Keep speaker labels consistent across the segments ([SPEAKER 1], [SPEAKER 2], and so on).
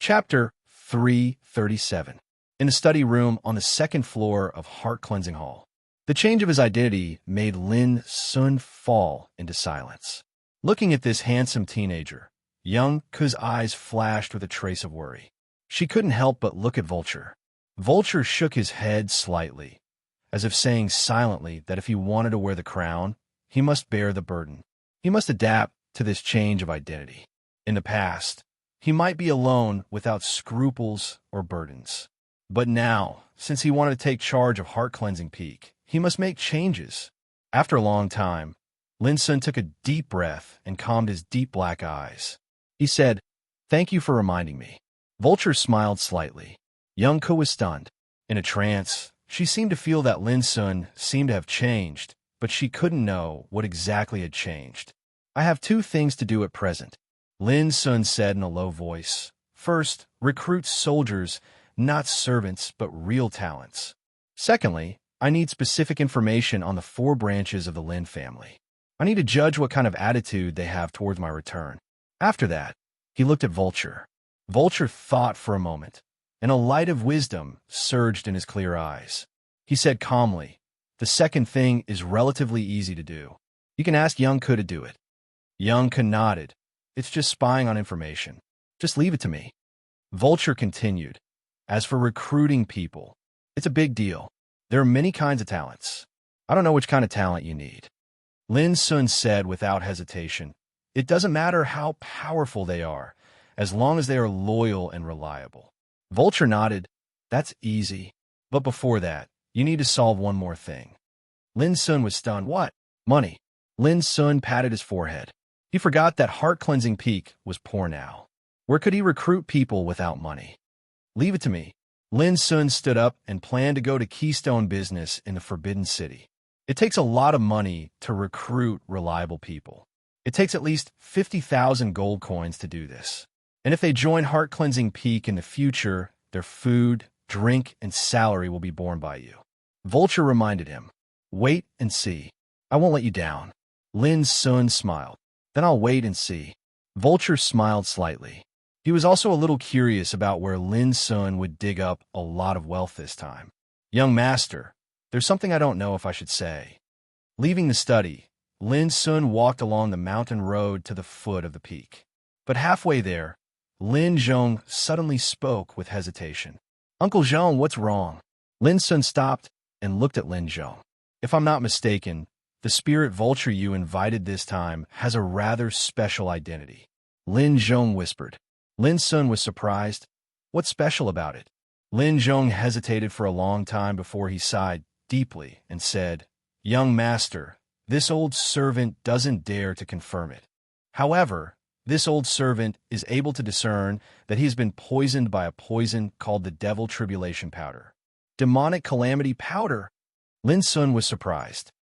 [SPEAKER 1] Chapter 337. In the study room on the second floor of Heart Cleansing Hall. The change of his identity made Lin Sun fall into silence. Looking at this handsome teenager, young Ku's eyes flashed with a trace of worry. She couldn't help but look at Vulture. Vulture shook his head slightly, as if saying silently that if he wanted to wear the crown, he must bear the burden. He must adapt to this change of identity. In the past, he might be alone without scruples or burdens. But now, since he wanted to take charge of Heart Cleansing Peak, he must make changes. After a long time, Lin Sun took a deep breath and calmed his deep black eyes. He said, "Thank you for reminding me." Vulture smiled slightly. Young Ku was stunned. In a trance, she seemed to feel that Lin Sun seemed to have changed, but she couldn't know what exactly had changed. "I have two things to do at present," Lin Sun said in a low voice. "First, recruit soldiers, not servants, but real talents. Secondly, I need specific information on the 4 branches of the Lin family. I need to judge what kind of attitude they have towards my return." After that, he looked at Vulture. Vulture thought for a moment, and a light of wisdom surged in his clear eyes. He said calmly, "The second thing is relatively easy to do. You can ask young Ku to do it." Young Ku nodded. "It's just spying on information. Just leave it to me." Vulture continued, "As for recruiting people, it's a big deal. There are many kinds of talents. I don't know which kind of talent you need." Lin Sun said without hesitation, "It doesn't matter how powerful they are, as long as they are loyal and reliable." Vulture nodded. "That's easy. But before that, you need to solve one more thing." Lin Sun was stunned. "What?" "Money." Lin Sun patted his forehead. He forgot that Heart Cleansing Peak was poor now. Where could he recruit people without money? "Leave it to me." Lin Sun stood up and planned to go to Keystone Business in the Forbidden City. It takes a lot of money to recruit reliable people. It takes at least 50,000 gold coins to do this. And if they join Heart Cleansing Peak in the future, their food, drink, and salary will be borne by you. Vulture reminded him, "Wait and see. I won't let you down." Lin Sun smiled. "Then I'll wait and see." Vulture smiled slightly. He was also a little curious about where Lin Sun would dig up a lot of wealth this time. "Young master, there's something I don't know if I should say." Leaving the study, Lin Sun walked along the mountain road to the foot of the peak. But halfway there, Lin Zhong suddenly spoke with hesitation. "Uncle Zhong, what's wrong?" Lin Sun stopped and looked at Lin Zhong. "If I'm not mistaken, the spirit vulture you invited this time has a rather special identity," Lin Zhong whispered. Lin Sun was surprised. "What's special about it?" Lin Zhong hesitated for a long time before he sighed deeply and said, "Young master, this old servant doesn't dare to confirm it. However, this old servant is able to discern that he has been poisoned by a poison called the Devil Tribulation Powder." "Demonic Calamity Powder?" Lin Sun was surprised.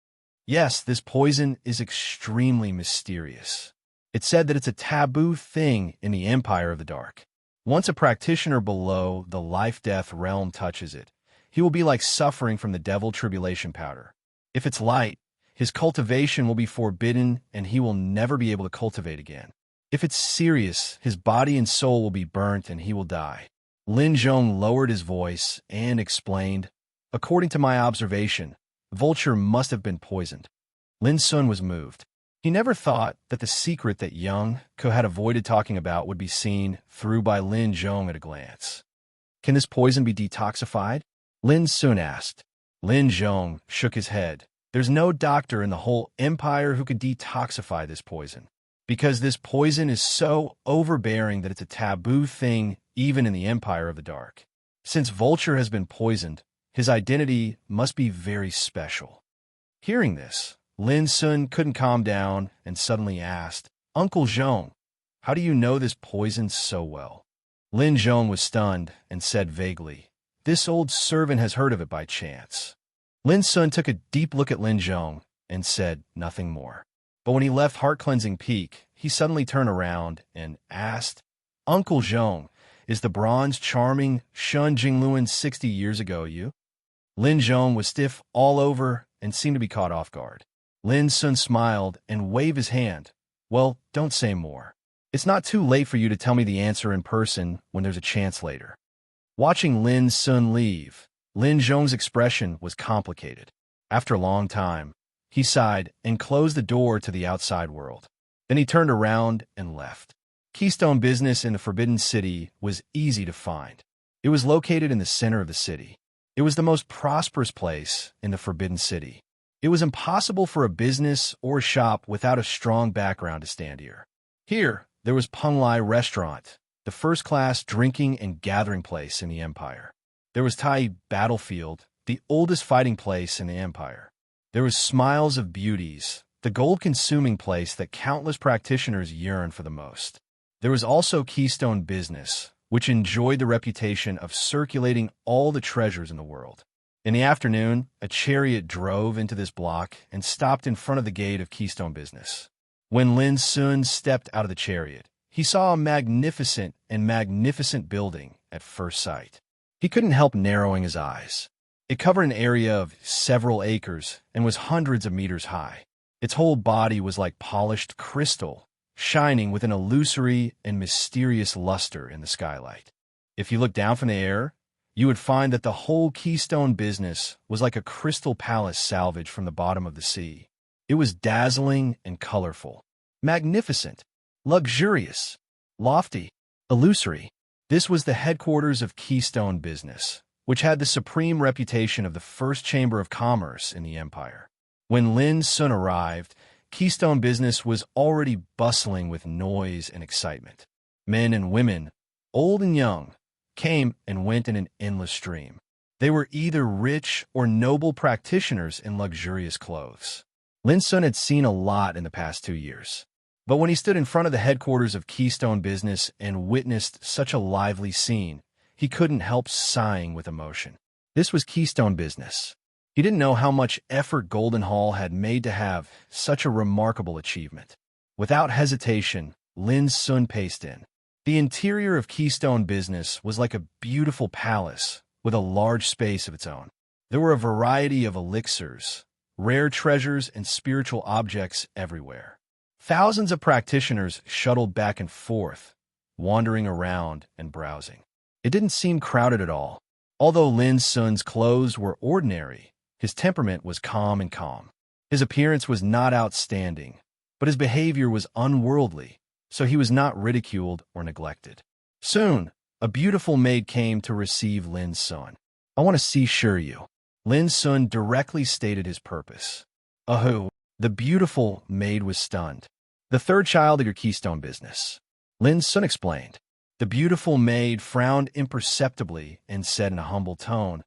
[SPEAKER 1] "Yes, this poison is extremely mysterious. It's said that it's a taboo thing in the Empire of the Dark. Once a practitioner below the life-death realm touches it, he will be like suffering from the Devil Tribulation Powder. If it's light, his cultivation will be forbidden and he will never be able to cultivate again. If it's serious, his body and soul will be burnt and he will die." Lin Zhong lowered his voice and explained, "According to my observation, Vulture must have been poisoned." Lin Sun was moved. He never thought that the secret that young Ku had avoided talking about would be seen through by Lin Zhong at a glance. "Can this poison be detoxified?" Lin Sun asked. Lin Zhong shook his head. "There's no doctor in the whole empire who could detoxify this poison, because this poison is so overbearing that it's a taboo thing even in the Empire of the Dark. Since Vulture has been poisoned, his identity must be very special." Hearing this, Lin Sun couldn't calm down and suddenly asked, "Uncle Zhong, how do you know this poison so well?" Lin Zhong was stunned and said vaguely, "This old servant has heard of it by chance." Lin Sun took a deep look at Lin Zhong and said nothing more. But when he left Heart Cleansing Peak, he suddenly turned around and asked, "Uncle Zhong, is the bronze charming Shun Jingluan 60 years ago you?" Lin Zhong was stiff all over and seemed to be caught off guard. Lin Sun smiled and waved his hand. "Well, don't say more." It's not too late for you to tell me the answer in person when there's a chance later. Watching Lin Sun leave, Lin Zhong's expression was complicated. After a long time, he sighed and closed the door to the outside world. Then he turned around and left. Keystone Business in the Forbidden City was easy to find. It was located in the center of the city. It was the most prosperous place in the Forbidden City. It was impossible for a business or a shop without a strong background to stand here. Here, there was Punglai Restaurant, the first-class drinking and gathering place in the empire. There was Tai Battlefield, the oldest fighting place in the empire. There was Smiles of Beauties, the gold-consuming place that countless practitioners yearn for the most. There was also Keystone Business, which enjoyed the reputation of circulating all the treasures in the world. In the afternoon, a chariot drove into this block and stopped in front of the gate of Keystone Business. When Lin Sun stepped out of the chariot, he saw a magnificent building at first sight. He couldn't help narrowing his eyes. It covered an area of several acres and was hundreds of meters high. Its whole body was like polished crystal, shining with an illusory and mysterious luster in the skylight. If you looked down from the air, you would find that the whole Keystone Business was like a crystal palace salvaged from the bottom of the sea. It was dazzling and colorful, magnificent, luxurious, lofty, illusory. This was the headquarters of Keystone Business, which had the supreme reputation of the first chamber of commerce in the empire. When Lin Sun arrived, Keystone Business was already bustling with noise and excitement. Men and women, old and young, came and went in an endless stream. They were either rich or noble practitioners in luxurious clothes. Lin Sun had seen a lot in the past 2 years. But when he stood in front of the headquarters of Keystone Business and witnessed such a lively scene, he couldn't help sighing with emotion. This was Keystone Business. He didn't know how much effort Golden Hall had made to have such a remarkable achievement. Without hesitation, Lin Sun paced in. The interior of Keystone Business was like a beautiful palace with a large space of its own. There were a variety of elixirs, rare treasures, and spiritual objects everywhere. Thousands of practitioners shuttled back and forth, wandering around and browsing. It didn't seem crowded at all. Although Lin Sun's clothes were ordinary, his temperament was calm and calm. His appearance was not outstanding, but his behavior was unworldly, so he was not ridiculed or neglected. Soon, a beautiful maid came to receive Lin Sun. "I want to see Shiryu." Lin Sun directly stated his purpose. "Ahu." The beautiful maid was stunned. "The third child of your Keystone Business," Lin Sun explained. The beautiful maid frowned imperceptibly and said in a humble tone,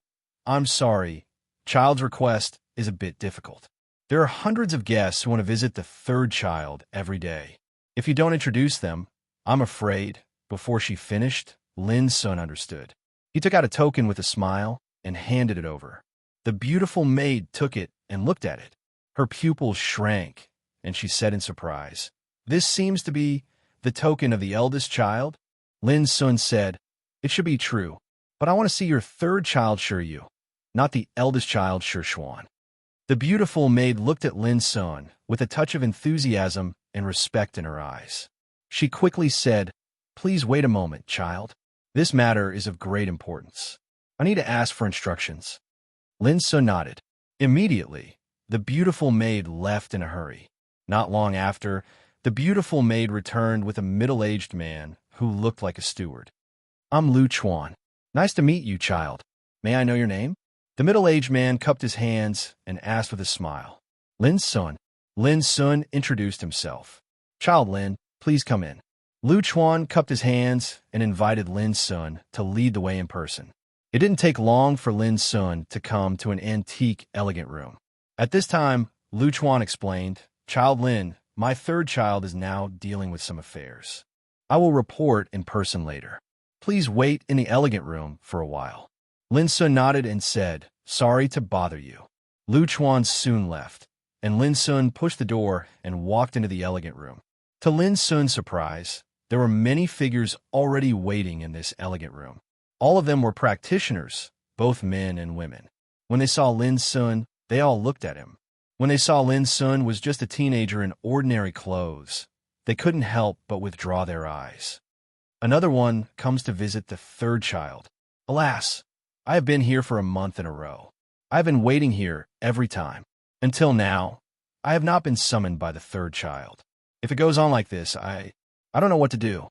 [SPEAKER 1] "I'm sorry, child's request is a bit difficult. There are hundreds of guests who want to visit the third child every day. If you don't introduce them, I'm afraid." Before she finished, Lin Sun understood. He took out a token with a smile and handed it over. The beautiful maid took it and looked at it. Her pupils shrank, and she said in surprise, "This seems to be the token of the eldest child?" Lin Sun said, "It should be true, but I want to see your third child Shiryu, not the eldest child Shirxuan." The beautiful maid looked at Lin Sun with a touch of enthusiasm and respect in her eyes. She quickly said, "Please wait a moment, child. This matter is of great importance. I need to ask for instructions." Lin Sun nodded. Immediately, the beautiful maid left in a hurry. Not long after, the beautiful maid returned with a middle-aged man who looked like a steward. "I'm Lu Chuan. Nice to meet you, child. May I know your name?" The middle-aged man cupped his hands and asked with a smile. "Lin Sun." Lin Sun introduced himself. "Child Lin, please come in." Lu Chuan cupped his hands and invited Lin Sun to lead the way in person. It didn't take long for Lin Sun to come to an antique, elegant room. At this time, Lu Chuan explained, "Child Lin, my third child is now dealing with some affairs. I will report in person later. Please wait in the elegant room for a while." Lin Sun nodded and said, "Sorry to bother you." Lu Chuan soon left, and Lin Sun pushed the door and walked into the elegant room. To Lin Sun's surprise, there were many figures already waiting in this elegant room. All of them were practitioners, both men and women. When they saw Lin Sun, they all looked at him. When they saw Lin Sun was just a teenager in ordinary clothes, They couldn't help but withdraw their eyes. Another one comes to visit the third child. Alas, I have been here for a month in a row. I have been waiting here every time. Until now, I have not been summoned by the third child. If it goes on like this, I don't know what to do.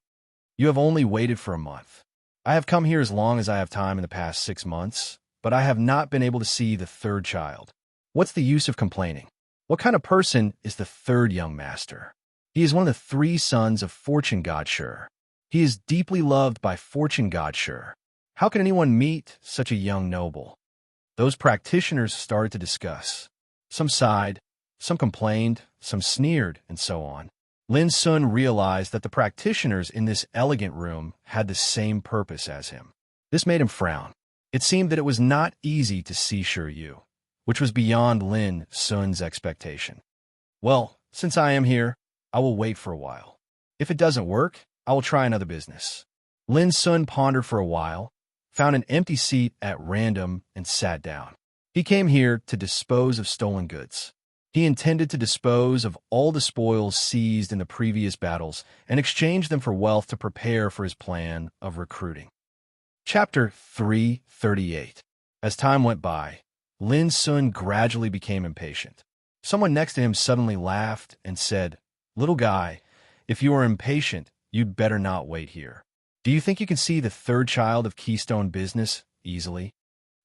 [SPEAKER 1] You have only waited for a month. I have come here as long as I have time in the past 6 months, but I have not been able to see the third child. What's the use of complaining? What kind of person is the third young master? He is one of the 3 sons of Fortune Godshire. He is deeply loved by Fortune Godshire. How can anyone meet such a young noble? Those practitioners started to discuss. Some sighed, some complained, some sneered, and so on. Lin Sun realized that the practitioners in this elegant room had the same purpose as him. This made him frown. It seemed that it was not easy to see Yu, which was beyond Lin Sun's expectation. Well, since I am here, I will wait for a while. If it doesn't work, I will try another business. Lin Sun pondered for a while, found an empty seat at random, and sat down. He came here to dispose of stolen goods. He intended to dispose of all the spoils seized in the previous battles and exchange them for wealth to prepare for his plan of recruiting. Chapter 338. As time went by, Lin Sun gradually became impatient. Someone next to him suddenly laughed and said, "Little guy, if you are impatient, you'd better not wait here. Do you think you can see the third child of Keystone Business easily?"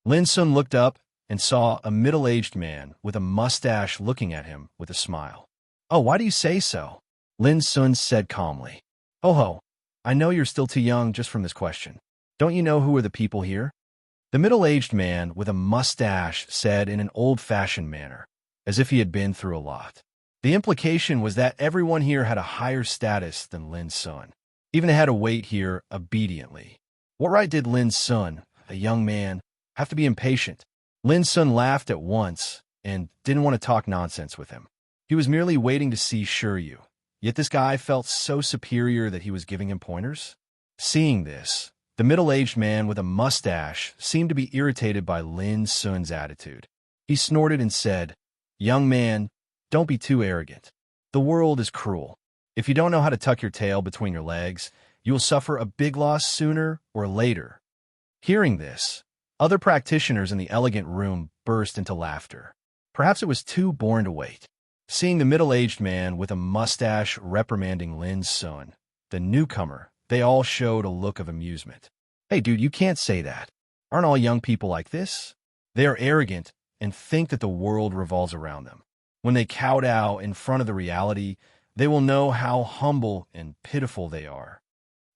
[SPEAKER 1] Lin Sun looked up and saw a middle-aged man with a mustache looking at him with a smile. "Oh, why do you say so?" Lin Sun said calmly. "Oh ho, I know you're still too young just from this question. Don't you know who are the people here?" The middle-aged man with a mustache said in an old-fashioned manner, as if he had been through a lot. The implication was that everyone here had a higher status than Lin Sun. Even they had to wait here obediently. What right did Lin Sun, a young man, have to be impatient? Lin Sun laughed at once and didn't want to talk nonsense with him. He was merely waiting to see Yu, yet this guy felt so superior that he was giving him pointers. Seeing this, the middle-aged man with a mustache seemed to be irritated by Lin Sun's attitude. He snorted and said, "Young man, don't be too arrogant. The world is cruel. If you don't know how to tuck your tail between your legs, you will suffer a big loss sooner or later." Hearing this, other practitioners in the elegant room burst into laughter. Perhaps it was too boring to wait. Seeing the middle-aged man with a mustache reprimanding Lin Sun, the newcomer, they all showed a look of amusement. "Hey dude, you can't say that. Aren't all young people like this? They are arrogant and think that the world revolves around them. When they kowtow in front of the reality, they will know how humble and pitiful they are."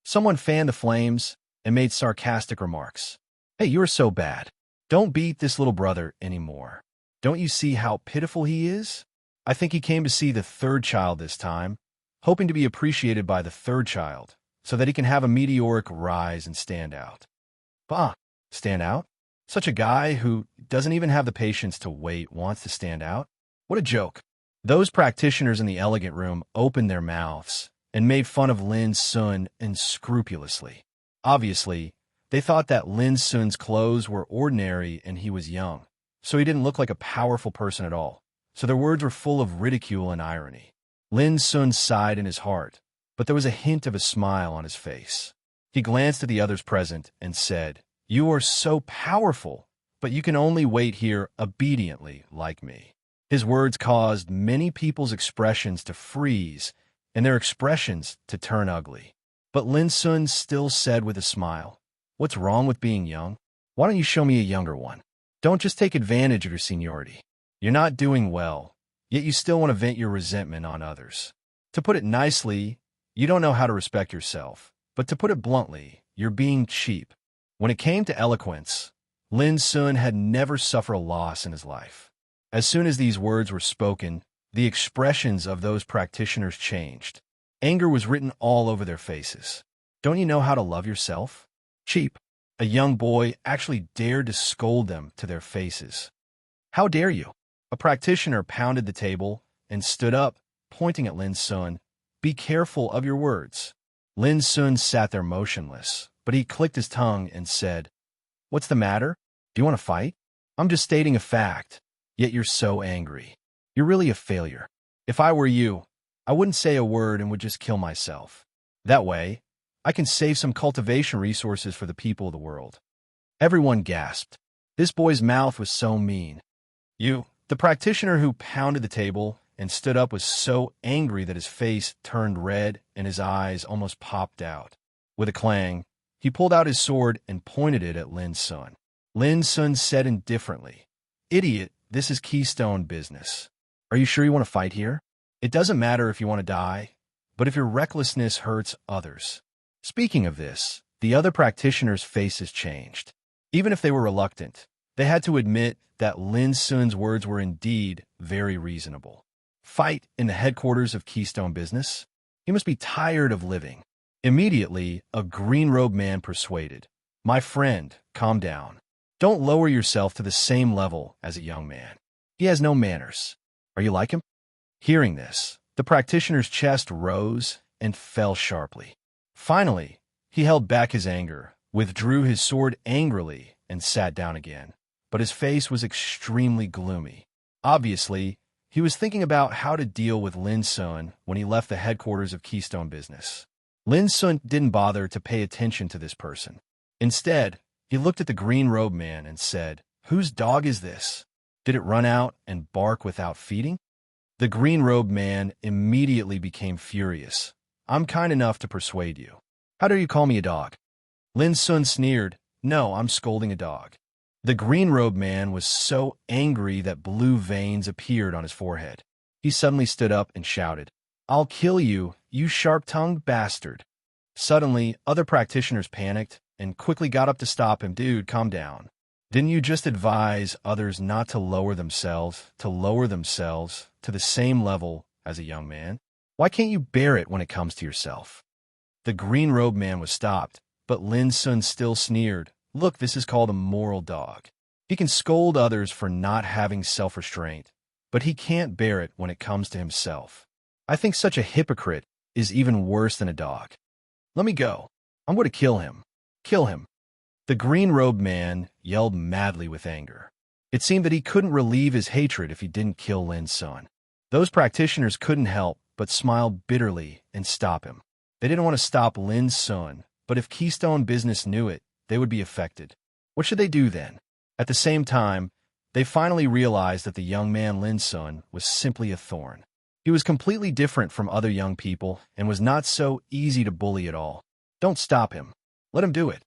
[SPEAKER 1] Someone fanned the flames and made sarcastic remarks. "Hey, you are so bad. Don't beat this little brother anymore. Don't you see how pitiful he is? I think he came to see the third child this time, hoping to be appreciated by the third child, so that he can have a meteoric rise and stand out." Bah, stand out? Such a guy who doesn't even have the patience to wait wants to stand out? What a joke. Those practitioners in the elegant room opened their mouths and made fun of Lin Sun unscrupulously. Obviously, they thought that Lin Sun's clothes were ordinary and he was young, so he didn't look like a powerful person at all. So their words were full of ridicule and irony. Lin Sun sighed in his heart, but there was a hint of a smile on his face. He glanced at the others present and said, "You are so powerful, but you can only wait here obediently like me." His words caused many people's expressions to freeze and their expressions to turn ugly. But Lin Sun still said with a smile, "What's wrong with being young? Why don't you show me a younger one? Don't just take advantage of your seniority. You're not doing well, yet you still want to vent your resentment on others. To put it nicely, you don't know how to respect yourself. But to put it bluntly, you're being cheap." When it came to eloquence, Lin Sun had never suffered a loss in his life. As soon as these words were spoken, the expressions of those practitioners changed. Anger was written all over their faces. "Don't you know how to love yourself? Cheap." A young boy actually dared to scold them to their faces. "How dare you?" A practitioner pounded the table and stood up, pointing at Lin Sun. "Be careful of your words." Lin Sun sat there motionless, but he clicked his tongue and said, "What's the matter? Do you want to fight? I'm just stating a fact, yet you're so angry. You're really a failure. If I were you, I wouldn't say a word and would just kill myself. That way, I can save some cultivation resources for the people of the world." Everyone gasped. This boy's mouth was so mean. The practitioner who pounded the table and stood up was so angry that his face turned red and his eyes almost popped out. With a clang, he pulled out his sword and pointed it at Lin Sun. Lin Sun said indifferently, "Idiot, this is Keystone business. Are you sure you want to fight here? It doesn't matter if you want to die, but if your recklessness hurts others." Speaking of this, the other practitioners' faces changed. Even if they were reluctant, they had to admit that Lin Sun's words were indeed very reasonable. Fight in the headquarters of Keystone Business? He must be tired of living. Immediately, a green-robed man persuaded, "My friend, calm down. Don't lower yourself to the same level as a young man. He has no manners. Are you like him?" Hearing this, the practitioner's chest rose and fell sharply. Finally, he held back his anger, withdrew his sword angrily, and sat down again. But his face was extremely gloomy. Obviously, he was thinking about how to deal with Lin Sun when he left the headquarters of Keystone Business. Lin Sun didn't bother to pay attention to this person. Instead, he looked at the green-robed man and said, "Whose dog is this? Did it run out and bark without feeding?" The green-robed man immediately became furious. "I'm kind enough to persuade you. How dare you call me a dog?" Lin Sun sneered, "No, I'm scolding a dog." The green-robed man was so angry that blue veins appeared on his forehead. He suddenly stood up and shouted, "I'll kill you, you sharp-tongued bastard." Suddenly, other practitioners panicked and quickly got up to stop him. "Dude, calm down. Didn't you just advise others not to lower themselves to the same level as a young man? Why can't you bear it when it comes to yourself?" The green-robed man was stopped, but Lin Sun still sneered, "Look, this is called a moral dog. He can scold others for not having self-restraint, but he can't bear it when it comes to himself. I think such a hypocrite is even worse than a dog. Let me go. I'm going to kill him. Kill him." The green-robed man yelled madly with anger. It seemed that he couldn't relieve his hatred if he didn't kill Lin Sun. Those practitioners couldn't help but smile bitterly and stop him. They didn't want to stop Lin Sun, but if Keystone Business knew it, they would be affected. What should they do then? At the same time, they finally realized that the young man Lin Sun was simply a thorn. He was completely different from other young people and was not so easy to bully at all. Don't stop him. Let him do it.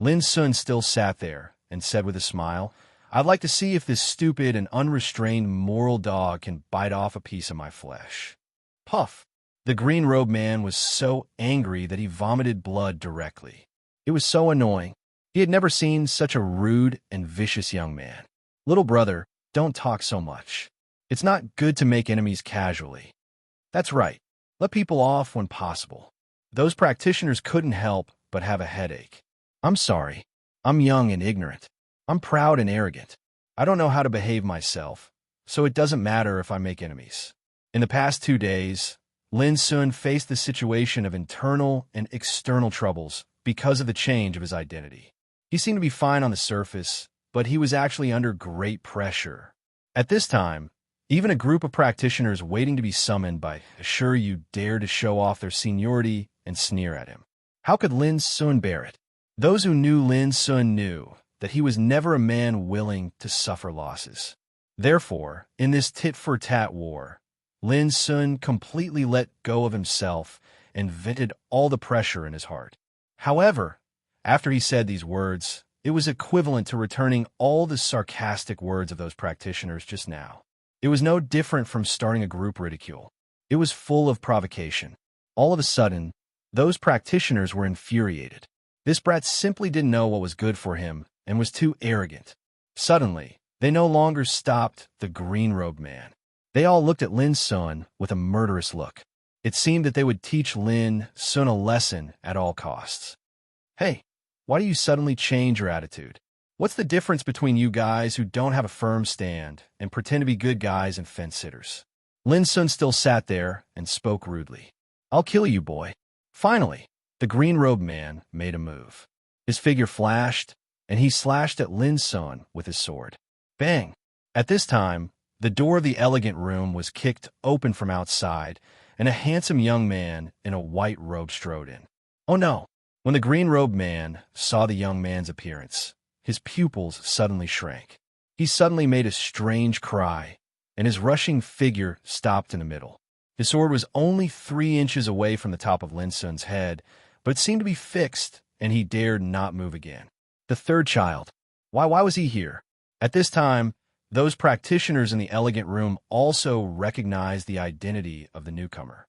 [SPEAKER 1] Lin Sun still sat there and said with a smile, "I'd like to see if this stupid and unrestrained moral dog can bite off a piece of my flesh." Puff! The green-robed man was so angry that he vomited blood directly. It was so annoying. He had never seen such a rude and vicious young man. "Little brother, don't talk so much. It's not good to make enemies casually." That's right. Let people off when possible. Those practitioners couldn't help but have a headache. "I'm sorry. I'm young and ignorant. I'm proud and arrogant. I don't know how to behave myself, so it doesn't matter if I make enemies." In the past 2 days, Lin Sun faced the situation of internal and external troubles because of the change of his identity. He seemed to be fine on the surface, but he was actually under great pressure. At this time, even a group of practitioners waiting to be summoned by Assure You dared to show off their seniority and sneer at him. How could Lin Sun bear it? Those who knew Lin Sun knew that he was never a man willing to suffer losses. Therefore, in this tit-for-tat war, Lin Sun completely let go of himself and vented all the pressure in his heart. However, after he said these words, it was equivalent to returning all the sarcastic words of those practitioners just now. It was no different from starting a group ridicule. It was full of provocation. All of a sudden, those practitioners were infuriated. This brat simply didn't know what was good for him and was too arrogant. Suddenly, they no longer stopped the green-robed man. They all looked at Lin Sun with a murderous look. It seemed that they would teach Lin Sun a lesson at all costs. "Hey, why do you suddenly change your attitude? What's the difference between you guys who don't have a firm stand and pretend to be good guys and fence-sitters?" Lin Sun still sat there and spoke rudely. "I'll kill you, boy." Finally, the green-robed man made a move. His figure flashed, and he slashed at Lin Sun with his sword. Bang! At this time, the door of the elegant room was kicked open from outside, and a handsome young man in a white robe strode in. Oh no! When the green-robed man saw the young man's appearance, his pupils suddenly shrank. He suddenly made a strange cry, and his rushing figure stopped in the middle. His sword was only 3 inches away from the top of Lin Sun's head, but it seemed to be fixed, and he dared not move again. The third child. Why was he here? At this time, those practitioners in the elegant room also recognized the identity of the newcomer.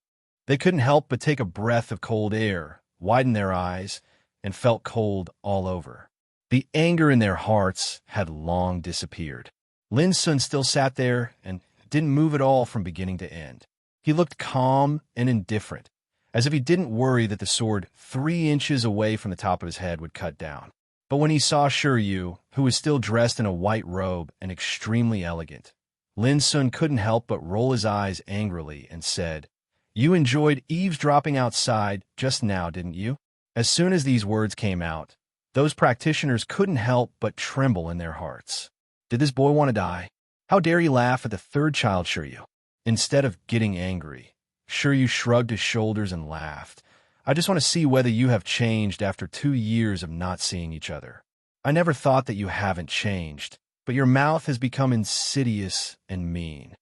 [SPEAKER 1] They couldn't help but take a breath of cold air, widen their eyes, and felt cold all over. The anger in their hearts had long disappeared. Lin Sun still sat there and didn't move at all from beginning to end. He looked calm and indifferent, as if he didn't worry that the sword 3 inches away from the top of his head would cut down. But when he saw Shiryu, who was still dressed in a white robe and extremely elegant, Lin Sun couldn't help but roll his eyes angrily and said, "You enjoyed eavesdropping outside just now, didn't you?" As soon as these words came out, those practitioners couldn't help but tremble in their hearts. Did this boy want to die? How dare he laugh at the third child, Shiryu? Instead of getting angry, Shiryu shrugged his shoulders and laughed. "I just want to see whether you have changed after 2 years of not seeing each other. I never thought that you haven't changed, but your mouth has become insidious and mean."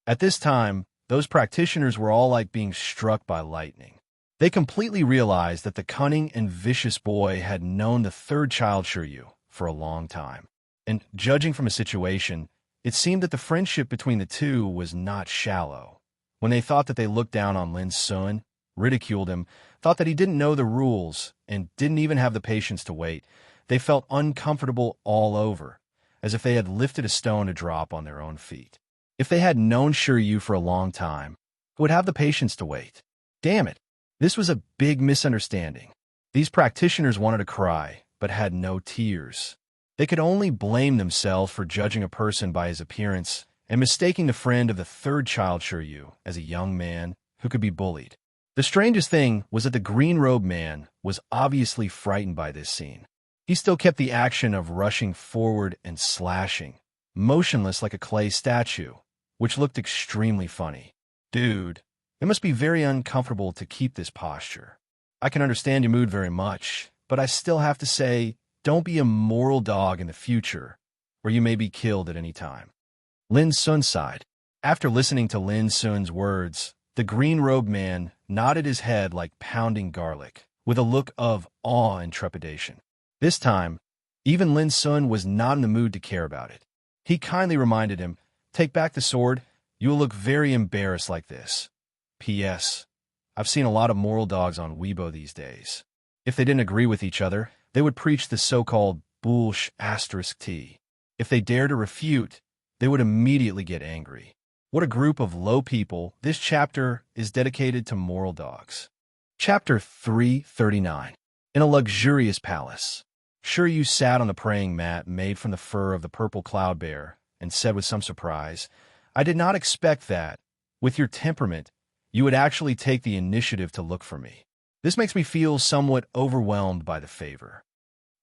[SPEAKER 1] At this time, those practitioners were all like being struck by lightning. They completely realized that the cunning and vicious boy had known the third child, Shiryu, for a long time. And judging from a situation, it seemed that the friendship between the two was not shallow. When they thought that they looked down on Lin Sun, ridiculed him, thought that he didn't know the rules, and didn't even have the patience to wait, they felt uncomfortable all over, as if they had lifted a stone to drop on their own feet. If they had known Shiryu for a long time, who would have the patience to wait? Damn it! This was a big misunderstanding. These practitioners wanted to cry, but had no tears. They could only blame themselves for judging a person by his appearance and mistaking the friend of the third child, Shiryu, as a young man who could be bullied. The strangest thing was that the green-robed man was obviously frightened by this scene. He still kept the action of rushing forward and slashing, motionless like a clay statue, which looked extremely funny. "Dude, it must be very uncomfortable to keep this posture. I can understand your mood very much, but I still have to say, don't be a moral dog in the future, or you may be killed at any time." Lin Sun sighed. After listening to Lin Sun's words, the green-robed man nodded his head like pounding garlic, with a look of awe and trepidation. This time, even Lin Sun was not in the mood to care about it. He kindly reminded him, "Take back the sword. You will look very embarrassed like this. P.S. I've seen a lot of moral dogs on Weibo these days. If they didn't agree with each other, they would preach the so-called *T. If they dare to refute, they would immediately get angry. What a group of low people. This chapter is dedicated to moral dogs." Chapter 339. In a luxurious palace, Shiryu sat on the praying mat made from the fur of the purple cloud bear and said with some surprise, "I did not expect that, with your temperament, you would actually take the initiative to look for me. This makes me feel somewhat overwhelmed by the favor."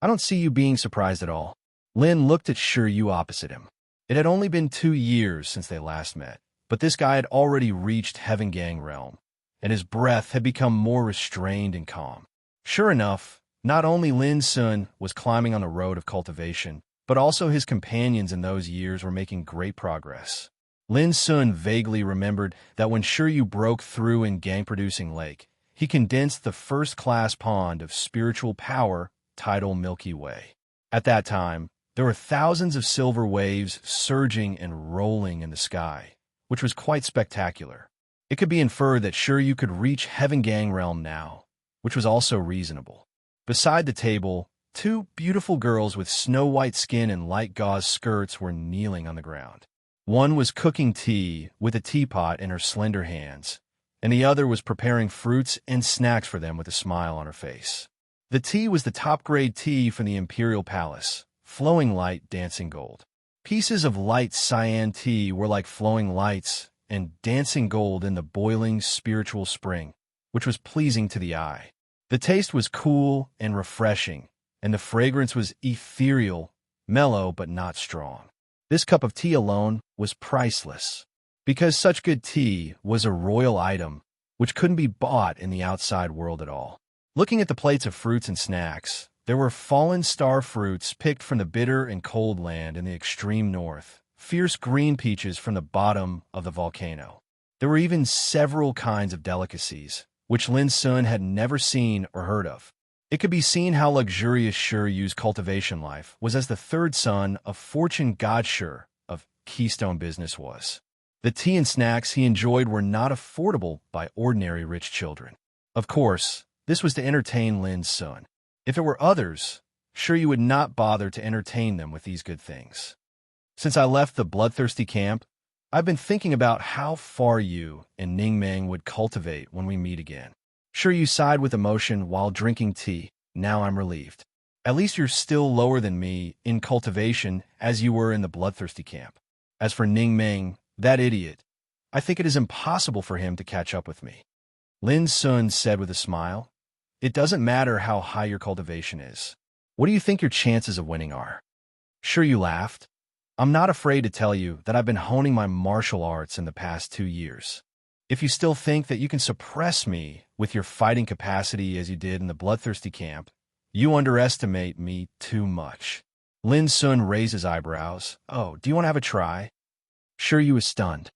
[SPEAKER 1] "I don't see you being surprised at all." Lin looked at Shiryu opposite him. It had only been 2 years since they last met, but this guy had already reached Heaven Gang realm, and his breath had become more restrained and calm. Sure enough, not only Lin Sun was climbing on the road of cultivation, but also his companions in those years were making great progress. Lin Sun vaguely remembered that when Shiryu broke through in gang-producing lake, he condensed the first-class pond of spiritual power tidal Milky Way. At that time, there were thousands of silver waves surging and rolling in the sky, which was quite spectacular. It could be inferred that Shiryu could reach Heaven Gang realm now, which was also reasonable. Beside the table, 2 beautiful girls with snow-white skin and light gauze skirts were kneeling on the ground. One was cooking tea with a teapot in her slender hands, and the other was preparing fruits and snacks for them with a smile on her face. The tea was the top-grade tea from the Imperial Palace, flowing light, dancing gold. Pieces of light cyan tea were like flowing lights and dancing gold in the boiling spiritual spring, which was pleasing to the eye. The taste was cool and refreshing, and the fragrance was ethereal, mellow but not strong. This cup of tea alone was priceless. Because such good tea was a royal item, which couldn't be bought in the outside world at all. Looking at the plates of fruits and snacks, there were fallen star fruits picked from the bitter and cold land in the extreme north, fierce green peaches from the bottom of the volcano. There were even several kinds of delicacies, which Lin Sun had never seen or heard of. It could be seen how luxurious Shi Yu's cultivation life was as the third son of fortune god Shi of Keystone Business was. The tea and snacks he enjoyed were not affordable by ordinary rich children. Of course, this was to entertain Lin Sun. If it were others, Shi Yu would not bother to entertain them with these good things. Since I left the bloodthirsty camp, I've been thinking about how far you and Ning Meng would cultivate when we meet again. Shi Yu sighed with emotion while drinking tea. Now I'm relieved. At least you're still lower than me in cultivation as you were in the bloodthirsty camp. As for Ning Meng, that idiot, I think it is impossible for him to catch up with me. Lin Sun said with a smile, "It doesn't matter how high your cultivation is. What do you think your chances of winning are?" Shi Yu laughed. "I'm not afraid to tell you that I've been honing my martial arts in the past 2 years. If you still think that you can suppress me with your fighting capacity as you did in the bloodthirsty camp, you underestimate me too much." Lin Sun raised his eyebrows. "Oh, do you want to have a try?" Shi Yu was stunned.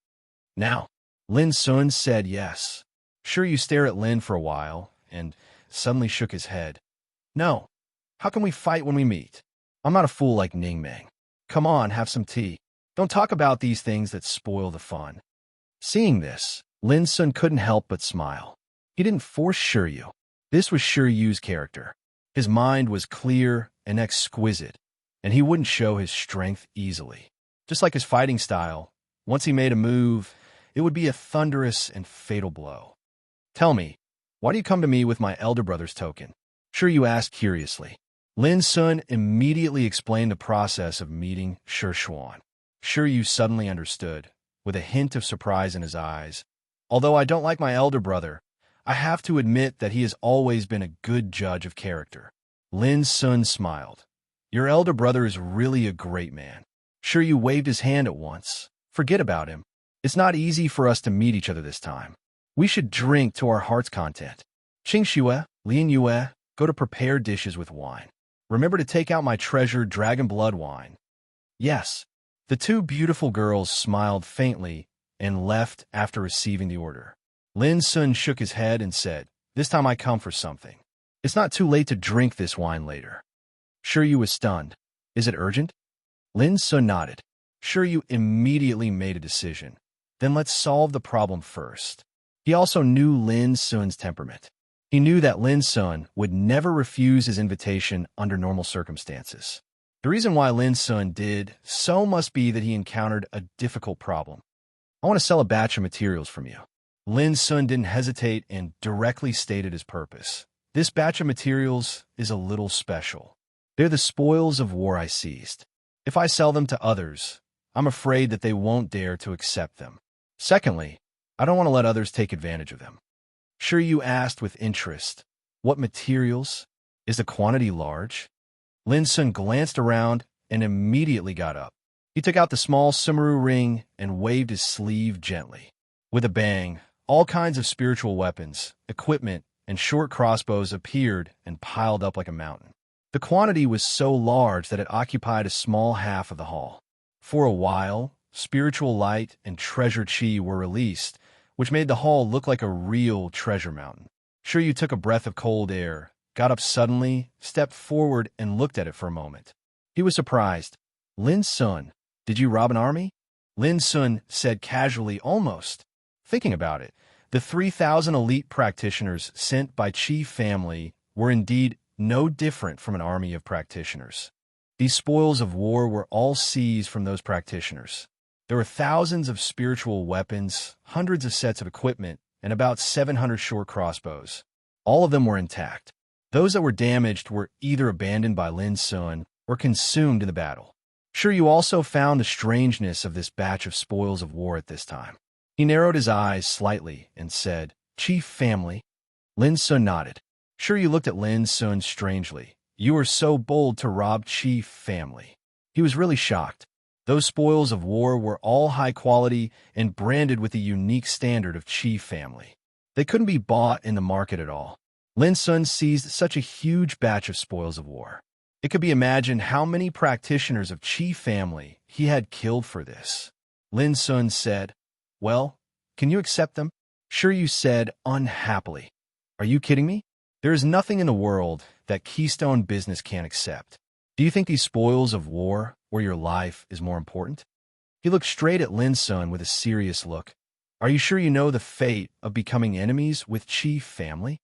[SPEAKER 1] "Now?" Lin Sun said yes. Shi Yu stared at Lin for a while and suddenly shook his head. "No. How can we fight when we meet? I'm not a fool like Ning Meng. Come on, have some tea. Don't talk about these things that spoil the fun." Seeing this, Lin Sun couldn't help but smile. He didn't force Shi Yu. This was Shi Yu's character. His mind was clear and exquisite, and he wouldn't show his strength easily. Just like his fighting style, once he made a move, it would be a thunderous and fatal blow. "Tell me, why do you come to me with my elder brother's token?" Shi Yu asked curiously. Lin Sun immediately explained the process of meeting Shi Xuan. Shi Yu suddenly understood, with a hint of surprise in his eyes. "Although I don't like my elder brother, I have to admit that he has always been a good judge of character." Lin Sun smiled. "Your elder brother is really a great man." Shi Yu waved his hand at once. "Forget about him. It's not easy for us to meet each other this time. We should drink to our heart's content. Qing Xue, Lin Yue, go to prepare dishes with wine. Remember to take out my treasured dragon blood wine." "Yes." The two beautiful girls smiled faintly and left after receiving the order. Lin Sun shook his head and said, "This time I come for something. It's not too late to drink this wine later." Shi Yu was stunned. "Is it urgent?" Lin Sun nodded. Shi Yu immediately made a decision. "Then let's solve the problem first." He also knew Lin Sun's temperament. He knew that Lin Sun would never refuse his invitation under normal circumstances. The reason why Lin Sun did so must be that he encountered a difficult problem. "I want to sell a batch of materials from you." Lin Sun didn't hesitate and directly stated his purpose. "This batch of materials is a little special. They're the spoils of war I seized. If I sell them to others, I'm afraid that they won't dare to accept them. Secondly, I don't want to let others take advantage of them." Shi Yu asked with interest, "What materials? Is the quantity large?" Lin Sun glanced around and immediately got up. He took out the small sumaru ring and waved his sleeve gently. With a bang, all kinds of spiritual weapons, equipment, and short crossbows appeared and piled up like a mountain. The quantity was so large that it occupied a small half of the hall. For a while, spiritual light and treasure chi were released, which made the hall look like a real treasure mountain. Shi Yu took a breath of cold air, got up suddenly, stepped forward, and looked at it for a moment. He was surprised. "Lin Sun, did you rob an army?" Lin Sun said casually, almost. Thinking about it, the 3,000 elite practitioners sent by Qi family were indeed no different from an army of practitioners. These spoils of war were all seized from those practitioners. There were thousands of spiritual weapons, hundreds of sets of equipment, and about 700 short crossbows. All of them were intact. Those that were damaged were either abandoned by Lin Sun or consumed in the battle. Shi Yu also found the strangeness of this batch of spoils of war at this time. He narrowed his eyes slightly and said, "Chief family?" Lin Sun nodded. Shi Yu looked at Lin Sun strangely. "You were so bold to rob Chief family." He was really shocked. Those spoils of war were all high quality and branded with the unique standard of Chief family. They couldn't be bought in the market at all. Lin Sun seized such a huge batch of spoils of war. It could be imagined how many practitioners of Qi family he had killed for this. Lin Sun said, "Well, can you accept them?" Sure, you said unhappily. "Are you kidding me? There is nothing in the world that Keystone Business can't accept. Do you think these spoils of war or your life is more important?" He looked straight at Lin Sun with a serious look. "Are you sure you know the fate of becoming enemies with Qi family?"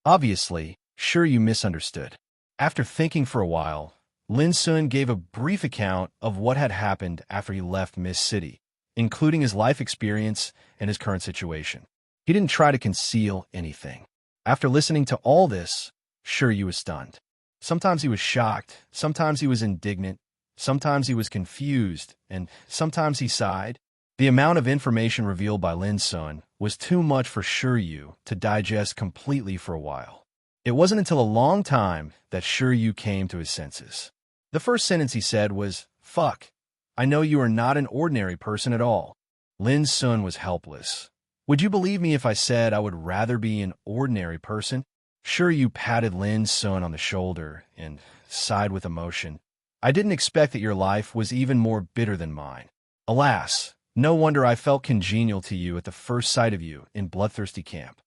[SPEAKER 1] Obviously, sure you misunderstood. After thinking for a while, Lin Sun gave a brief account of what had happened after he left Mist City, including his life experience and his current situation. He didn't try to conceal anything. After listening to all this, sure you was stunned. Sometimes he was shocked, sometimes he was indignant, sometimes he was confused, and sometimes he sighed. The amount of information revealed by Lin Sun was too much for Shiryu to digest completely for a while. It wasn't until a long time that Shiryu came to his senses. The first sentence he said was, "Fuck, I know you are not an ordinary person at all." Lin Sun was helpless. "Would you believe me if I said I would rather be an ordinary person?" Shiryu patted Lin Sun on the shoulder and sighed with emotion. "I didn't expect that your life was even more bitter than mine. Alas, no wonder I felt congenial to you at the first sight of you in Bloodthirsty Camp."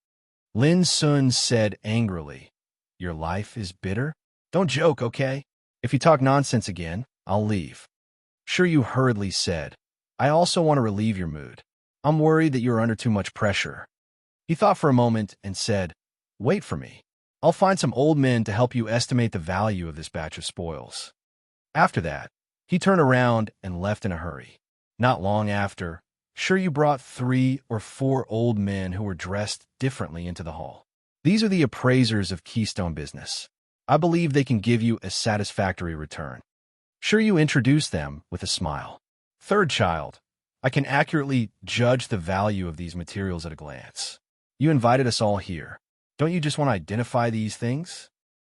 [SPEAKER 1] Lin Sun said angrily, "Your life is bitter? Don't joke, okay? If you talk nonsense again, I'll leave." Shiryu hurriedly said, "I also want to relieve your mood. I'm worried that you are under too much pressure." He thought for a moment and said, "Wait for me. I'll find some old men to help you estimate the value of this batch of spoils." After that, he turned around and left in a hurry. Not long after, Shiryu brought 3 or 4 old men who were dressed differently into the hall. "These are the appraisers of Keystone Business. I believe they can give you a satisfactory return." Shiryu introduced them with a smile. "Third child, I can accurately judge the value of these materials at a glance. You invited us all here. Don't you just want to identify these things?"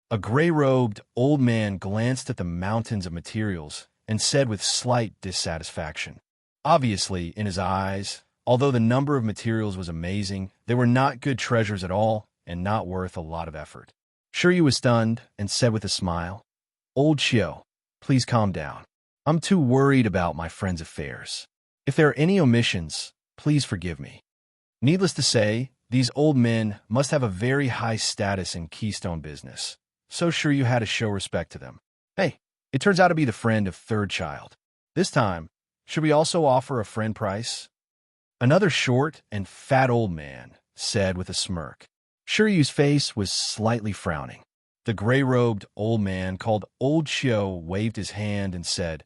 [SPEAKER 1] A gray-robed old man glanced at the mountains of materials and said with slight dissatisfaction. Obviously, in his eyes, although the number of materials was amazing, they were not good treasures at all and not worth a lot of effort. Shiryu was stunned and said with a smile, "Old Chio, please calm down. I'm too worried about my friend's affairs. If there are any omissions, please forgive me." Needless to say, these old men must have a very high status in Keystone Business, so Shiryu had to show respect to them. "Hey, it turns out to be the friend of third child. This time, should we also offer a friend price?" Another short and fat old man said with a smirk. Shiryu's face was slightly frowning. The gray-robed old man called Old Chio waved his hand and said,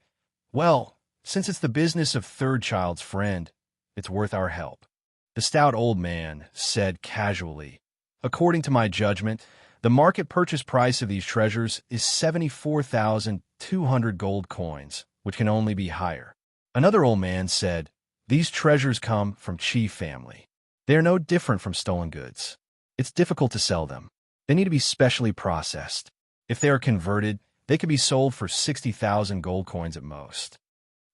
[SPEAKER 1] "Well, since it's the business of third child's friend, it's worth our help." The stout old man said casually, "According to my judgment, the market purchase price of these treasures is 74,200 gold coins, which can only be higher." Another old man said, "These treasures come from Qi family. They are no different from stolen goods. It's difficult to sell them. They need to be specially processed. If they are converted, they could be sold for 60,000 gold coins at most."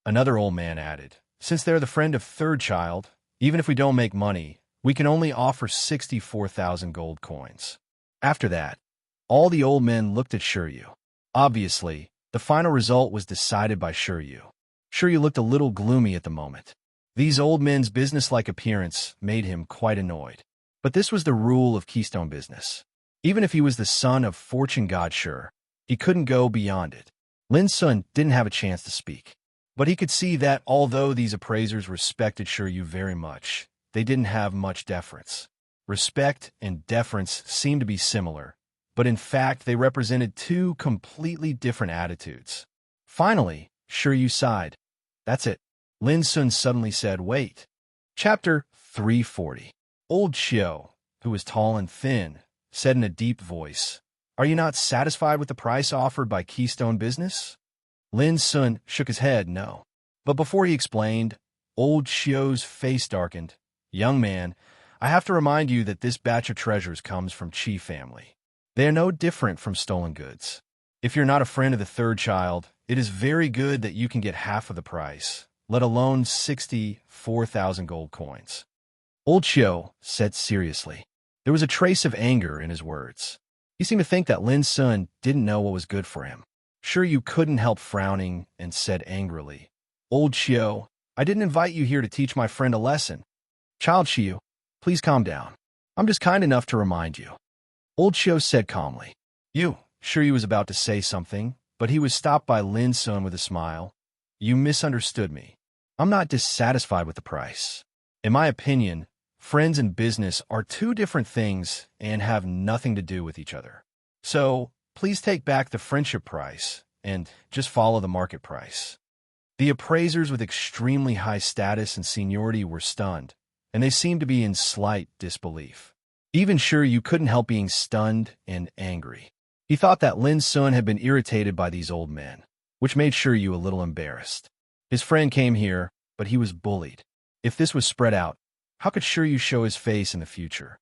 [SPEAKER 1] Another old man added, "Since they're the friend of third child, even if we don't make money, we can only offer 64,000 gold coins." After that, all the old men looked at Shiryu. Obviously, the final result was decided by Shiryu. Shiryu looked a little gloomy at the moment. These old men's businesslike appearance made him quite annoyed. But this was the rule of Keystone Business. Even if he was the son of Fortune God Sure, he couldn't go beyond it. Lin Sun didn't have a chance to speak. But he could see that although these appraisers respected Shiryu very much, they didn't have much deference. Respect and deference seemed to be similar, but in fact they represented 2 completely different attitudes. Finally, Shiryu sighed. "That's it." Lin Sun suddenly said, "Wait." Chapter 340. Old Chio, who was tall and thin, said in a deep voice, "Are you not satisfied with the price offered by Keystone Business?" Lin Sun shook his head no. But before he explained, Old Chio's face darkened. "Young man, I have to remind you that this batch of treasures comes from Qi family. They are no different from stolen goods. If you're not a friend of the third child, it is very good that you can get half of the price, let alone 64,000 gold coins." Old Chiu said seriously. There was a trace of anger in his words. He seemed to think that Lin Sun didn't know what was good for him. Sure, you couldn't help frowning and said angrily, Old Chiu, I didn't invite you here to teach my friend a lesson. Child Chiu, please calm down. I'm just kind enough to remind you. Old Chiu said calmly. Sure he was about to say something, but he was stopped by Lin Sun with a smile. You misunderstood me. I'm not dissatisfied with the price. In my opinion, friends and business are two different things and have nothing to do with each other. So, please take back the friendship price and just follow the market price. The appraisers with extremely high status and seniority were stunned, and they seemed to be in slight disbelief. Even sure you couldn't help being stunned and angry. He thought that Lin Sun had been irritated by these old men, which made Sure Yu a little embarrassed. His friend came here, but he was bullied. If this was spread out, how could Sure Yu show his face in the future?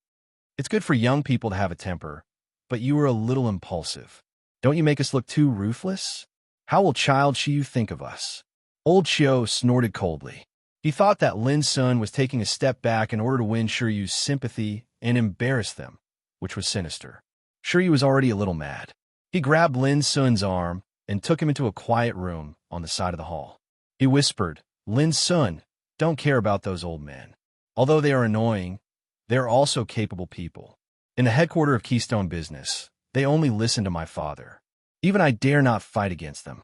[SPEAKER 1] It's good for young people to have a temper, but you were a little impulsive. Don't you make us look too ruthless? How will Child Yu think of us? Old Chiu snorted coldly. He thought that Lin Sun was taking a step back in order to win Sure Yu's sympathy and embarrass them, which was sinister. Sure Yu was already a little mad. He grabbed Lin Sun's arm and took him into a quiet room on the side of the hall. He whispered, Lin Sun, don't care about those old men. Although they are annoying, they are also capable people. In the headquarters of Keystone Business, they only listen to my father. Even I dare not fight against them.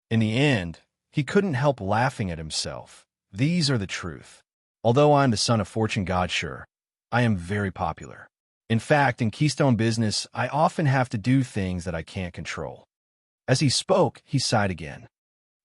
[SPEAKER 1] In the end, he couldn't help laughing at himself. These are the truth. Although I am the son of Fortune God Sure, I am very popular. In fact, in Keystone Business, I often have to do things that I can't control. As he spoke, he sighed again.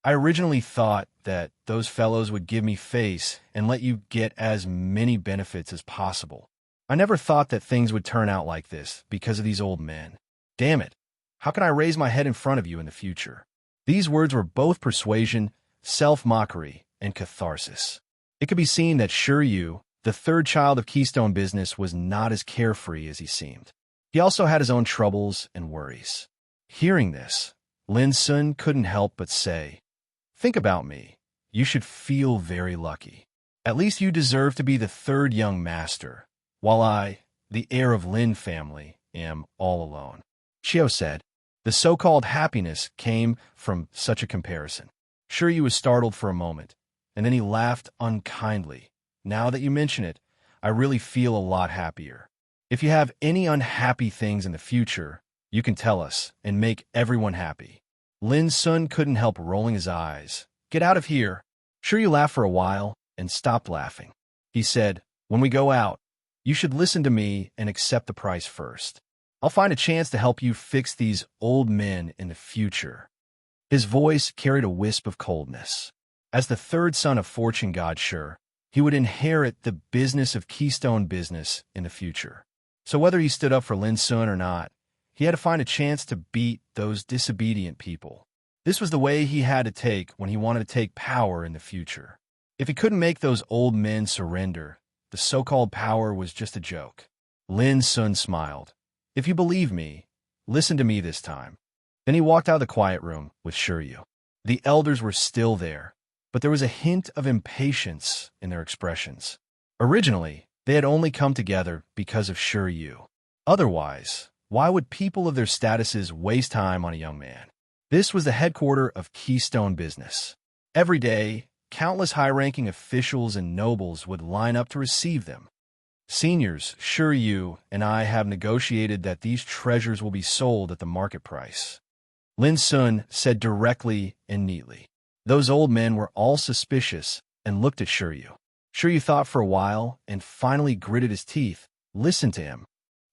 [SPEAKER 1] I originally thought that those fellows would give me face and let you get as many benefits as possible. I never thought that things would turn out like this because of these old men. Damn it, how can I raise my head in front of you in the future? These words were both persuasion, self-mockery, and catharsis. It could be seen that Sure Yu, the third child of Keystone Business, was not as carefree as he seemed. He also had his own troubles and worries. Hearing this, Lin Sun couldn't help but say, Think about me. You should feel very lucky. At least you deserve to be the third young master, while I, the heir of Lin family, am all alone. Chiu said. The so-called happiness came from such a comparison. Sure Yu was startled for a moment, and then he laughed unkindly. Now that you mention it, I really feel a lot happier. If you have any unhappy things in the future, you can tell us and make everyone happy. Lin Sun couldn't help rolling his eyes. Get out of here. Sure Yu laughed for a while and stopped laughing. He said, When we go out, you should listen to me and accept the price first. I'll find a chance to help you fix these old men in the future. His voice carried a wisp of coldness. As the third son of Fortune God Sure, he would inherit the business of Keystone Business in the future. So whether he stood up for Lin Sun or not, he had to find a chance to beat those disobedient people. This was the way he had to take when he wanted to take power in the future. If he couldn't make those old men surrender, the so-called power was just a joke. Lin Sun smiled. If you believe me, listen to me this time. Then he walked out of the quiet room with Sure Yu. The elders were still there, but there was a hint of impatience in their expressions. Originally, they had only come together because of Sure Yu. Otherwise, why would people of their statuses waste time on a young man? This was the headquarters of Keystone Business. Every day, countless high-ranking officials and nobles would line up to receive them. Seniors, Sure Yu and I have negotiated that these treasures will be sold at the market price. Lin Sun said directly and neatly. Those old men were all suspicious and looked at Sure Yu. Sure Yu thought for a while and finally gritted his teeth. Listen to him.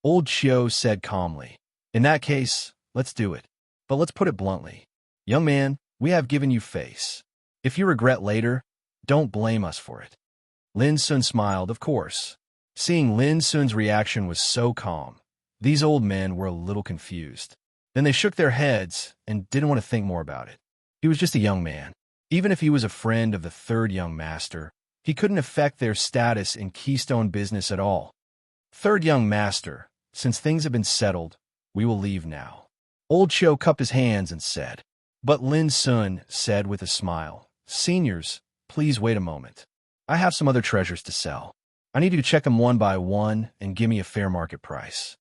[SPEAKER 1] Old Chiu said calmly. In that case, let's do it. But let's put it bluntly. Young man, we have given you face. If you regret later, don't blame us for it. Lin Sun smiled, of course. Seeing Lin Sun's reaction was so calm, these old men were a little confused. Then they shook their heads and didn't want to think more about it. He was just a young man. Even if he was a friend of the third young master, he couldn't affect their status in Keystone Business at all. Third young master, since things have been settled, we will leave now. Old Chiu cupped his hands and said. But Lin Sun said with a smile, Seniors, please wait a moment. I have some other treasures to sell. I need you to check them one by one and give me a fair market price.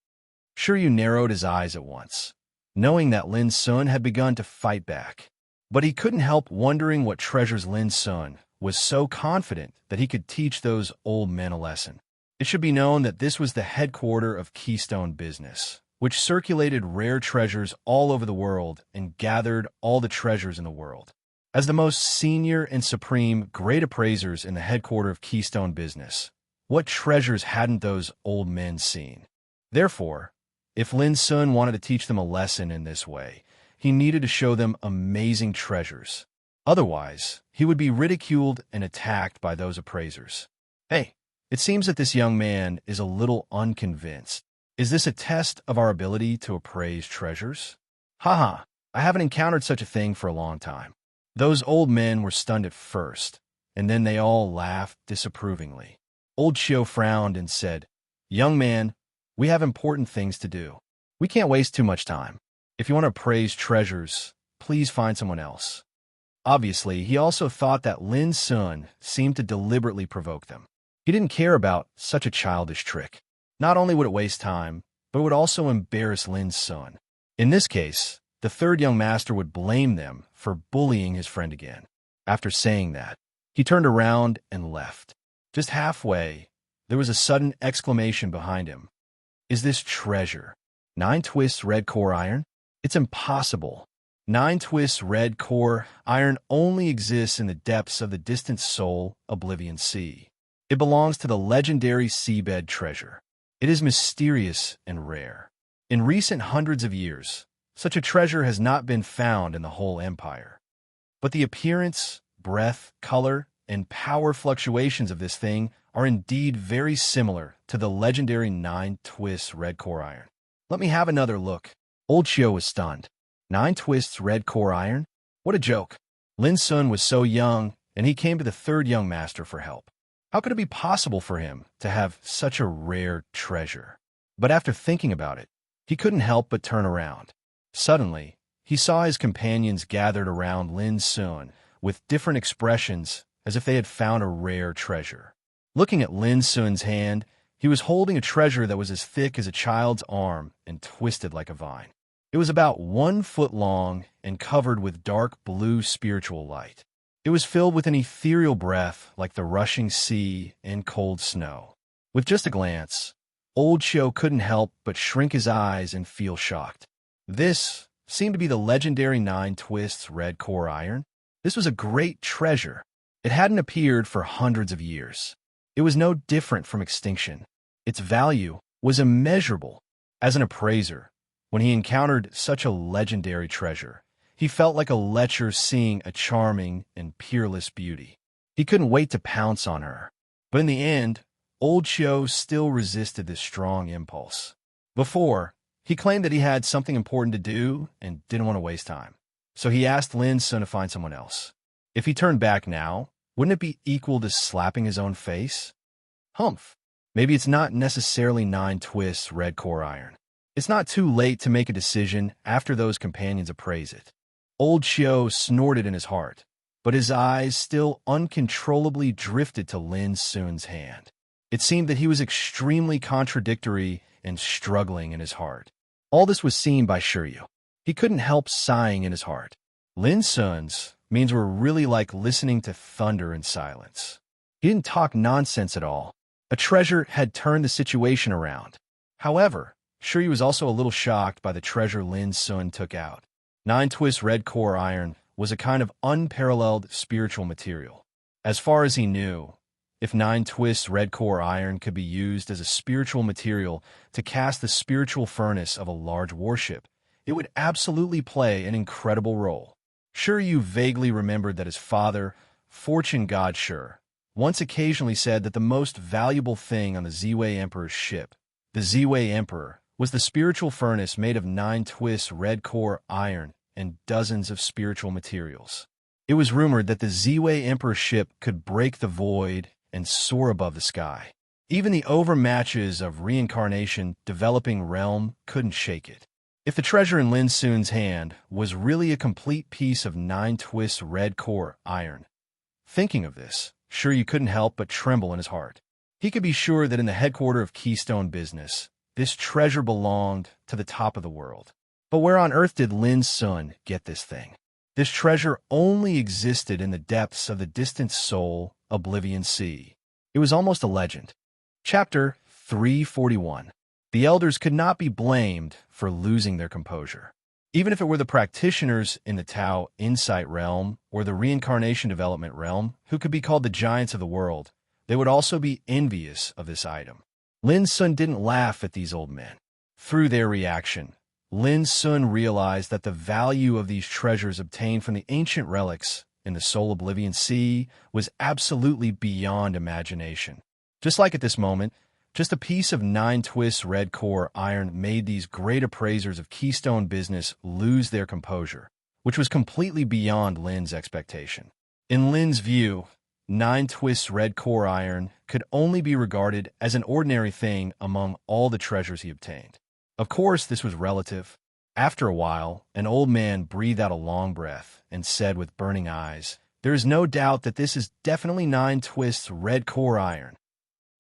[SPEAKER 1] Shiryu narrowed his eyes at once, knowing that Lin Sun had begun to fight back. But he couldn't help wondering what treasures Lin Sun was so confident that he could teach those old men a lesson. It should be known that this was the headquarters of Keystone Business, which circulated rare treasures all over the world and gathered all the treasures in the world. As the most senior and supreme great appraisers in the headquarters of Keystone Business, what treasures hadn't those old men seen? Therefore, if Lin Sun wanted to teach them a lesson in this way, he needed to show them amazing treasures. Otherwise, he would be ridiculed and attacked by those appraisers. Hey, it seems that this young man is a little unconvinced. Is this a test of our ability to appraise treasures? Haha, I haven't encountered such a thing for a long time. Those old men were stunned at first, and then they all laughed disapprovingly. Old Shio frowned and said, "Young man, we have important things to do. We can't waste too much time. If you want to appraise treasures, please find someone else." Obviously, he also thought that Lin Sun seemed to deliberately provoke them. He didn't care about such a childish trick. Not only would it waste time, but it would also embarrass Lin Sun. In this case, the third young master would blame them for bullying his friend again. After saying that, he turned around and left. Just halfway, there was a sudden exclamation behind him. "Is this treasure? 9 twists red core iron? It's impossible. 9 twists red core iron only exists in the depths of the distant soul Oblivion Sea. It belongs to the legendary seabed treasure. It is mysterious and rare. In recent hundreds of years, such a treasure has not been found in the whole empire. But the appearance, breadth, color, and power fluctuations of this thing are indeed very similar to the legendary 9 twists red core iron. Let me have another look." Old Shio was stunned. 9 twists red core iron? What a joke. Lin Sun was so young, and he came to the third young master for help. How could it be possible for him to have such a rare treasure? But after thinking about it, he couldn't help but turn around. Suddenly, he saw his companions gathered around Lin Sun with different expressions as if they had found a rare treasure. Looking at Lin Sun's hand, he was holding a treasure that was as thick as a child's arm and twisted like a vine. It was about 1 foot long and covered with dark blue spiritual light. It was filled with an ethereal breath like the rushing sea and cold snow. With just a glance, Old Shio couldn't help but shrink his eyes and feel shocked. This seemed to be the legendary 9 twists red core iron. This was a great treasure. It hadn't appeared for hundreds of years. It was no different from extinction. Its value was immeasurable. As an appraiser, when he encountered such a legendary treasure, he felt like a lecher seeing a charming and peerless beauty. He couldn't wait to pounce on her. But in the end, Old Shio still resisted this strong impulse. Before, he claimed that he had something important to do and didn't want to waste time. So he asked Lin Sun to find someone else. If he turned back now, wouldn't it be equal to slapping his own face? Humph. Maybe it's not necessarily 9 twists red core iron. It's not too late to make a decision after those companions appraise it. Old Shio snorted in his heart, but his eyes still uncontrollably drifted to Lin Sun's hand. It seemed that he was extremely contradictory and struggling in his heart. All this was seen by Shiryu. He couldn't help sighing in his heart. Lin Sun's means were really like listening to thunder in silence. He didn't talk nonsense at all. A treasure had turned the situation around. However, Shiryu was also a little shocked by the treasure Lin Sun took out. 9 twists red core iron was a kind of unparalleled spiritual material. As far as he knew, if 9 twists red core iron could be used as a spiritual material to cast the spiritual furnace of a large warship, it would absolutely play an incredible role. Shiryu vaguely remembered that his father, Fortune God Shur, once occasionally said that the most valuable thing on the Ziwei Emperor's ship, the Ziwei Emperor, was the spiritual furnace made of 9 twists red core iron and dozens of spiritual materials. It was rumored that the Ziwei Emperor's ship could break the void and soar above the sky. Even the overmatches of reincarnation developing realm couldn't shake it. If the treasure in Lin Sun's hand was really a complete piece of 9 twists red core iron, thinking of this, Shiryu couldn't help but tremble in his heart. He could be sure that in the headquarters of Keystone Business, this treasure belonged to the top of the world. But where on earth did Lin Sun get this thing? This treasure only existed in the depths of the distant Soul Oblivion Sea. It was almost a legend. Chapter 341. The elders could not be blamed for losing their composure. Even if it were the practitioners in the Tao Insight realm or the Reincarnation Development realm, who could be called the giants of the world, they would also be envious of this item. Lin Sun didn't laugh at these old men. Through their reaction, Lin Sun realized that the value of these treasures obtained from the ancient relics in the Soul Oblivion Sea was absolutely beyond imagination. Just like at this moment, just a piece of 9 twists red core iron made these great appraisers of Keystone Business lose their composure, which was completely beyond Lin's expectation. In Lin's view, 9 twists red core iron could only be regarded as an ordinary thing among all the treasures he obtained. Of course, this was relative. After a while, an old man breathed out a long breath and said with burning eyes, "There is no doubt that this is definitely 9 twists red core iron."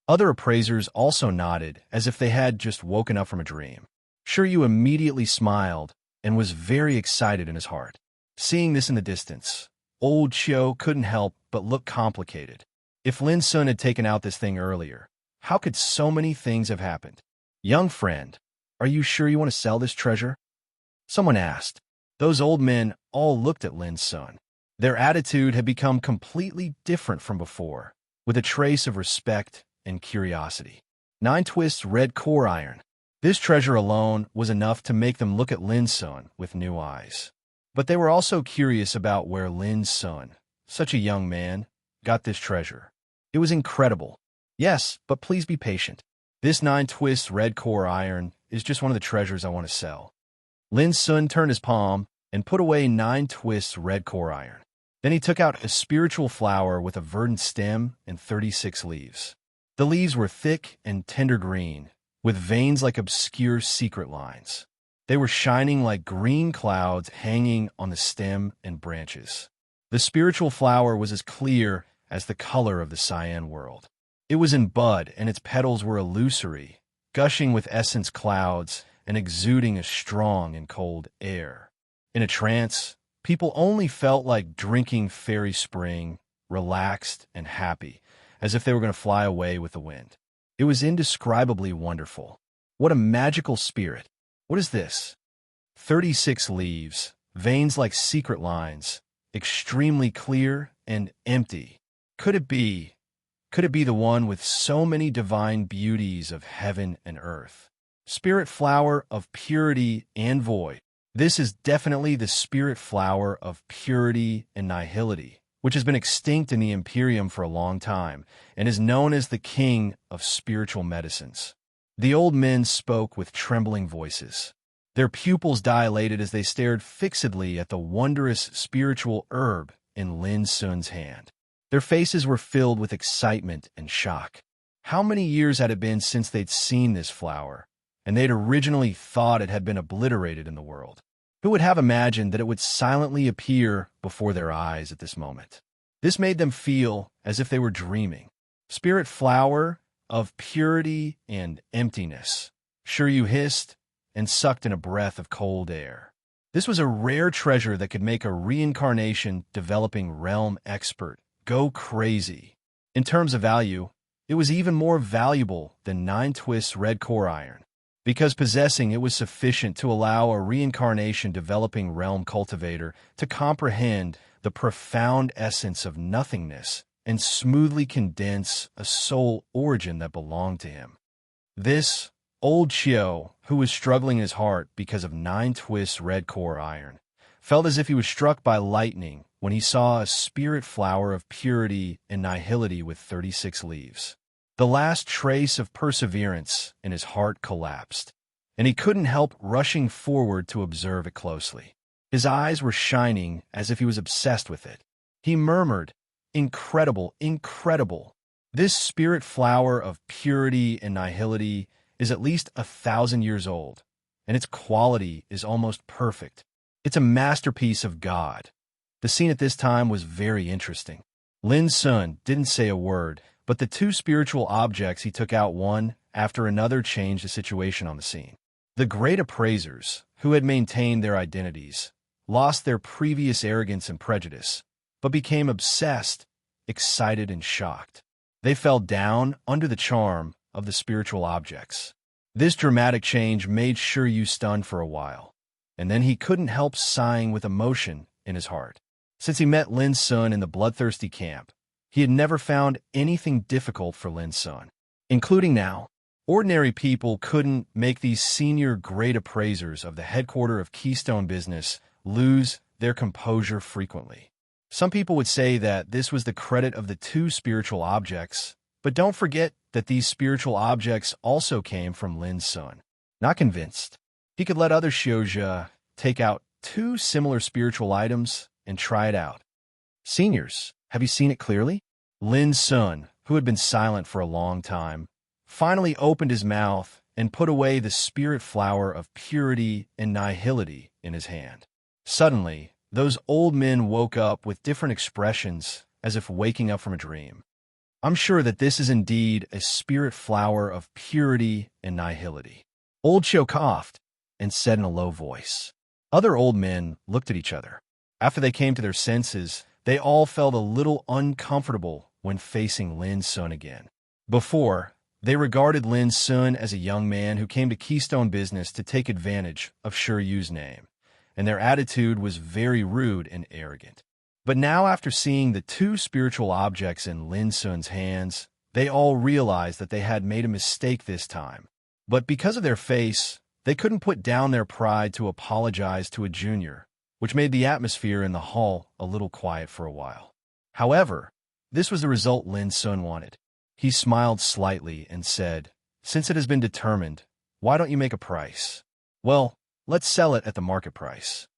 [SPEAKER 1] Other appraisers also nodded as if they had just woken up from a dream. Shiryu immediately smiled and was very excited in his heart. Seeing this in the distance, old Chiu couldn't help but look complicated. If Lin Sun had taken out this thing earlier, how could so many things have happened? "Young friend, are you sure you want to sell this treasure?" Someone asked. Those old men all looked at Lin Sun. Their attitude had become completely different from before, with a trace of respect and curiosity. 9 twists red core iron. This treasure alone was enough to make them look at Lin Sun with new eyes. But they were also curious about where Lin Sun, such a young man, got this treasure. It was incredible. "Yes, but please be patient. This 9 twists red core iron is just one of the treasures I want to sell." Lin Sun turned his palm and put away 9 twists red core iron. Then he took out a spiritual flower with a verdant stem and 36 leaves. The leaves were thick and tender green, with veins like obscure secret lines. They were shining like green clouds hanging on the stem and branches. The spiritual flower was as clear as the color of the cyan world. It was in bud, and its petals were illusory, gushing with essence clouds and exuding a strong and cold air. In a trance, people only felt like drinking fairy spring, relaxed and happy, as if they were going to fly away with the wind. It was indescribably wonderful. What a magical spirit. What is this? 36 leaves, veins like secret lines, extremely clear and empty. Could it be the one with so many divine beauties of heaven and earth? Spirit flower of purity and void. This is definitely the spirit flower of purity and nihility, which has been extinct in the Imperium for a long time and is known as the king of spiritual medicines. The old men spoke with trembling voices. Their pupils dilated as they stared fixedly at the wondrous spiritual herb in Lin Sun's hand. Their faces were filled with excitement and shock. How many years had it been since they'd seen this flower, and they'd originally thought it had been obliterated in the world? Who would have imagined that it would silently appear before their eyes at this moment? This made them feel as if they were dreaming. Spirit flower of purity and emptiness. Shiryu hissed and sucked in a breath of cold air. This was a rare treasure that could make a reincarnation developing realm expert go crazy. In terms of value, it was even more valuable than 9 twists red core iron, because possessing it was sufficient to allow a reincarnation developing realm cultivator to comprehend the profound essence of nothingness and smoothly condense a soul origin that belonged to him. This old Chiu, who was struggling in his heart because of 9 twists red core iron, felt as if he was struck by lightning when he saw a spirit flower of purity and nihility with 36 leaves. The last trace of perseverance in his heart collapsed, and he couldn't help rushing forward to observe it closely. His eyes were shining as if he was obsessed with it. He murmured, "Incredible, incredible. This spirit flower of purity and nihility is at least 1,000 years old, and its quality is almost perfect. It's a masterpiece of God." The scene at this time was very interesting. Lin Sun didn't say a word, But the two spiritual objects he took out one after another changed the situation on the scene. The great appraisers, who had maintained their identities, lost their previous arrogance and prejudice, but became obsessed, excited, and shocked. They fell down under the charm of the spiritual objects. This dramatic change made Shiryu stunned for a while, and then he couldn't help sighing with emotion in his heart. Since he met Lin Sun in the bloodthirsty camp, he had never found anything difficult for Lin Sun, including now. Ordinary people couldn't make these senior great appraisers of the headquarters of Keystone Business lose their composure frequently. Some people would say that this was the credit of the two spiritual objects, but don't forget that these spiritual objects also came from Lin Sun. Not convinced, he could let other shoujo take out two similar spiritual items and try it out. Seniors, have you seen it clearly? Lin Sun, who had been silent for a long time, finally opened his mouth and put away the spirit flower of purity and nihility in his hand. Suddenly, those old men woke up with different expressions, as if waking up from a dream. I'm sure that this is indeed a spirit flower of purity and nihility. Old Cho coughed and said in a low voice. Other old men looked at each other. After they came to their senses, they all felt a little uncomfortable when facing Lin Sun again. Before, they regarded Lin Sun as a young man who came to Keystone Business to take advantage of Shiryu's name, and their attitude was very rude and arrogant. But now, after seeing the two spiritual objects in Lin Sun's hands, they all realized that they had made a mistake this time. But because of their face, they couldn't put down their pride to apologize to a junior, which made the atmosphere in the hall a little quiet for a while. However, this was the result Lin Sun wanted. He smiled slightly and said, "Since it has been determined, why don't you make a price? Well, let's sell it at the market price."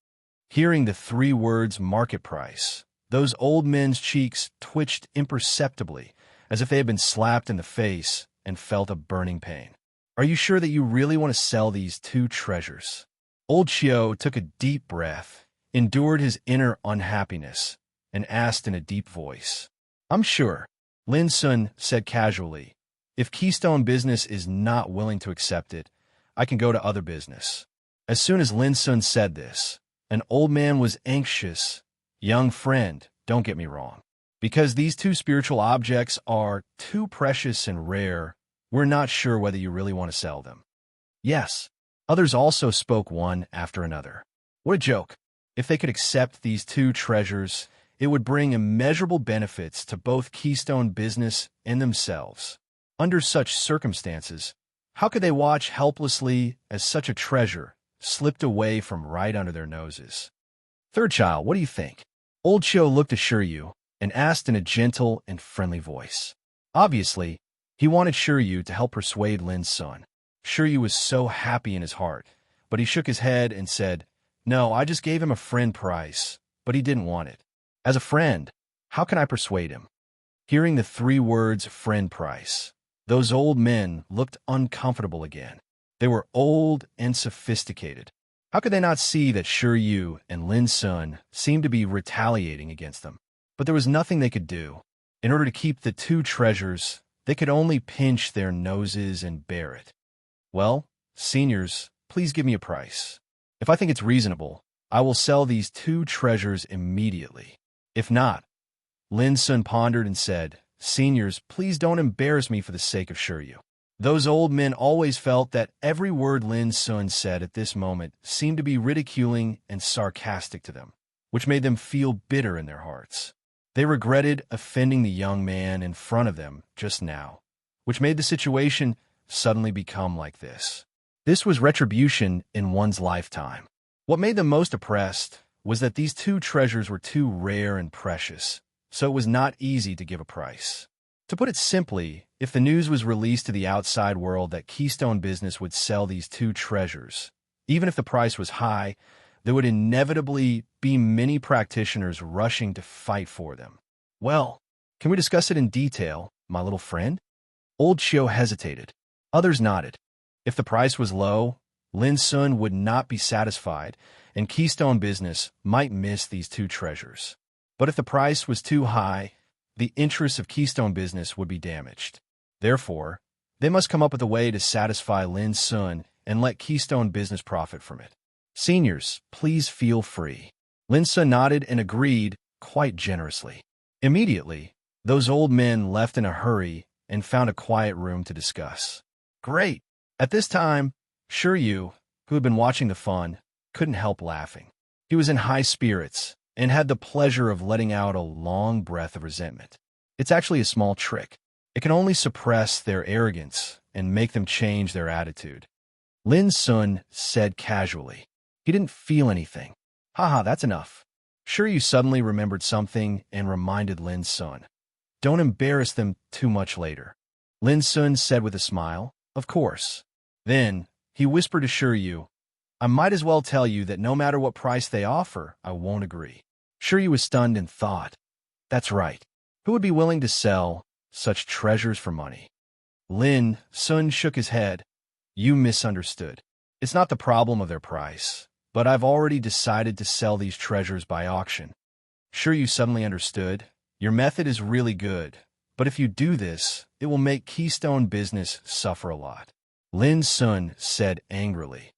[SPEAKER 1] Hearing the three words market price, those old men's cheeks twitched imperceptibly, as if they had been slapped in the face and felt a burning pain. Are you sure that you really want to sell these two treasures? Old Chio took a deep breath, endured his inner unhappiness, and asked in a deep voice. I'm sure, Lin Sun said casually. If Keystone Business is not willing to accept it, I can go to other business. As soon as Lin Sun said this, an old man was anxious. Young friend, don't get me wrong. Because these two spiritual objects are too precious and rare, we're not sure whether you really want to sell them. Yes, others also spoke one after another. What a joke. If they could accept these two treasures, it would bring immeasurable benefits to both Keystone Business and themselves. Under such circumstances, how could they watch helplessly as such a treasure slipped away from right under their noses? Third child, what do you think? Old Cho looked at Shiryu and asked in a gentle and friendly voice. Obviously, he wanted Shiryu to help persuade Lin Sun. Shiryu was so happy in his heart, but he shook his head and said, No, I just gave him a friend price, but he didn't want it. As a friend, how can I persuade him? Hearing the three words friend price, those old men looked uncomfortable again. They were old and sophisticated. How could they not see that Shiryu and Lin Sun seemed to be retaliating against them? But there was nothing they could do. In order to keep the two treasures, they could only pinch their noses and bear it. Well, seniors, please give me a price. If I think it's reasonable, I will sell these two treasures immediately. If not, Lin Sun pondered and said, Seniors, please don't embarrass me for the sake of Shiryu. Those old men always felt that every word Lin Sun said at this moment seemed to be ridiculing and sarcastic to them, which made them feel bitter in their hearts. They regretted offending the young man in front of them just now, which made the situation suddenly become like this. This was retribution in one's lifetime. What made them most oppressed was that these two treasures were too rare and precious, so it was not easy to give a price. To put it simply, if the news was released to the outside world that Keystone Business would sell these two treasures, even if the price was high, there would inevitably be many practitioners rushing to fight for them. Well, can we discuss it in detail, my little friend? Old Chio hesitated. Others nodded. If the price was low, Lin Sun would not be satisfied, and Keystone Business might miss these two treasures. But if the price was too high, the interests of Keystone Business would be damaged. Therefore, they must come up with a way to satisfy Lin Sun and let Keystone Business profit from it. Seniors, please feel free. Lin Sun nodded and agreed quite generously. Immediately, those old men left in a hurry and found a quiet room to discuss. Great! At this time, Shiryu, who had been watching the fun, couldn't help laughing. He was in high spirits and had the pleasure of letting out a long breath of resentment. It's actually a small trick. It can only suppress their arrogance and make them change their attitude. Lin Sun said casually. He didn't feel anything. Haha, that's enough. Shiryu suddenly remembered something and reminded Lin Sun. Don't embarrass them too much later. Lin Sun said with a smile, of course. Then, he whispered to Shiryu, I might as well tell you that no matter what price they offer, I won't agree. Shiryu was stunned and thought, that's right. Who would be willing to sell such treasures for money? Lin Sun shook his head. You misunderstood. It's not the problem of their price, but I've already decided to sell these treasures by auction. Shiryu suddenly understood. Your method is really good, but if you do this, it will make Keystone Business suffer a lot. Lin Sun said angrily.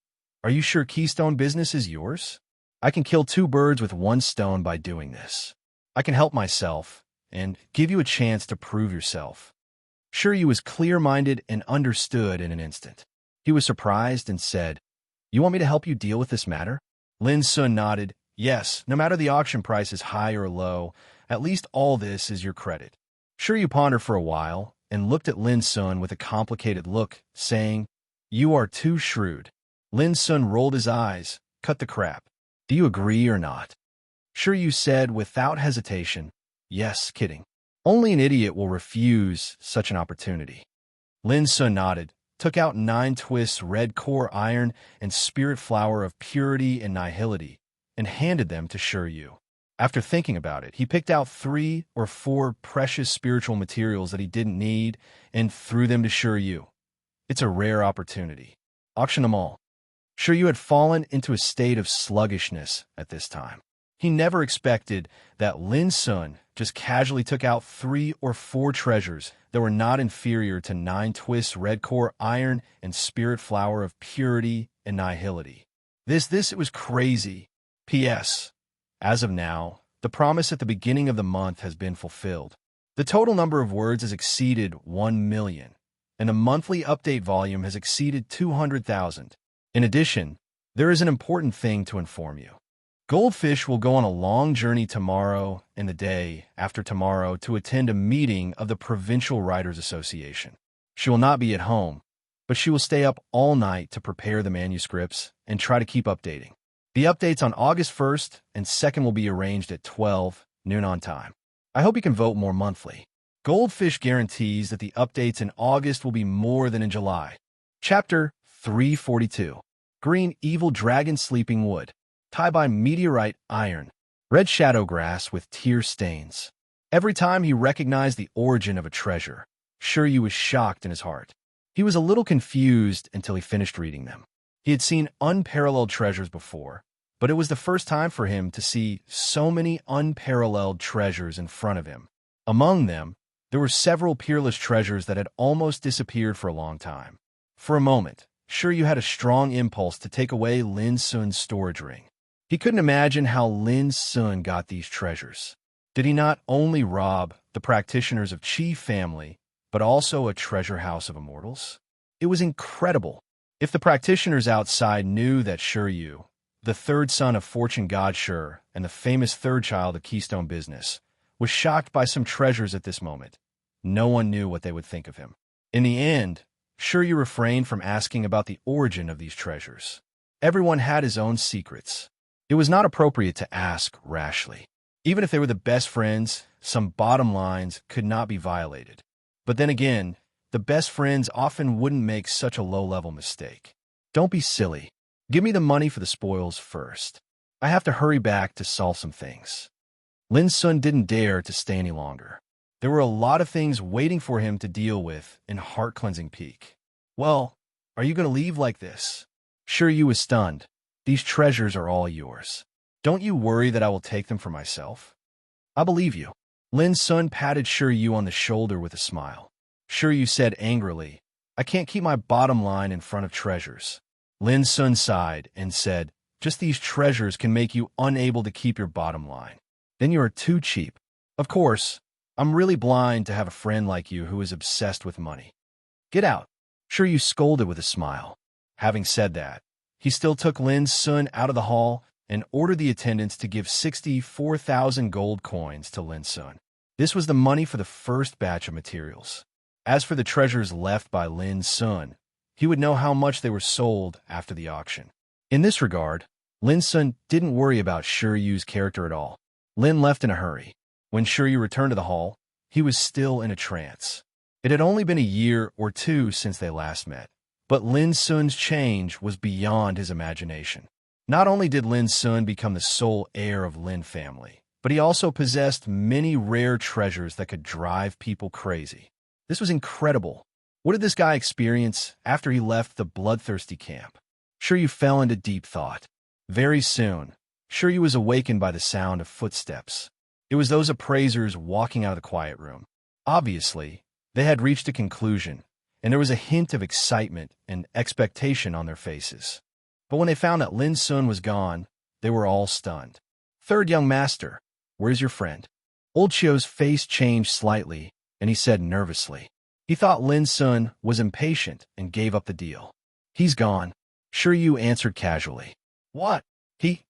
[SPEAKER 1] Are you sure Keystone Business is yours? I can kill two birds with one stone by doing this. I can help myself and give you a chance to prove yourself. Shiryu was clear-minded and understood in an instant. He was surprised and said, You want me to help you deal with this matter? Lin Sun nodded. Yes, no matter the auction price is high or low, at least all this is your credit. Shiryu pondered for a while and looked at Lin Sun with a complicated look, saying, You are too shrewd. Lin Sun rolled his eyes. Cut the crap. Do you agree or not? Shiryu said without hesitation, Yes, kidding. Only an idiot will refuse such an opportunity. Lin Sun nodded, took out 9 twists red core iron and spirit flower of purity and nihility, and handed them to Shiryu. After thinking about it, he picked out 3 or 4 precious spiritual materials that he didn't need and threw them to Shiryu. It's a rare opportunity. Auction them all. Shiryu had fallen into a state of sluggishness at this time. He never expected that Lin Sun just casually took out 3 or 4 treasures that were not inferior to 9 twists red core iron and spirit flower of purity and nihility. It was crazy. P.S. As of now, the promise at the beginning of the month has been fulfilled. The total number of words has exceeded 1 million, and the monthly update volume has exceeded 200,000. In addition, there is an important thing to inform you. Goldfish will go on a long journey tomorrow and the day after tomorrow to attend a meeting of the Provincial Writers Association. She will not be at home, but she will stay up all night to prepare the manuscripts and try to keep updating. The updates on August 1st and 2nd will be arranged at 12 noon on time. I hope you can vote more monthly. Goldfish guarantees that the updates in August will be more than in July. Chapter 342. Green Evil Dragon Sleeping Wood. Tie by meteorite iron. Red shadow grass with tear stains. Every time he recognized the origin of a treasure, Shiryu was shocked in his heart. He was a little confused until he finished reading them. He had seen unparalleled treasures before, but it was the first time for him to see so many unparalleled treasures in front of him. Among them, there were several peerless treasures that had almost disappeared for a long time. For a moment, Shiryu had a strong impulse to take away Lin Sun's storage ring. He couldn't imagine how Lin Sun got these treasures. Did he not only rob the practitioners of Qi family, but also a treasure house of immortals? It was incredible. If the practitioners outside knew that Shiryu, the third son of Fortune God Shur and the famous third child of Keystone Business, was shocked by some treasures at this moment, no one knew what they would think of him. In the end, Shiryu refrained from asking about the origin of these treasures. Everyone had his own secrets. It was not appropriate to ask rashly. Even if they were the best friends, some bottom lines could not be violated. But then again, the best friends often wouldn't make such a low-level mistake. Don't be silly. Give me the money for the spoils first. I have to hurry back to solve some things. Lin Sun didn't dare to stay any longer. There were a lot of things waiting for him to deal with in Heart-Cleansing Peak. Well, are you going to leave like this? Shiryu was stunned. These treasures are all yours. Don't you worry that I will take them for myself? I believe you. Lin Sun patted Shiryu on the shoulder with a smile. Shiryu said angrily, I can't keep my bottom line in front of treasures. Lin Sun sighed and said, just these treasures can make you unable to keep your bottom line. Then you are too cheap. Of course, I'm really blind to have a friend like you who is obsessed with money. Get out. Shiryu scolded with a smile. Having said that, he still took Lin Sun out of the hall and ordered the attendants to give 64,000 gold coins to Lin Sun. This was the money for the first batch of materials. As for the treasures left by Lin Sun, he would know how much they were sold after the auction. In this regard, Lin Sun didn't worry about Shiryu's character at all. Lin left in a hurry. When Shiryu returned to the hall, he was still in a trance. It had only been a year or two since they last met, but Lin Sun's change was beyond his imagination. Not only did Lin Sun become the sole heir of Lin family, but he also possessed many rare treasures that could drive people crazy. This was incredible. What did this guy experience after he left the bloodthirsty camp? Shiryu fell into deep thought. Very soon, Shiryu was awakened by the sound of footsteps. It was those appraisers walking out of the quiet room. Obviously, they had reached a conclusion, and there was a hint of excitement and expectation on their faces. But when they found that Lin Sun was gone, they were all stunned. Third young master, where's your friend? Old Chio's face changed slightly, and he said nervously. He thought Lin Sun was impatient and gave up the deal. He's gone. Shiryu answered casually. What? He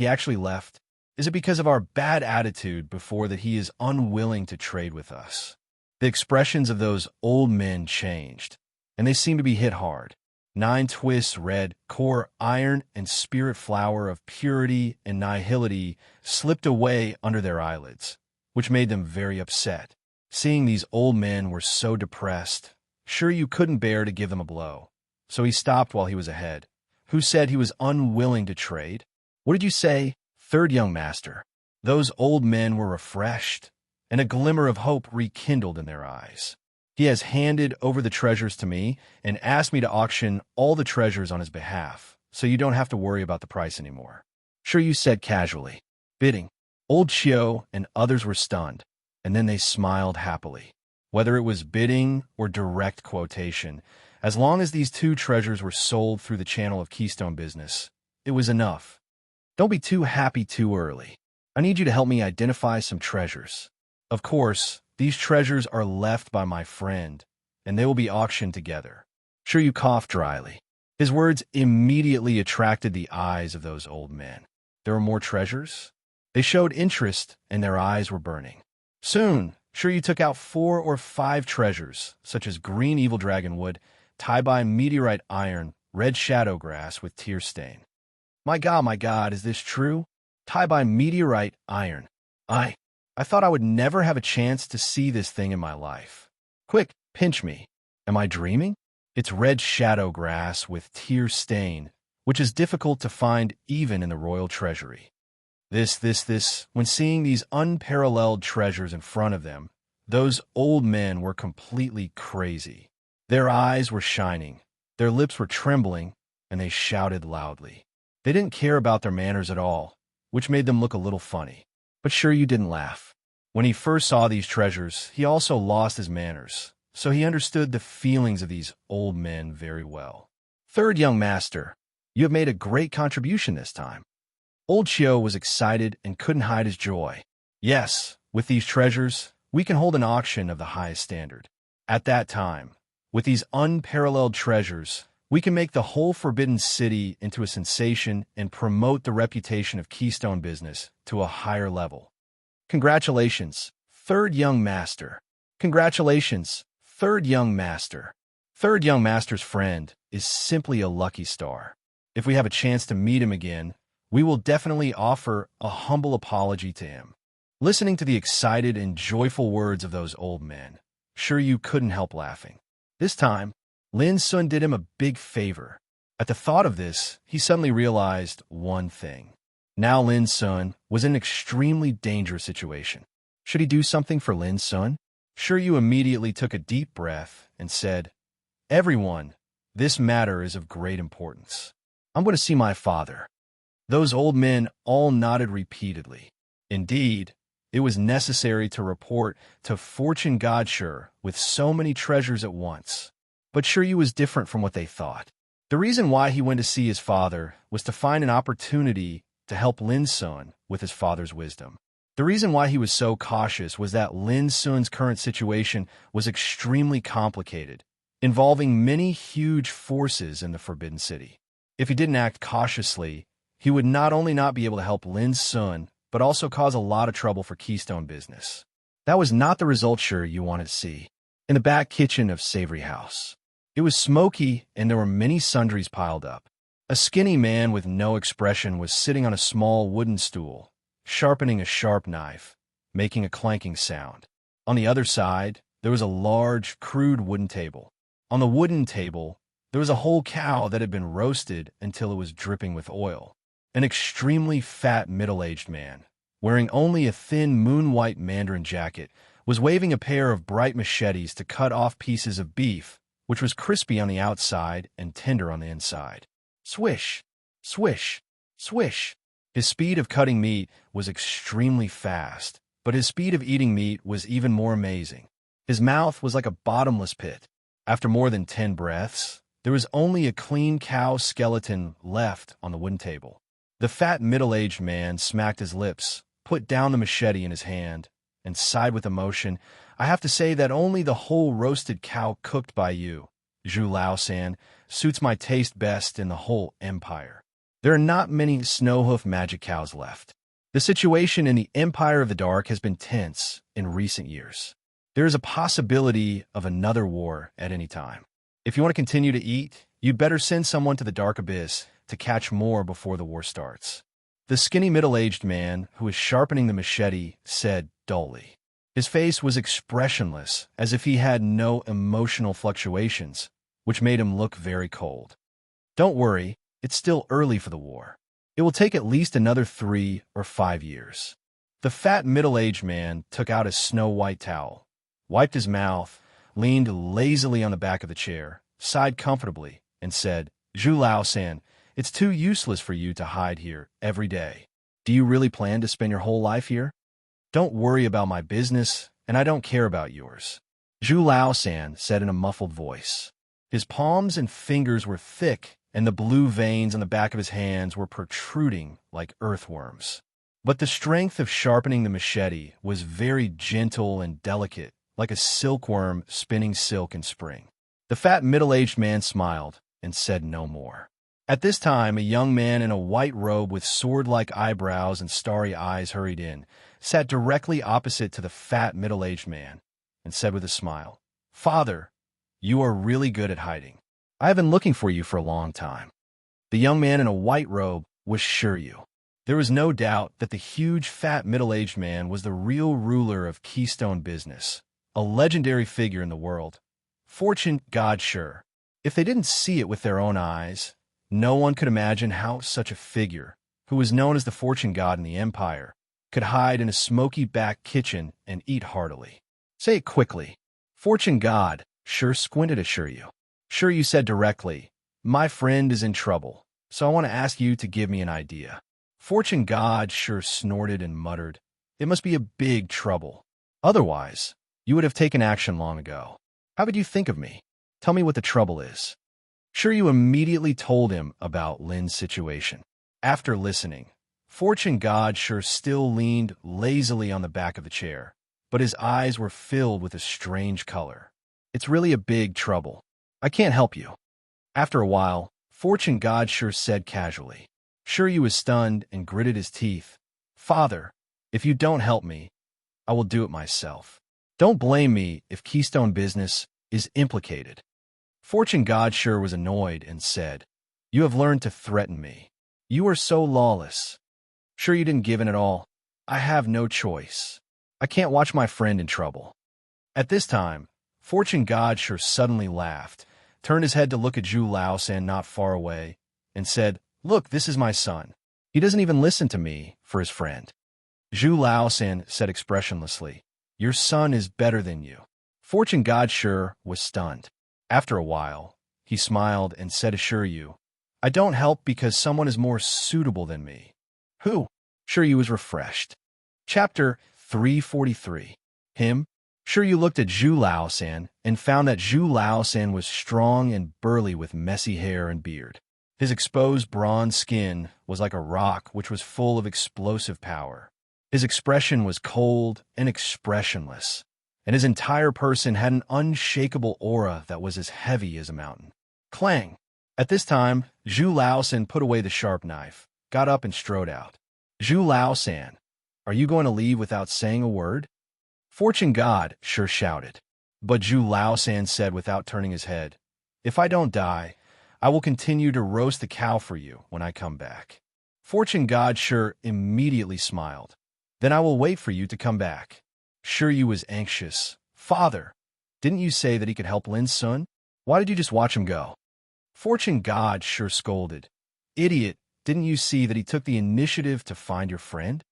[SPEAKER 1] actually left. Is it because of our bad attitude before that he is unwilling to trade with us? The expressions of those old men changed, and they seemed to be hit hard. 9 twists red, core iron, and spirit flower of purity and nihility slipped away under their eyelids, which made them very upset. Seeing these old men were so depressed, Shiryu couldn't bear to give them a blow, so he stopped while he was ahead. Who said he was unwilling to trade? What did you say, third young master? Those old men were refreshed, and a glimmer of hope rekindled in their eyes. He has handed over the treasures to me and asked me to auction all the treasures on his behalf, so you don't have to worry about the price anymore. Shiryu said casually. Bidding. Old Chio and others were stunned, and then they smiled happily. Whether it was bidding or direct quotation, as long as these 2 treasures were sold through the channel of Keystone Business, it was enough. Don't be too happy too early. I need you to help me identify some treasures. Of course, these treasures are left by my friend, and they will be auctioned together. Shiryu coughed dryly. His words immediately attracted the eyes of those old men. There were more treasures? They showed interest, and their eyes were burning. Soon, Shiryu took out 4 or 5 treasures, such as green evil dragon wood, tie-by meteorite iron, red shadow grass with tear stain. My God, is this true? Tie-by meteorite iron. I thought I would never have a chance to see this thing in my life. Quick, pinch me. Am I dreaming? It's red shadow grass with tear stain, which is difficult to find even in the royal treasury. When seeing these unparalleled treasures in front of them, those old men were completely crazy. Their eyes were shining, their lips were trembling, and they shouted loudly. They didn't care about their manners at all, which made them look a little funny. But Shiryu didn't laugh. When he first saw these treasures, he also lost his manners, so he understood the feelings of these old men very well. Third young master, you have made a great contribution this time. Old Chio was excited and couldn't hide his joy. Yes, with these treasures, we can hold an auction of the highest standard. At that time, with these unparalleled treasures, we can make the whole Forbidden City into a sensation and promote the reputation of Keystone Business to a higher level. Congratulations, third young master. Congratulations, third young master. Third young master's friend is simply a lucky star. If we have a chance to meet him again, we will definitely offer a humble apology to him. Listening to the excited and joyful words of those old men, Shiryu couldn't help laughing. This time, Lin Sun did him a big favor. At the thought of this, he suddenly realized one thing. Now Lin Sun was in an extremely dangerous situation. Should he do something for Lin Sun? Shiryu immediately took a deep breath and said, Everyone, this matter is of great importance. I'm going to see my father. Those old men all nodded repeatedly. Indeed, It was necessary to report to Fortune Godshire with so many treasures at once. But Shiryu was different from what they thought. The reason why he went to see his father was to find an opportunity to help Lin Sun with his father's wisdom. The reason why he was so cautious was that Lin Sun's current situation was extremely complicated, involving many huge forces in the Forbidden City. If he didn't act cautiously, he would not only not be able to help Lin Sun, but also cause a lot of trouble for Keystone Business. That was not the result you wanted to see. In the back kitchen of Savory House, it was smoky and there were many sundries piled up. A skinny man with no expression was sitting on a small wooden stool, sharpening a sharp knife, making a clanking sound. On the other side, there was a large, crude wooden table. On the wooden table, there was a whole cow that had been roasted until it was dripping with oil. An extremely fat middle-aged man, wearing only a thin moon-white mandarin jacket, was waving a pair of bright machetes to cut off pieces of beef, which was crispy on the outside and tender on the inside. Swish, swish, swish. His speed of cutting meat was extremely fast, but his speed of eating meat was even more amazing. His mouth was like a bottomless pit. After more than 10 breaths, there was only a clean cow skeleton left on the wooden table. The fat middle-aged man smacked his lips, put down the machete in his hand, and sighed with emotion. I have to say that only the whole roasted cow cooked by you, Zhu Lao-san, suits my taste best in the whole empire. There are not many snowhoof magic cows left. The situation in the Empire of the Dark has been tense in recent years. There is a possibility of another war at any time. If you want to continue to eat, you'd better send someone to the Dark Abyss to catch more before the war starts. The skinny middle-aged man, who was sharpening the machete, said dully. His face was expressionless, as if he had no emotional fluctuations, which made him look very cold. Don't worry, it's still early for the war. It will take at least another 3 or 5 years. The fat middle-aged man took out a snow-white towel, wiped his mouth, leaned lazily on the back of the chair, sighed comfortably, and said, Zhu Lao-san, it's too useless for you to hide here every day. Do you really plan to spend your whole life here? Don't worry about my business, and I don't care about yours. Zhu Lao-san said in a muffled voice. His palms and fingers were thick, and the blue veins on the back of his hands were protruding like earthworms. But the strength of sharpening the machete was very gentle and delicate, like a silkworm spinning silk in spring. The fat middle-aged man smiled and said no more. At this time, a young man in a white robe with sword-like eyebrows and starry eyes hurried in, sat directly opposite to the fat middle-aged man, and said with a smile, Father, you are really good at hiding. I have been looking for you for a long time. The young man in a white robe was Shiryu. There was no doubt that the huge fat middle-aged man was the real ruler of Keystone Business, a legendary figure in the world. Fortune Godshire. If they didn't see it with their own eyes, no one could imagine how such a figure, who was known as the fortune god in the empire, could hide in a smoky back kitchen and eat heartily. Say it quickly. Fortune god sure squinted at Shiryu. Shiryu said directly, My friend is in trouble, so I want to ask you to give me an idea. Fortune god sure snorted and muttered, It must be a big trouble. Otherwise, you would have taken action long ago. How would you think of me? Tell me what the trouble is. Shiryu immediately told him about Lin's situation. After listening, Fortune God sure still leaned lazily on the back of the chair, but his eyes were filled with a strange color. It's really a big trouble. I can't help you. After a while, Fortune God sure said casually. Shiryu was stunned and gritted his teeth. Father, if you don't help me, I will do it myself. Don't blame me if Keystone Business is implicated. Fortune Godshire was annoyed and said, You have learned to threaten me. You are so lawless. Sure you didn't give in at all. I have no choice. I can't watch my friend in trouble. At this time, Fortune Godshire suddenly laughed, turned his head to look at Zhu Lao-san not far away, and said, Look, this is my son. He doesn't even listen to me for his friend. Zhu Lao-san said expressionlessly, Your son is better than you. Fortune Godshire was stunned. After a while, he smiled and said to Shiryu, I don't help because someone is more suitable than me. Who? Shiryu was refreshed. Chapter 343. Him? Sure, you looked at Zhu Laosan and found that Zhu Laosan was strong and burly with messy hair and beard. His exposed bronze skin was like a rock which was full of explosive power. His expression was cold and expressionless, and his entire person had an unshakable aura that was as heavy as a mountain. Clang! At this time, Zhu Laosan put away the sharp knife, got up and strode out. Zhu Laosan, are you going to leave without saying a word? Fortune God sure shouted. But Zhu Laosan said without turning his head, if I don't die, I will continue to roast the cow for you when I come back. Fortune God sure immediately smiled. Then I will wait for you to come back. Sure, you was anxious. Father, didn't you say that he could help Lin's son? Why did you just watch him go? Fortune God sure scolded. Idiot, didn't you see that he took the initiative to find your friend?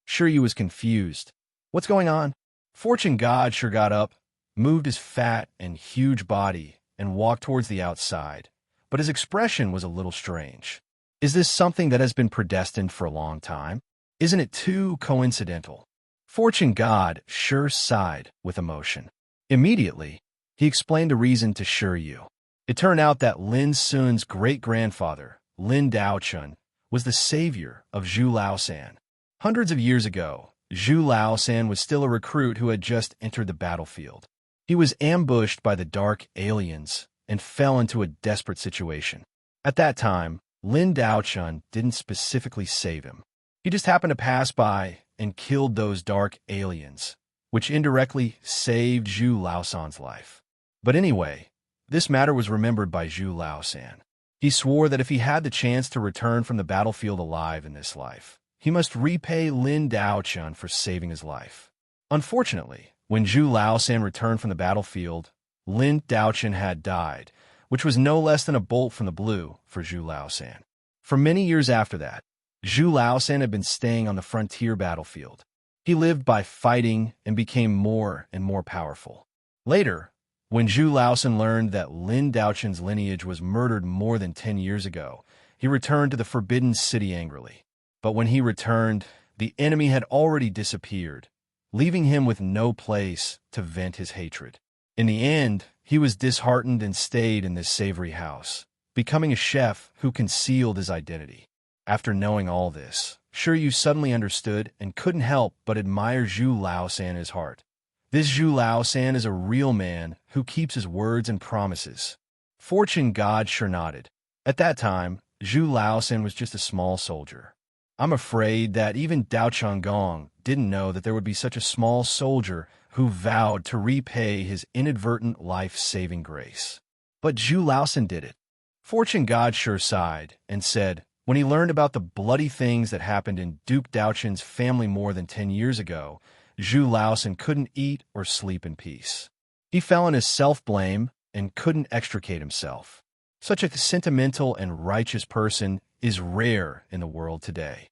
[SPEAKER 1] Sure, you was confused. What's going on? Fortune God sure got up, moved his fat and huge body, and walked towards the outside, but his expression was a little strange. Is this something that has been predestined for a long time? Isn't it too coincidental? Fortune God sure sighed with emotion. Immediately, he explained the reason to Sure Yu. It turned out that Lin Sun's great-grandfather, Lin Daochun, was the savior of Zhu Laosan. Hundreds of years ago, Zhu Laosan was still a recruit who had just entered the battlefield. He was ambushed by the dark aliens and fell into a desperate situation. At that time, Lin Daochun didn't specifically save him. He just happened to pass by and killed those dark aliens, which indirectly saved Zhu Laosan's life. But anyway, this matter was remembered by Zhu Laosan. He swore that if he had the chance to return from the battlefield alive in this life, he must repay Lin Daochun for saving his life. Unfortunately, when Zhu Laosan returned from the battlefield, Lin Daochun had died, which was no less than a bolt from the blue for Zhu Laosan. For many years after that, Zhu Laosan had been staying on the frontier battlefield. He lived by fighting and became more and more powerful. Later, when Zhu Laosan learned that Lin Daochun's lineage was murdered more than 10 years ago, he returned to the Forbidden City angrily. But when he returned, the enemy had already disappeared, leaving him with no place to vent his hatred. In the end, he was disheartened and stayed in this savory house, becoming a chef who concealed his identity. After knowing all this, Sure Yu suddenly understood and couldn't help but admire Zhu Laosan in his heart. This Zhu Laosan is a real man who keeps his words and promises. Fortune God sure nodded. At that time, Zhu Laosan was just a small soldier. I'm afraid that even Dao Changong didn't know that there would be such a small soldier who vowed to repay his inadvertent life-saving grace. But Zhu Laosan did it. Fortune God sure sighed and said, when he learned about the bloody things that happened in Duke Daochun's family more than 10 years ago, Zhu Laosan couldn't eat or sleep in peace. He fell in his self-blame and couldn't extricate himself. Such a sentimental and righteous person is rare in the world today.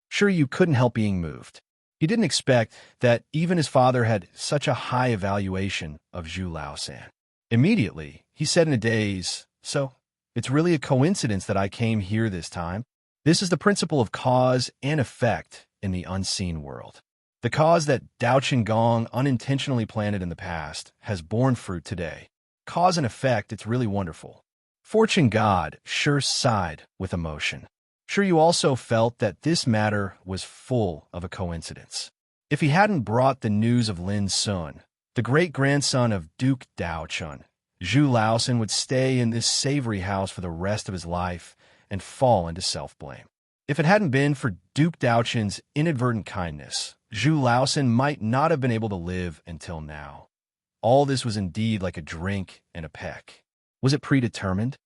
[SPEAKER 1] Sure, you couldn't help being moved. He didn't expect that even his father had such a high evaluation of Zhu Laosan. Immediately, he said in a daze, so, it's really a coincidence that I came here this time. This is the principle of cause and effect in the unseen world. The cause that Dao Qinggong unintentionally planted in the past has borne fruit today. Cause and effect, it's really wonderful. Fortune God sure sighed with emotion. Sure, you also felt that this matter was full of a coincidence. If he hadn't brought the news of Lin Sun, the great-grandson of Duke Daochun, Zhu Laosan would stay in this savory house for the rest of his life and fall into self-blame. If it hadn't been for Duke Daochun's inadvertent kindness, Zhu Laosan might not have been able to live until now. All this was indeed like a drink and a peck. Was it predetermined?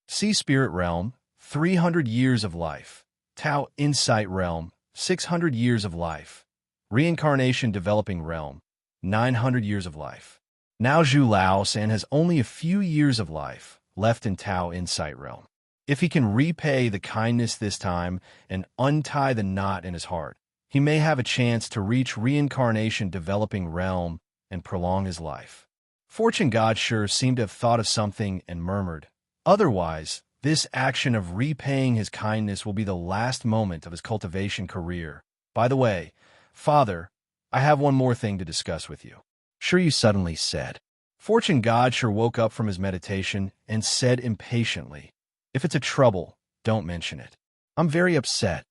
[SPEAKER 1] Sea Spirit Realm, 300 years of life. Tao Insight Realm, 600 years of life. Reincarnation Developing Realm, 900 years of life. Now Zhu Laosan has only a few years of life left in Tao Insight Realm. If he can repay the kindness this time and untie the knot in his heart, he may have a chance to reach Reincarnation Developing Realm and prolong his life. Fortune God sure seemed to have thought of something and murmured, otherwise, this action of repaying his kindness will be the last moment of his cultivation career. By the way, Father, I have one more thing to discuss with you. Sure, you suddenly said. Fortune God sure woke up from his meditation and said impatiently, if it's a trouble, don't mention it. I'm very upset.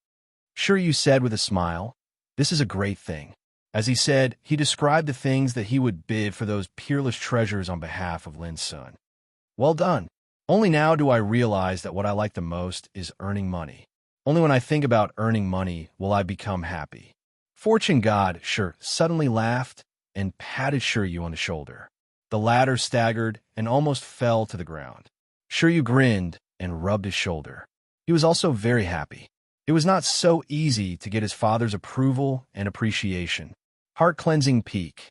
[SPEAKER 1] Sure, you said with a smile. This is a great thing. As he said, he described the things that he would bid for those peerless treasures on behalf of Lin's son. Well done. Only now do I realize that what I like the most is earning money. Only when I think about earning money will I become happy. Fortune God sure suddenly laughed and patted Shiryu on the shoulder. The latter staggered and almost fell to the ground. Shiryu grinned and rubbed his shoulder. He was also very happy. It was not so easy to get his father's approval and appreciation. Heart-cleansing peak.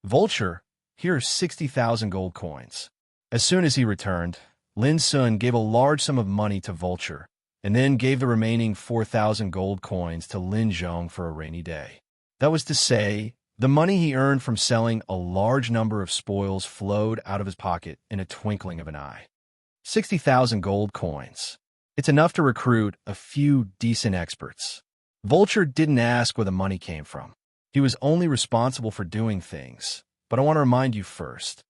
[SPEAKER 1] Vulture, here are 60,000 gold coins. As soon as he returned, Lin Sun gave a large sum of money to Vulture, and then gave the remaining 4,000 gold coins to Lin Zhong for a rainy day. That was to say, the money he earned from selling a large number of spoils flowed out of his pocket in a twinkling of an eye. 60,000 gold coins. It's enough to recruit a few decent experts. Vulture didn't ask where the money came from. He was only responsible for doing things. But I want to remind you first.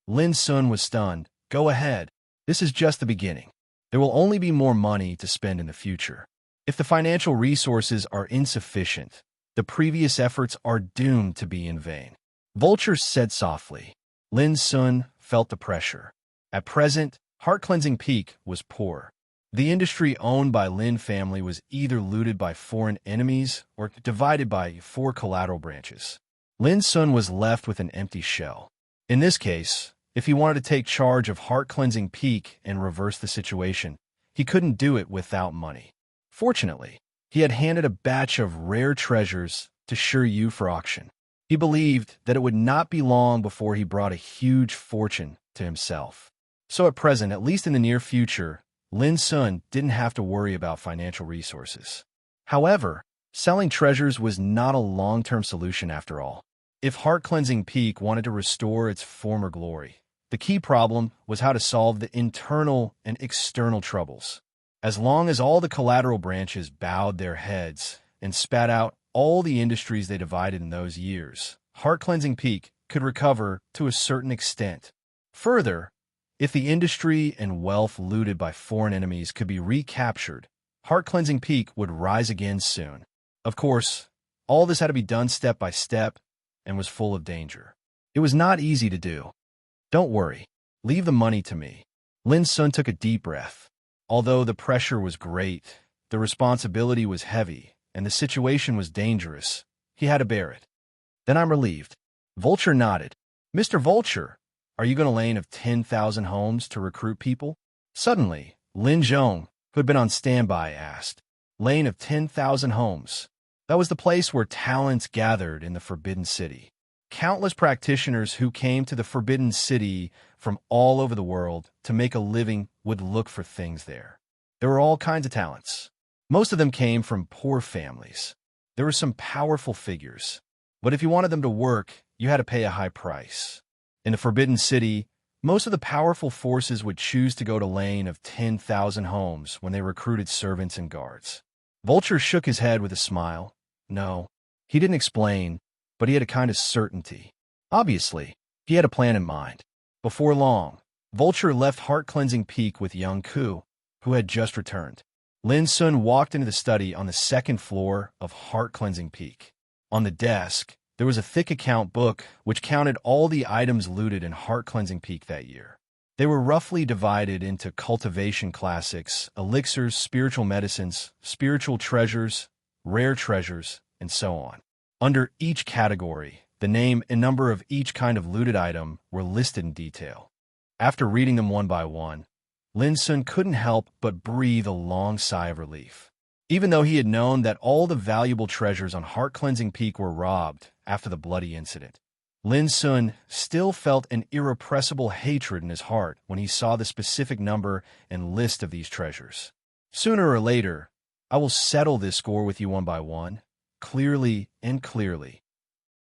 [SPEAKER 1] Lin Sun was stunned. Go ahead. This is just the beginning. There will only be more money to spend in the future. If the financial resources are insufficient, the previous efforts are doomed to be in vain. Vulture said softly. Lin Sun felt the pressure. At present, Heart-Cleansing Peak was poor. The industry owned by Lin family was either looted by foreign enemies or divided by 4 collateral branches. Lin Sun was left with an empty shell. In this case, if he wanted to take charge of Heart-Cleansing Peak and reverse the situation, he couldn't do it without money. Fortunately, he had handed a batch of rare treasures to Shiryu for auction. He believed that it would not be long before he brought a huge fortune to himself. So at present, at least in the near future, Lin Sun didn't have to worry about financial resources. However, selling treasures was not a long-term solution after all. If Heart-Cleansing Peak wanted to restore its former glory, the key problem was how to solve the internal and external troubles. As long as all the collateral branches bowed their heads and spat out all the industries they divided in those years, Heart-Cleansing Peak could recover to a certain extent. Further, if the industry and wealth looted by foreign enemies could be recaptured, Heart-Cleansing Peak would rise again soon. Of course, all this had to be done step by step and was full of danger. It was not easy to do. Don't worry. Leave the money to me. Lin Sun took a deep breath. Although the pressure was great, the responsibility was heavy, and the situation was dangerous, he had to bear it. Then I'm relieved. Vulture nodded. Mr. Vulture, are you going to lane of 10,000 homes to recruit people? Suddenly, Lin Zhong, who had been on standby, asked. Lane of 10,000 homes. That was the place where talents gathered in the Forbidden City. Countless practitioners who came to the Forbidden City from all over the world to make a living would look for things there. There were all kinds of talents. Most of them came from poor families. There were some powerful figures. But if you wanted them to work, you had to pay a high price. In the Forbidden City, most of the powerful forces would choose to go to lane of 10,000 homes when they recruited servants and guards. Vulture shook his head with a smile. No, he didn't explain, but he had a kind of certainty. Obviously, he had a plan in mind. Before long, Vulture left Heart-Cleansing Peak with young Ku, who had just returned. Lin Sun walked into the study on the 2nd floor of Heart-Cleansing Peak. On the desk, there was a thick account book which counted all the items looted in Heart-Cleansing Peak that year. They were roughly divided into cultivation classics, elixirs, spiritual medicines, spiritual treasures, rare treasures, and so on. Under each category, the name and number of each kind of looted item were listed in detail. After reading them one by one, Lin Sun couldn't help but breathe a long sigh of relief. Even though he had known that all the valuable treasures on Heart-Cleansing Peak were robbed after the bloody incident, Lin Sun still felt an irrepressible hatred in his heart when he saw the specific number and list of these treasures. Sooner or later, I will settle this score with you one by one, clearly and clearly.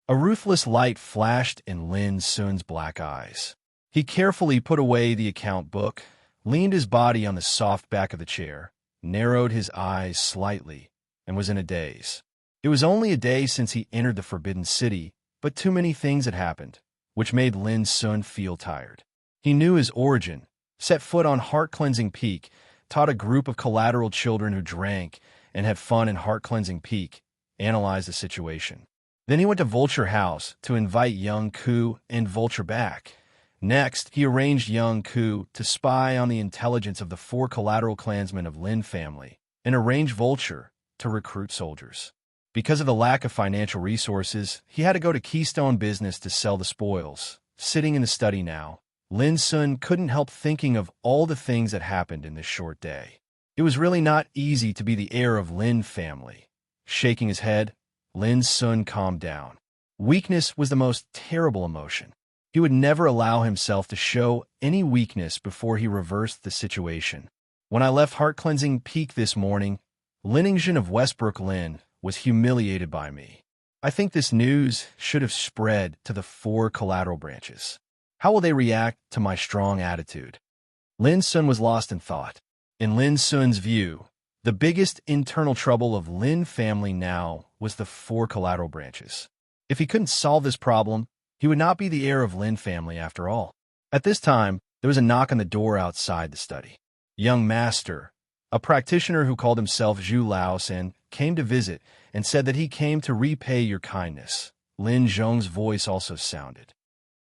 [SPEAKER 1] A ruthless light flashed in Lin Sun's black eyes. He carefully put away the account book, leaned his body on the soft back of the chair, narrowed his eyes slightly, and was in a daze. It was only a day since he entered the Forbidden City, but too many things had happened, which made Lin Sun feel tired. He knew his origin, set foot on Heart-Cleansing Peak, taught a group of collateral children who drank and had fun in Heart-Cleansing Peak, analyzed the situation. Then he went to Vulture House to invite young Ku and Vulture back. Next, he arranged young Ku to spy on the intelligence of the 4 collateral clansmen of Lin family and arranged Vulture to recruit soldiers. Because of the lack of financial resources, he had to go to Keystone Business to sell the spoils. Sitting in the study now, Lin Sun couldn't help thinking of all the things that happened in this short day. It was really not easy to be the heir of Lin family. Shaking his head, Lin Sun calmed down. Weakness was the most terrible emotion. He would never allow himself to show any weakness before he reversed the situation. When I left Heart-Cleansing Peak this morning, Liningen of Westbrook Lin was humiliated by me. I think this news should have spread to the 4 collateral branches. How will they react to my strong attitude? Lin Sun was lost in thought. In Lin Sun's view, the biggest internal trouble of Lin family now was the 4 collateral branches. If he couldn't solve this problem, he would not be the heir of Lin family after all. At this time, there was a knock on the door outside the study. Young master, a practitioner who called himself Zhu Laosan, came to visit and said that he came to repay your kindness. Lin Zhong's voice also sounded.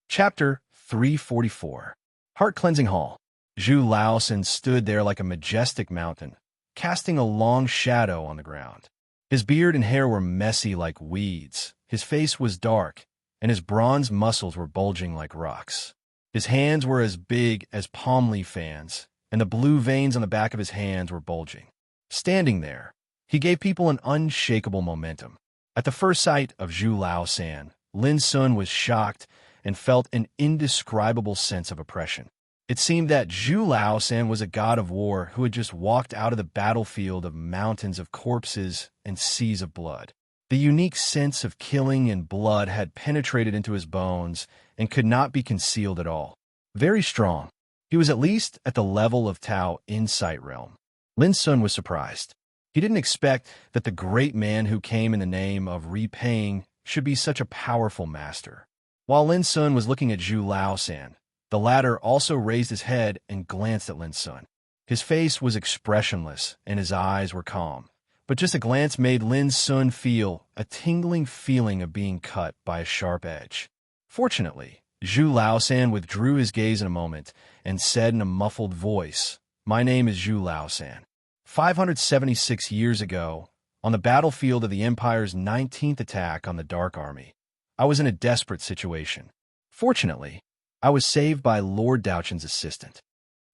[SPEAKER 1] Chapter 344. Heart-Cleansing Hall. Zhu Laosan stood there like a majestic mountain, casting a long shadow on the ground. His beard and hair were messy like weeds, his face was dark, and his bronze muscles were bulging like rocks. His hands were as big as palm leaf fans, and the blue veins on the back of his hands were bulging. Standing there, he gave people an unshakable momentum. At the first sight of Zhu Laosan, Lin Sun was shocked and felt an indescribable sense of oppression. It seemed that Zhu Laosan was a god of war who had just walked out of the battlefield of mountains of corpses and seas of blood. The unique sense of killing and blood had penetrated into his bones and could not be concealed at all. Very strong. He was at least at the level of Tao Insight Realm. Lin Sun was surprised. He didn't expect that the great man who came in the name of repaying should be such a powerful master. While Lin Sun was looking at Zhu Laosan, the latter also raised his head and glanced at Lin Sun. His face was expressionless and his eyes were calm. But just a glance made Lin Sun feel a tingling feeling of being cut by a sharp edge. Fortunately, Zhu Laosan withdrew his gaze in a moment and said in a muffled voice, "My name is Zhu Laosan. 576 years ago, on the battlefield of the Empire's 19th attack on the Dark Army, I was in a desperate situation. Fortunately, I was saved by Lord Daochen's assistant."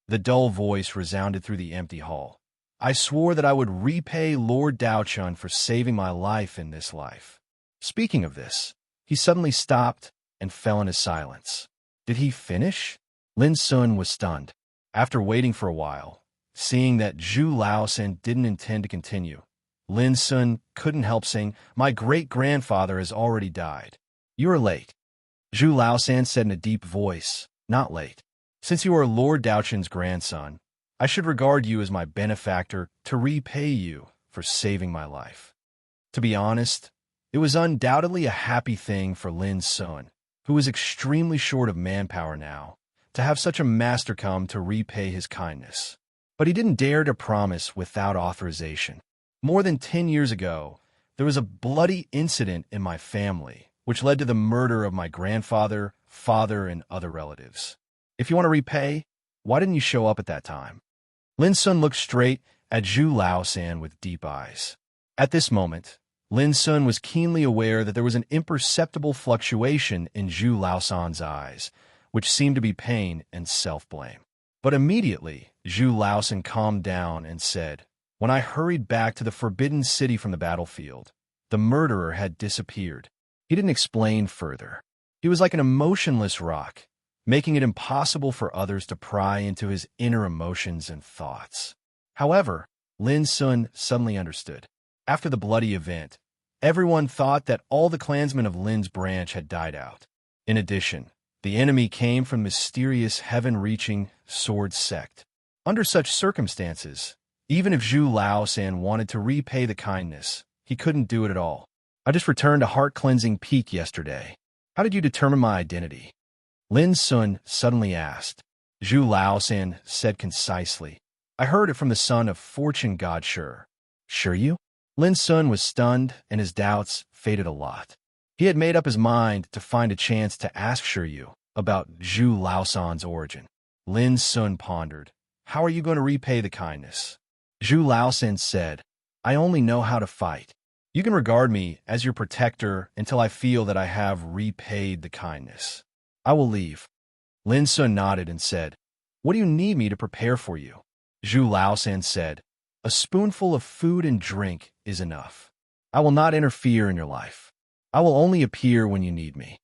[SPEAKER 1] The dull voice resounded through the empty hall. "I swore that I would repay Lord Daochen for saving my life in this life." Speaking of this, he suddenly stopped and fell into silence. Did he finish? Lin Sun was stunned. After waiting for a while, seeing that Zhu Laosan didn't intend to continue, Lin Sun couldn't help saying, "My great-grandfather has already died." "You are late," Zhu Laosan said in a deep voice. "Not late. Since you are Lord Daochen's grandson, I should regard you as my benefactor to repay you for saving my life." To be honest, it was undoubtedly a happy thing for Lin Sun, who was extremely short of manpower now, to have such a master come to repay his kindness. But he didn't dare to promise without authorization. More than 10 years ago, there was a bloody incident in my family, which led to the murder of my grandfather, father, and other relatives. If you want to repay, why didn't you show up at that time? Lin Sun looked straight at Zhu Laosan with deep eyes. At this moment, Lin Sun was keenly aware that there was an imperceptible fluctuation in Zhu Laosan's eyes, which seemed to be pain and self-blame. But immediately, Zhu Laosan calmed down and said, "When I hurried back to the Forbidden City from the battlefield, the murderer had disappeared." He didn't explain further. He was like an emotionless rock, making it impossible for others to pry into his inner emotions and thoughts. However, Lin Sun suddenly understood. After the bloody event, everyone thought that all the clansmen of Lin's branch had died out. In addition, the enemy came from mysterious heaven-reaching sword sect. Under such circumstances, even if Zhu Laosan wanted to repay the kindness, he couldn't do it at all. I just returned a heart-cleansing peak yesterday. How did you determine my identity? Lin Sun suddenly asked. Zhu Laosan said concisely. I heard it from the son of fortune god Sure. Sure you? Lin Sun was stunned, and his doubts faded a lot. He had made up his mind to find a chance to ask Sure you about Zhu Laosan's origin. Lin Sun pondered. How are you going to repay the kindness? Zhu Laosan said, I only know how to fight. You can regard me as your protector until I feel that I have repaid the kindness. I will leave. Lin Sun nodded and said, What do you need me to prepare for you? Zhu Laosan said, A spoonful of food and drink is enough. I will not interfere in your life. I will only appear when you need me.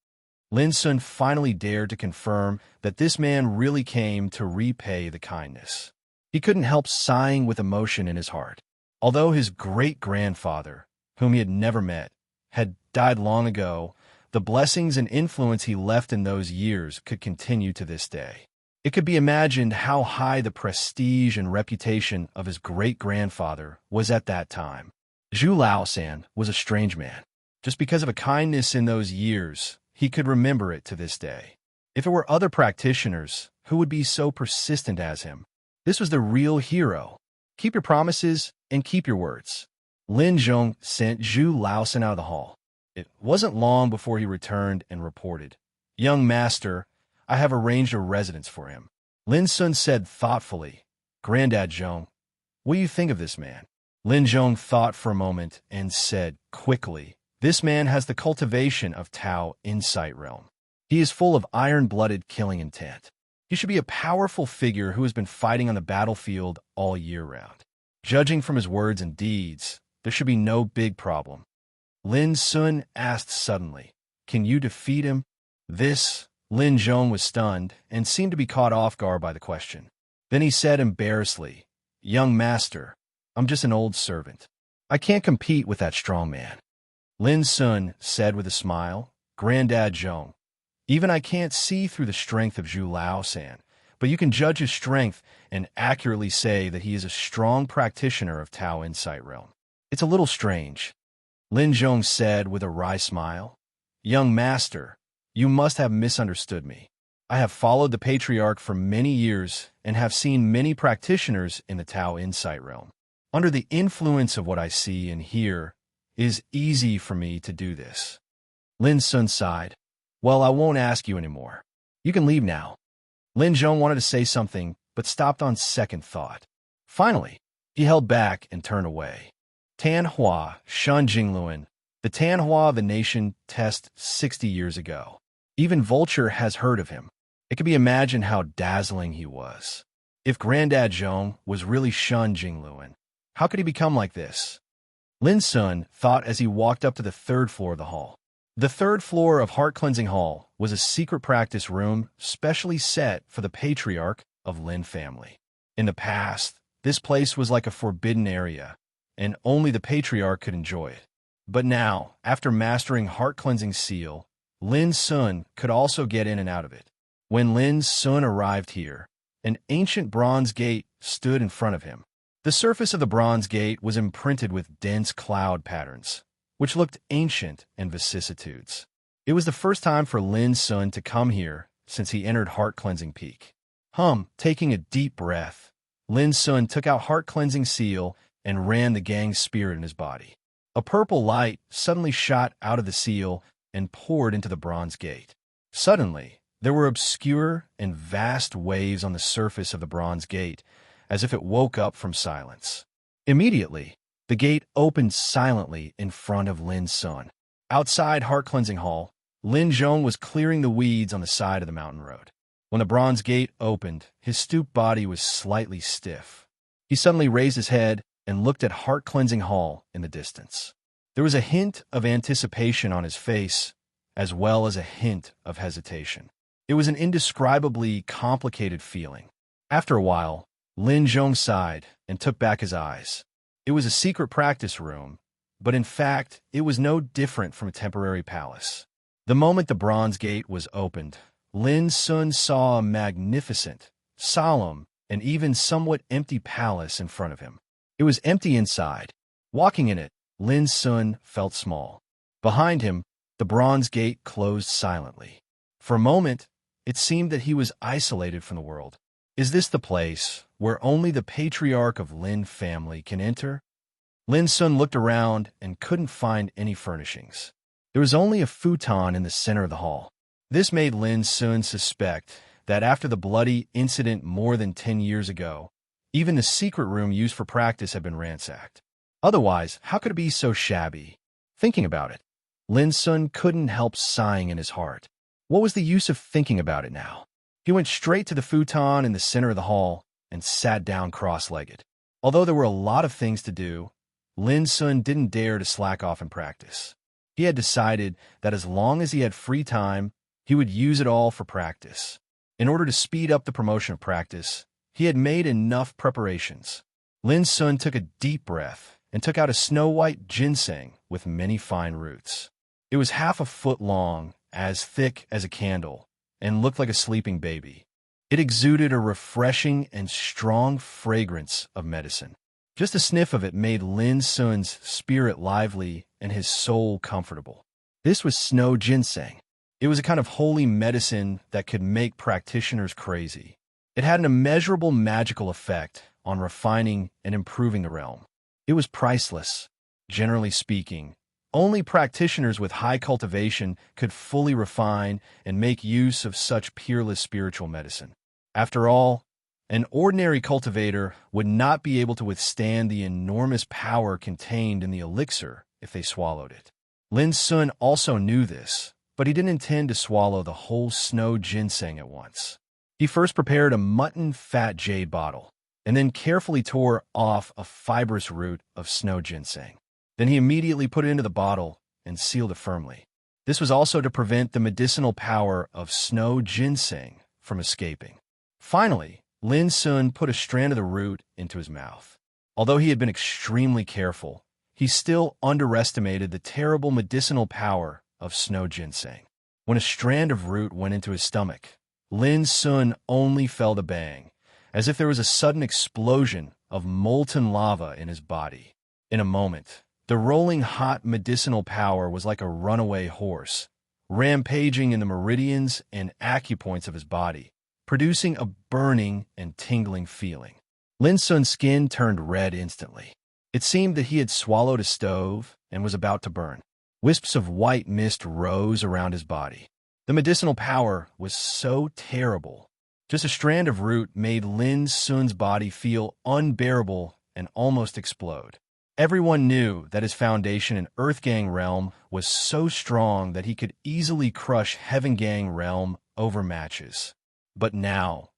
[SPEAKER 1] Lin Sun finally dared to confirm that this man really came to repay the kindness. He couldn't help sighing with emotion in his heart. Although his great-grandfather, whom he had never met, had died long ago, the blessings and influence he left in those years could continue to this day. It could be imagined how high the prestige and reputation of his great-grandfather was at that time. Zhu Laosan was a strange man. Just because of a kindness in those years, he could remember it to this day. If it were other practitioners, who would be so persistent as him? This was the real hero. Keep your promises and keep your words. Lin Zhong sent Zhu Laosan out of the hall. It wasn't long before he returned and reported, Young master, I have arranged a residence for him. Lin Sun said thoughtfully, Granddad Zhong, what do you think of this man? Lin Zhong thought for a moment and said quickly, This man has the cultivation of Tao Insight Realm. He is full of iron-blooded killing intent. He should be a powerful figure who has been fighting on the battlefield all year round. Judging from his words and deeds, there should be no big problem. Lin Sun asked suddenly, Can you defeat him? Lin Zhong was stunned and seemed to be caught off guard by the question. Then he said embarrassedly, Young master, I'm just an old servant. I can't compete with that strong man. Lin Sun said with a smile, Granddad Zhong, even I can't see through the strength of Zhu Laosan, but you can judge his strength and accurately say that he is a strong practitioner of Tao Insight Realm. It's a little strange. Lin Zhong said with a wry smile, Young master, you must have misunderstood me. I have followed the Patriarch for many years and have seen many practitioners in the Tao Insight Realm. Under the influence of what I see and hear, it is easy for me to do this. Lin Sun sighed. Well, I won't ask you anymore. You can leave now. Lin Zhong wanted to say something, but stopped on second thought. Finally, he held back and turned away. Tan Hua Shun Jingluan, the Tan Hua of the nation test 60 years ago. Even Vulture has heard of him. It can be imagined how dazzling he was. If Granddad Zhong was really Shun Jingluan, how could he become like this? Lin Sun thought as he walked up to the third floor of the hall. The third floor of Heart Cleansing Hall was a secret practice room specially set for the Patriarch of Lin family. In the past, this place was like a forbidden area, and only the Patriarch could enjoy it. But now, after mastering Heart Cleansing Seal, Lin Sun could also get in and out of it. When Lin Sun arrived here, an ancient bronze gate stood in front of him. The surface of the bronze gate was imprinted with dense cloud patterns, which looked ancient and vicissitudes. It was the first time for Lin Sun to come here since he entered Heart Cleansing Peak. Taking a deep breath, Lin Sun took out Heart Cleansing Seal and ran the gang's spirit in his body. A purple light suddenly shot out of the seal and poured into the bronze gate. Suddenly, there were obscure and vast waves on the surface of the bronze gate, as if it woke up from silence. Immediately, the gate opened silently in front of Lin Sun. Outside Heart Cleansing Hall, Lin Zhong was clearing the weeds on the side of the mountain road. When the bronze gate opened, his stooped body was slightly stiff. He suddenly raised his head and looked at Heart Cleansing Hall in the distance. There was a hint of anticipation on his face, as well as a hint of hesitation. It was an indescribably complicated feeling. After a while, Lin Zhong sighed and took back his eyes. It was a secret practice room, but in fact, it was no different from a temporary palace. The moment the bronze gate was opened, Lin Sun saw a magnificent, solemn, and even somewhat empty palace in front of him. It was empty inside. Walking in it, Lin Sun felt small. Behind him, the bronze gate closed silently. For a moment, it seemed that he was isolated from the world. Is this the place where only the patriarch of Lin family can enter? Lin Sun looked around and couldn't find any furnishings. There was only a futon in the center of the hall. This made Lin Sun suspect that after the bloody incident more than 10 years ago, even the secret room used for practice had been ransacked. Otherwise, how could it be so shabby? Thinking about it, Lin Sun couldn't help sighing in his heart. What was the use of thinking about it now? He went straight to the futon in the center of the hall and sat down cross-legged. Although there were a lot of things to do, Lin Sun didn't dare to slack off in practice. He had decided that as long as he had free time, he would use it all for practice. In order to speed up the promotion of practice, he had made enough preparations. Lin Sun took a deep breath and took out a snow-white ginseng with many fine roots. It was 1/2 foot long, as thick as a candle, and looked like a sleeping baby. It exuded a refreshing and strong fragrance of medicine. Just a sniff of it made Lin Sun's spirit lively and his soul comfortable. This was snow ginseng. It was a kind of holy medicine that could make practitioners crazy. It had an immeasurable magical effect on refining and improving the realm. It was priceless. Generally speaking, only practitioners with high cultivation could fully refine and make use of such peerless spiritual medicine. After all, an ordinary cultivator would not be able to withstand the enormous power contained in the elixir if they swallowed it. Lin Sun also knew this, but he didn't intend to swallow the whole snow ginseng at once. He first prepared a mutton fat jade bottle, and then carefully tore off a fibrous root of snow ginseng. Then he immediately put it into the bottle and sealed it firmly. This was also to prevent the medicinal power of snow ginseng from escaping. Finally, Lin Sun put a strand of the root into his mouth. Although he had been extremely careful, he still underestimated the terrible medicinal power of snow ginseng. When a strand of root went into his stomach, Lin Sun only felt a bang, as if there was a sudden explosion of molten lava in his body. In a moment, the rolling hot medicinal power was like a runaway horse, rampaging in the meridians and acupoints of his body, producing a burning and tingling feeling. Lin Sun's skin turned red instantly. It seemed that he had swallowed a stove and was about to burn. Wisps of white mist rose around his body. The medicinal power was so terrible. Just a strand of root made Lin Sun's body feel unbearable and almost explode. Everyone knew that his foundation in Earth Gang realm was so strong that he could easily crush Heaven Gang realm over matches. But now,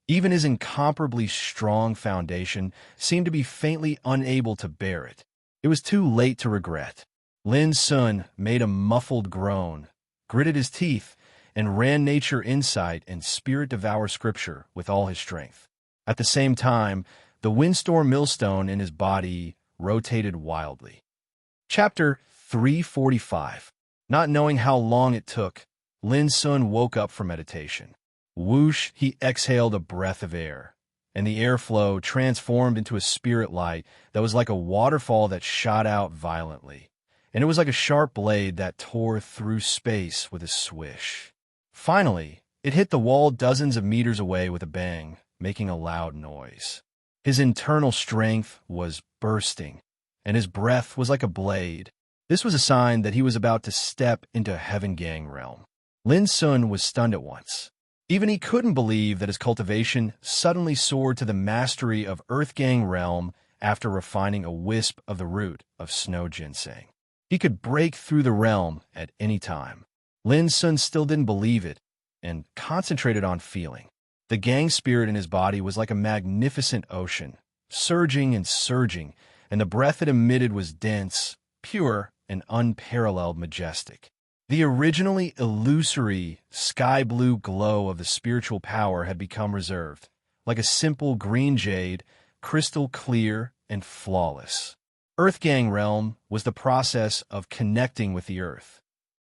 [SPEAKER 1] even his incomparably strong foundation seemed to be faintly unable to bear it. It was too late to regret. Lin Sun made a muffled groan, gritted his teeth, and ran nature insight and spirit devour scripture with all his strength. At the same time, the windstorm millstone in his body rotated wildly. Chapter 345. Not knowing how long it took, Lin Sun woke up from meditation. Whoosh, he exhaled a breath of air, and the airflow transformed into a spirit light that was like a waterfall that shot out violently, and it was like a sharp blade that tore through space with a swish. Finally, it hit the wall dozens of meters away with a bang, making a loud noise. His internal strength was bursting, and his breath was like a blade. This was a sign that he was about to step into Heaven Gang realm. Lin Sun was stunned at once. Even he couldn't believe that his cultivation suddenly soared to the mastery of Earth Gang realm after refining a wisp of the root of snow ginseng. He could break through the realm at any time. Lin Sun still didn't believe it and concentrated on feeling. The gang spirit in his body was like a magnificent ocean, surging and surging, and the breath it emitted was dense, pure, and unparalleled majestic. The originally illusory sky blue glow of the spiritual power had become reserved, like a simple green jade, crystal clear and flawless. Earth Gang realm was the process of connecting with the earth.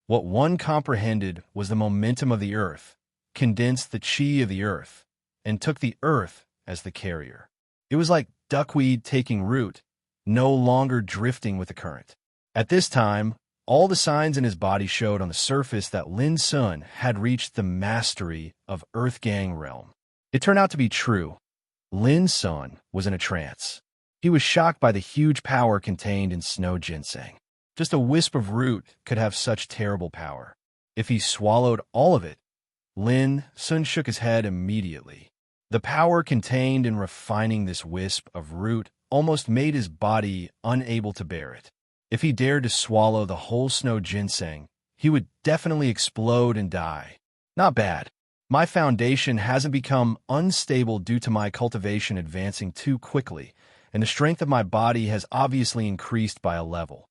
[SPEAKER 1] What one comprehended was the momentum of the earth, condensed the chi of the earth, and took the earth as the carrier. It was like duckweed taking root, no longer drifting with the current. At this time, all the signs in his body showed on the surface that Lin Sun had reached the mastery of Earth Gang realm. It turned out to be true. Lin Sun was in a trance. He was shocked by the huge power contained in snow ginseng. Just a wisp of root could have such terrible power. If he swallowed all of it, Lin Sun shook his head immediately. The power contained in refining this wisp of root almost made his body unable to bear it. If he dared to swallow the whole snow ginseng, he would definitely explode and die. Not bad. My foundation hasn't become unstable due to my cultivation advancing too quickly, and the strength of my body has obviously increased by a level.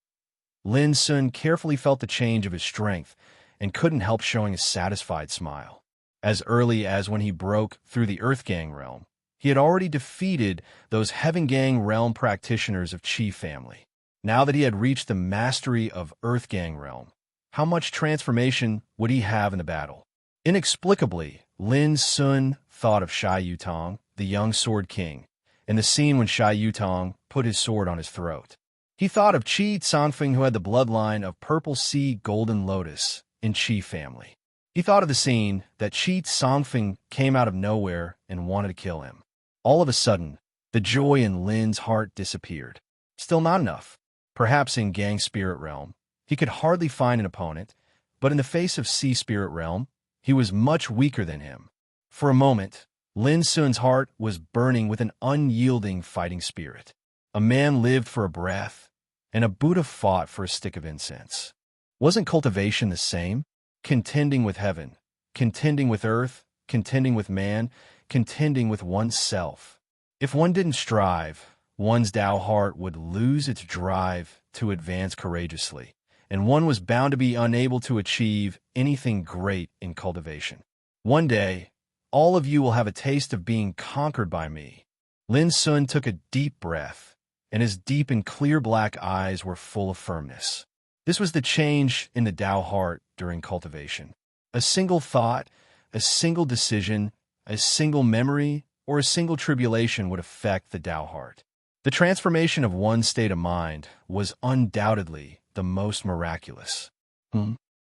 [SPEAKER 1] Lin Sun carefully felt the change of his strength and couldn't help showing a satisfied smile. As early as when he broke through the Earth Gang realm, he had already defeated those Heaven Gang realm practitioners of Chi family. Now that he had reached the mastery of Earth Gang realm, how much transformation would he have in the battle? Inexplicably, Lin Sun thought of Shai Yutong, the young Sword King, in the scene when Shai Yutong put his sword on his throat. He thought of Qi Tsangfeng, who had the bloodline of Purple Sea Golden Lotus in Qi family. He thought of the scene that Qi Tsangfeng came out of nowhere and wanted to kill him. All of a sudden, the joy in Lin's heart disappeared. Still not enough. Perhaps in Gang Spirit Realm, he could hardly find an opponent, but in the face of Sea Spirit Realm, he was much weaker than him. For a moment, Lin Sun's heart was burning with an unyielding fighting spirit. A man lived for a breath, and a Buddha fought for a stick of incense. Wasn't cultivation the same? Contending with heaven, contending with earth, contending with man, contending with oneself. If one didn't strive, one's Tao heart would lose its drive to advance courageously, and one was bound to be unable to achieve anything great in cultivation. One day, all of you will have a taste of being conquered by me. Lin Sun took a deep breath, and his deep and clear black eyes were full of firmness. This was the change in the Tao heart during cultivation. A single thought, a single decision, a single memory, or a single tribulation would affect the Tao heart. The transformation of one state of mind was undoubtedly the most miraculous.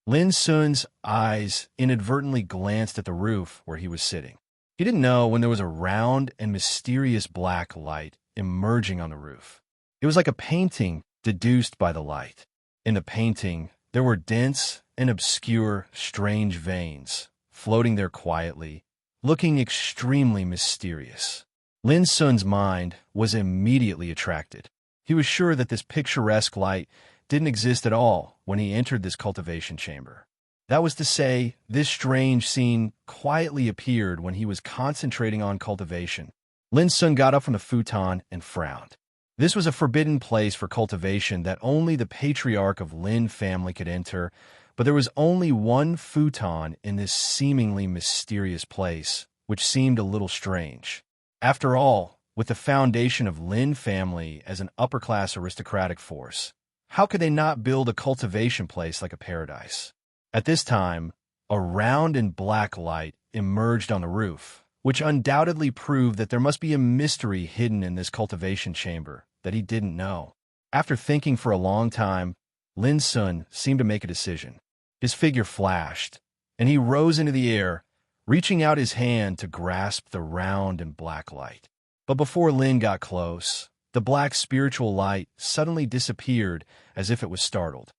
[SPEAKER 1] Lin Sun's eyes inadvertently glanced at the roof where he was sitting. He didn't know when there was a round and mysterious black light emerging on the roof. It was like a painting deduced by the light. In the painting, there were dense and obscure, strange veins floating there quietly, looking extremely mysterious. Lin Sun's mind was immediately attracted. He was sure that this picturesque light didn't exist at all when he entered this cultivation chamber. That was to say, this strange scene quietly appeared when he was concentrating on cultivation. Lin Sun got up from the futon and frowned. This was a forbidden place for cultivation that only the patriarch of Lin family could enter, but there was only one futon in this seemingly mysterious place, which seemed a little strange. After all, with the foundation of Lin family as an upper-class aristocratic force, how could they not build a cultivation place like a paradise? At this time, a round and black light emerged on the roof, which undoubtedly proved that there must be a mystery hidden in this cultivation chamber that he didn't know. After thinking for a long time, Lin Sun seemed to make a decision. His figure flashed, and he rose into the air, reaching out his hand to grasp the round and black light. But before Lin got close, the black spiritual light suddenly disappeared as if it was startled.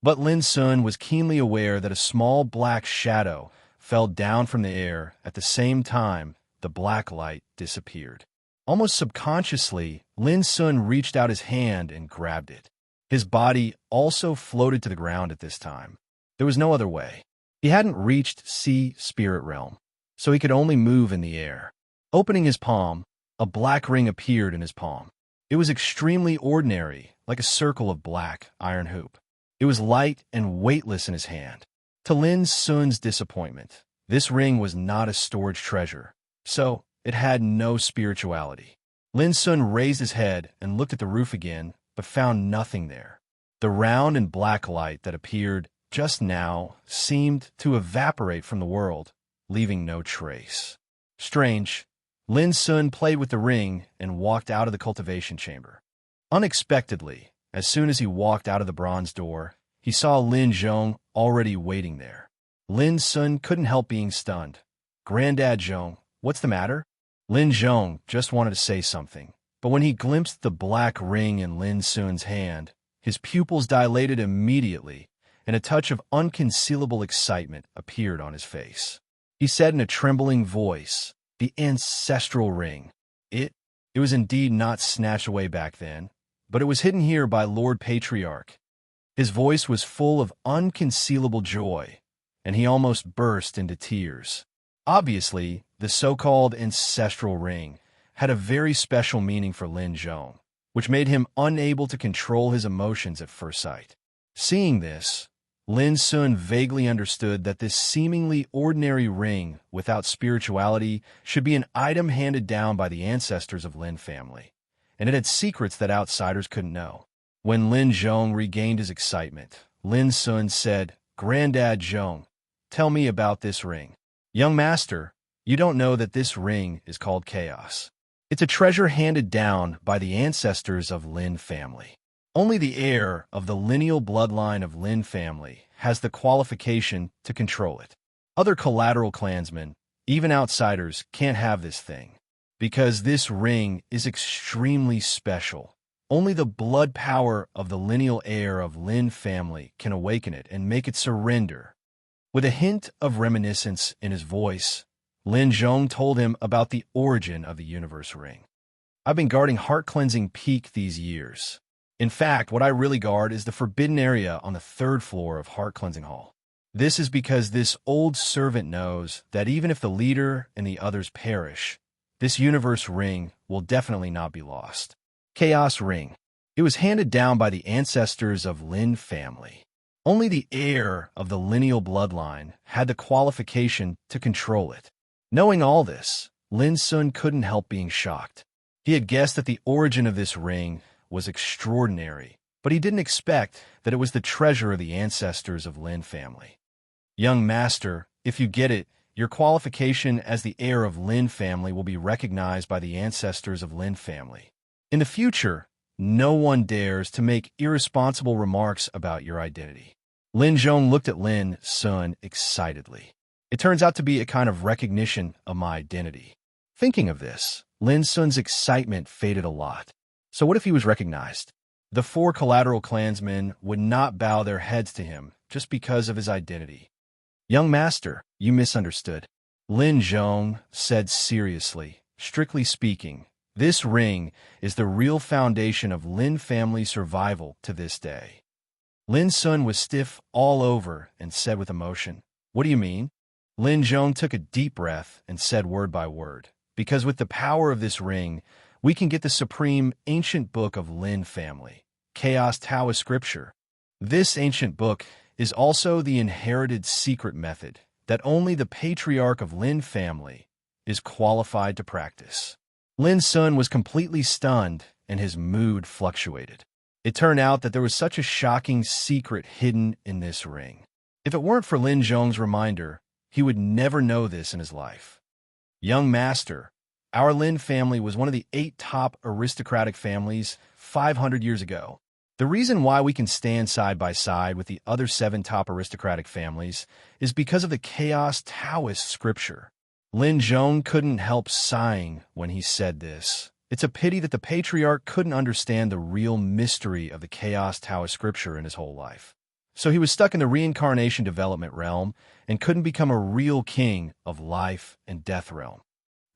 [SPEAKER 1] But Lin Sun was keenly aware that a small black shadow fell down from the air at the same time the black light disappeared. Almost subconsciously, Lin Sun reached out his hand and grabbed it. His body also floated to the ground at this time. There was no other way. He hadn't reached Sea Spirit Realm, so he could only move in the air. Opening his palm, a black ring appeared in his palm. It was extremely ordinary, like a circle of black iron hoop. It was light and weightless in his hand. To Lin Sun's disappointment, this ring was not a storage treasure, so it had no spirituality. Lin Sun raised his head and looked at the roof again, but found nothing there. The round and black light that appeared just now seemed to evaporate from the world, leaving no trace. Strange. Lin Sun played with the ring and walked out of the cultivation chamber. Unexpectedly, as soon as he walked out of the bronze door, he saw Lin Zhong already waiting there. Lin Sun couldn't help being stunned. "Granddad Zhong, what's the matter?" Lin Zhong just wanted to say something, but when he glimpsed the black ring in Lin Sun's hand, his pupils dilated immediately, and a touch of unconcealable excitement appeared on his face. He said in a trembling voice, "The ancestral ring. It was indeed not snatched away back then, but it was hidden here by Lord Patriarch." His voice was full of unconcealable joy, and he almost burst into tears. Obviously, the so-called ancestral ring had a very special meaning for Lin Zhong, which made him unable to control his emotions at first sight. Seeing this, Lin Sun vaguely understood that this seemingly ordinary ring without spirituality should be an item handed down by the ancestors of Lin family, and it had secrets that outsiders couldn't know. When Lin Zhong regained his excitement, Lin Sun said, "Granddad Zhong, tell me about this ring." "Young master, you don't know that this ring is called chaos. It's a treasure handed down by the ancestors of Lin family. Only the heir of the lineal bloodline of Lin family has the qualification to control it. Other collateral clansmen, even outsiders, can't have this thing, because this ring is extremely special. Only the blood power of the lineal heir of Lin family can awaken it and make it surrender." With a hint of reminiscence in his voice, Lin Zhong told him about the origin of the universe ring. "I've been guarding Heart-Cleansing Peak these years. In fact, what I really guard is the forbidden area on the 3rd floor of Heart-Cleansing Hall. This is because this old servant knows that even if the leader and the others perish, this universe ring will definitely not be lost. Chaos Ring. It was handed down by the ancestors of Lin family. Only the heir of the lineal bloodline had the qualification to control it." Knowing all this, Lin Sun couldn't help being shocked. He had guessed that the origin of this ring was extraordinary, but he didn't expect that it was the treasure of the ancestors of Lin family. "Young master, if you get it, your qualification as the heir of Lin family will be recognized by the ancestors of Lin family. In the future, no one dares to make irresponsible remarks about your identity." Lin Zhong looked at Lin Sun excitedly. "It turns out to be a kind of recognition of my identity." Thinking of this, Lin Sun's excitement faded a lot. So what if he was recognized? The 4 collateral clansmen would not bow their heads to him just because of his identity. "Young master, you misunderstood," Lin Zhong said seriously. "Strictly speaking, this ring is the real foundation of Lin family survival to this day." Lin Sun was stiff all over and said with emotion, "What do you mean?" Lin Zhong took a deep breath and said word by word, "Because with the power of this ring, we can get the supreme ancient book of Lin family, Chaos Taoist Scripture. This ancient book is also the inherited secret method that only the patriarch of Lin family is qualified to practice." Lin Sun was completely stunned, and his mood fluctuated. It turned out that there was such a shocking secret hidden in this ring. If it weren't for Lin Zhong's reminder, he would never know this in his life. "Young master, our Lin family was one of the 8 top aristocratic families 500 years ago. The reason why we can stand side by side with the other 7 top aristocratic families is because of the Chaos Taoist Scripture." Lin Zhong couldn't help sighing when he said this. It's a pity that the patriarch couldn't understand the real mystery of the Chaos Taoist Scripture in his whole life. So he was stuck in the reincarnation development realm and couldn't become a real king of life and death realm.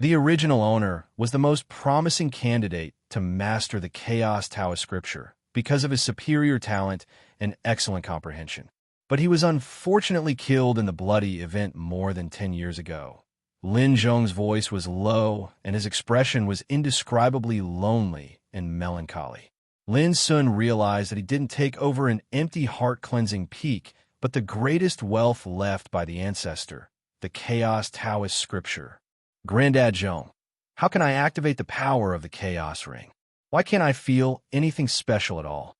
[SPEAKER 1] The original owner was the most promising candidate to master the Chaos Taoist Scripture because of his superior talent and excellent comprehension. But he was unfortunately killed in the bloody event more than 10 years ago. Lin Zhong's voice was low, and his expression was indescribably lonely and melancholy. Lin Sun realized that he didn't take over an empty heart-cleansing peak, but the greatest wealth left by the ancestor, the Chaos Taoist Scripture. "Granddad Zhong, how can I activate the power of the Chaos Ring? Why can't I feel anything special at all?"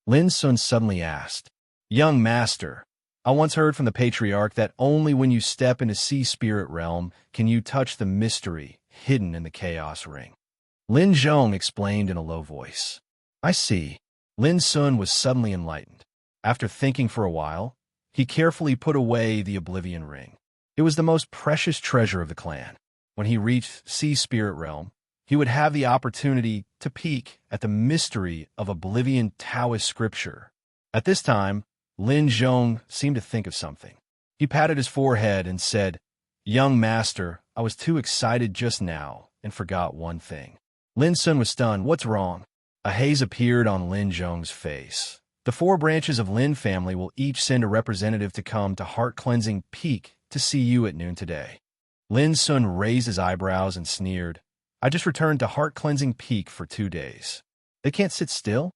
[SPEAKER 1] Lin Sun suddenly asked. "Young master, I once heard from the patriarch that only when you step into Sea Spirit Realm can you touch the mystery hidden in the Chaos Ring." Lin Zhong explained in a low voice. I see. Lin Sun was suddenly enlightened. After thinking for a while, he carefully put away the Oblivion Ring. It was the most precious treasure of the clan. When he reached Sea Spirit Realm, he would have the opportunity to peek at the mystery of Oblivion Taoist scripture. At this time, Lin Zhong seemed to think of something. He patted his forehead and said, "Young master, I was too excited just now and forgot one thing." Lin Sun was stunned. "What's wrong?" A haze appeared on Lin Zhong's face. "The 4 branches of Lin family will each send a representative to come to Heart Cleansing Peak to see you at noon today." Lin Sun raised his eyebrows and sneered, "I just returned to Heart Cleansing Peak for 2 days. They can't sit still?"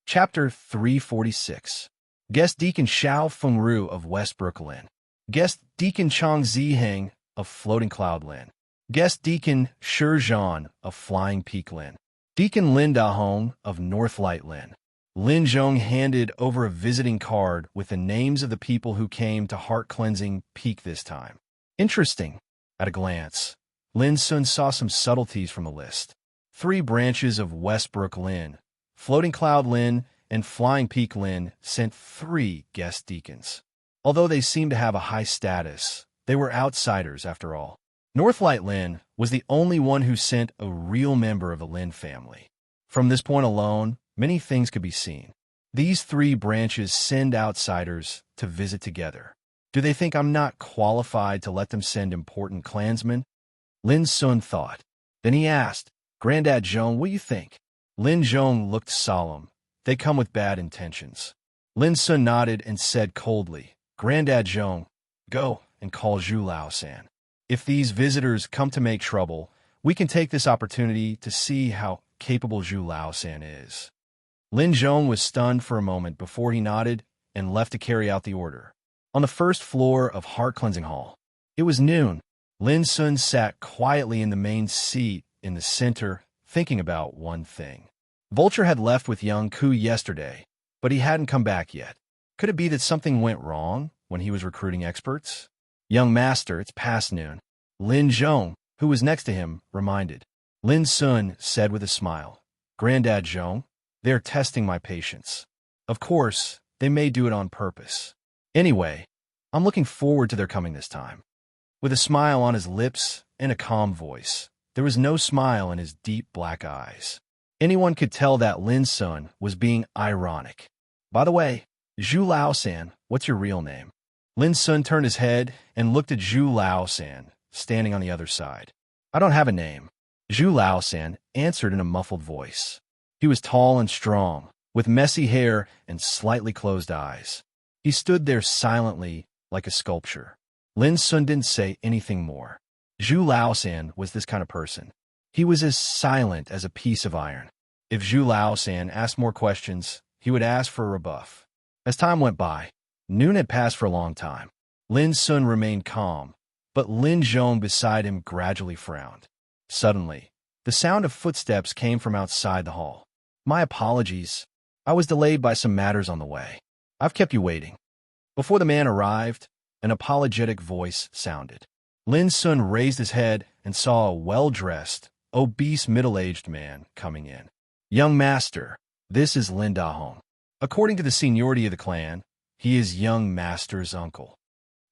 [SPEAKER 1] Chapter 346. Guest Deacon Xiao Fengru of Westbrook Lin. Guest Deacon Chang Ziheng of Floating Cloud Lin. Guest Deacon Shi Zhan of Flying Peak Lin. Deacon Lin Dahong of Northlight Lin. Lin Zhong handed over a visiting card with the names of the people who came to Heart Cleansing Peak this time. Interesting. At a glance, Lin Sun saw some subtleties from the list. 3 branches of Westbrook Lin, Floating Cloud Lin, and Flying Peak Lin sent 3 guest deacons. Although they seemed to have a high status, they were outsiders after all. Northlight Lin was the only one who sent a real member of the Lin family. From this point alone, many things could be seen. These 3 branches send outsiders to visit together. Do they think I'm not qualified to let them send important clansmen? Lin Sun thought. Then he asked, "Grandad Zhong, what do you think?" Lin Zhong looked solemn. "They come with bad intentions." Lin Sun nodded and said coldly, "Grandad Zhong, go and call Zhu Lao-san. If these visitors come to make trouble, we can take this opportunity to see how capable Zhu Lao-san is." Lin Zhong was stunned for a moment before he nodded and left to carry out the order. On the first floor of Heart Cleansing Hall, it was noon. Lin Sun sat quietly in the main seat in the center, thinking about one thing. Vulture had left with young Ku yesterday, but he hadn't come back yet. Could it be that something went wrong when he was recruiting experts? "Young master, it's past noon." Lin Zhong, who was next to him, reminded. Lin Sun said with a smile, "Grandad Zhong, they're testing my patience. Of course, they may do it on purpose. Anyway, I'm looking forward to their coming this time." With a smile on his lips and a calm voice, there was no smile in his deep black eyes. Anyone could tell that Lin Sun was being ironic. "By the way, Zhu Lao-san, what's your real name?" Lin Sun turned his head and looked at Zhu Lao-san, standing on the other side. "I don't have a name," Zhu Lao-san answered in a muffled voice. He was tall and strong, with messy hair and slightly closed eyes. He stood there silently, like a sculpture. Lin Sun didn't say anything more. Zhu Lao-san was this kind of person. He was as silent as a piece of iron. If Zhu Lao-san asked more questions, he would ask for a rebuff. As time went by, noon had passed for a long time. Lin Sun remained calm, but Lin Zhong beside him gradually frowned. Suddenly, the sound of footsteps came from outside the hall. "My apologies. I was delayed by some matters on the way. I've kept you waiting." Before the man arrived, an apologetic voice sounded. Lin Sun raised his head and saw a well-dressed, obese middle-aged man coming in. "Young master, this is Lin Dahong. According to the seniority of the clan, he is young master's uncle."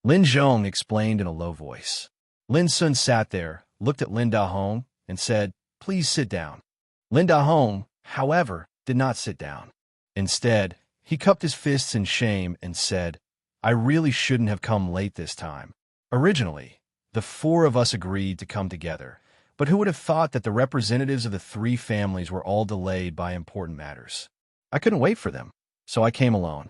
[SPEAKER 1] Lin Zhong explained in a low voice. Lin Sun sat there, looked at Lin Dahong, and said, "Please sit down." Lin Dahong, however, did not sit down. Instead, he cupped his fists in shame and said, "I really shouldn't have come late this time. Originally, the 4 of us agreed to come together, but who would have thought that the representatives of the 3 families were all delayed by important matters? I couldn't wait for them, so I came alone."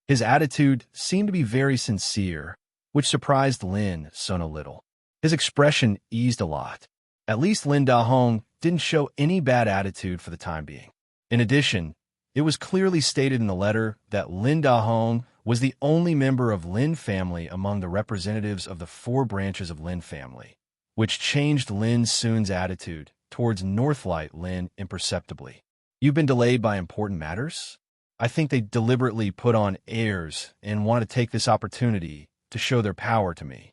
[SPEAKER 1] His attitude seemed to be very sincere, which surprised Lin Sun a little. His expression eased a lot. At least Lin Dahong didn't show any bad attitude for the time being. In addition, it was clearly stated in the letter that Lin Dahong was the only member of Lin family among the representatives of the 4 branches of Lin family, which changed Lin Sun's attitude towards Northlight Lin imperceptibly. "You've been delayed by important matters? I think they deliberately put on airs and want to take this opportunity to show their power to me,"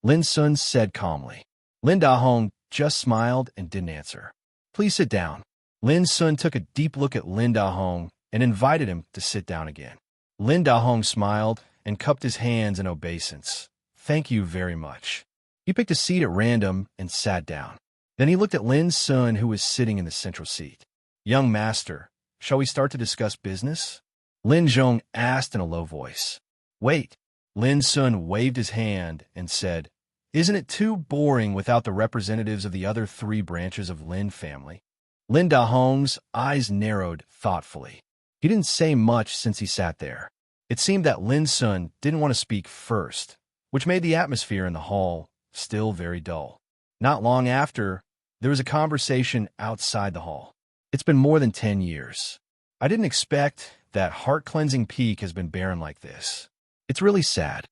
[SPEAKER 1] Lin Sun said calmly. Lin Dahong just smiled and didn't answer. "Please sit down." Lin Sun took a deep look at Lin Dahong and invited him to sit down again. Lin Dahong smiled and cupped his hands in obeisance. Thank you very much. He picked a seat at random and sat down. Then he looked at Lin Sun, who was sitting in the central seat. Young master, shall we start to discuss business? Lin Zhong asked in a low voice. Wait. Lin Sun waved his hand and said, Isn't it too boring without the representatives of the other 3 branches of Lin family? Lin Dahong's eyes narrowed thoughtfully. He didn't say much since he sat there. It seemed that Lin Sun didn't want to speak first, which made the atmosphere in the hall still very dull. Not long after, there was a conversation outside the hall. It's been more than 10 years. I didn't expect that heart-cleansing peak has been barren like this. It's really sad.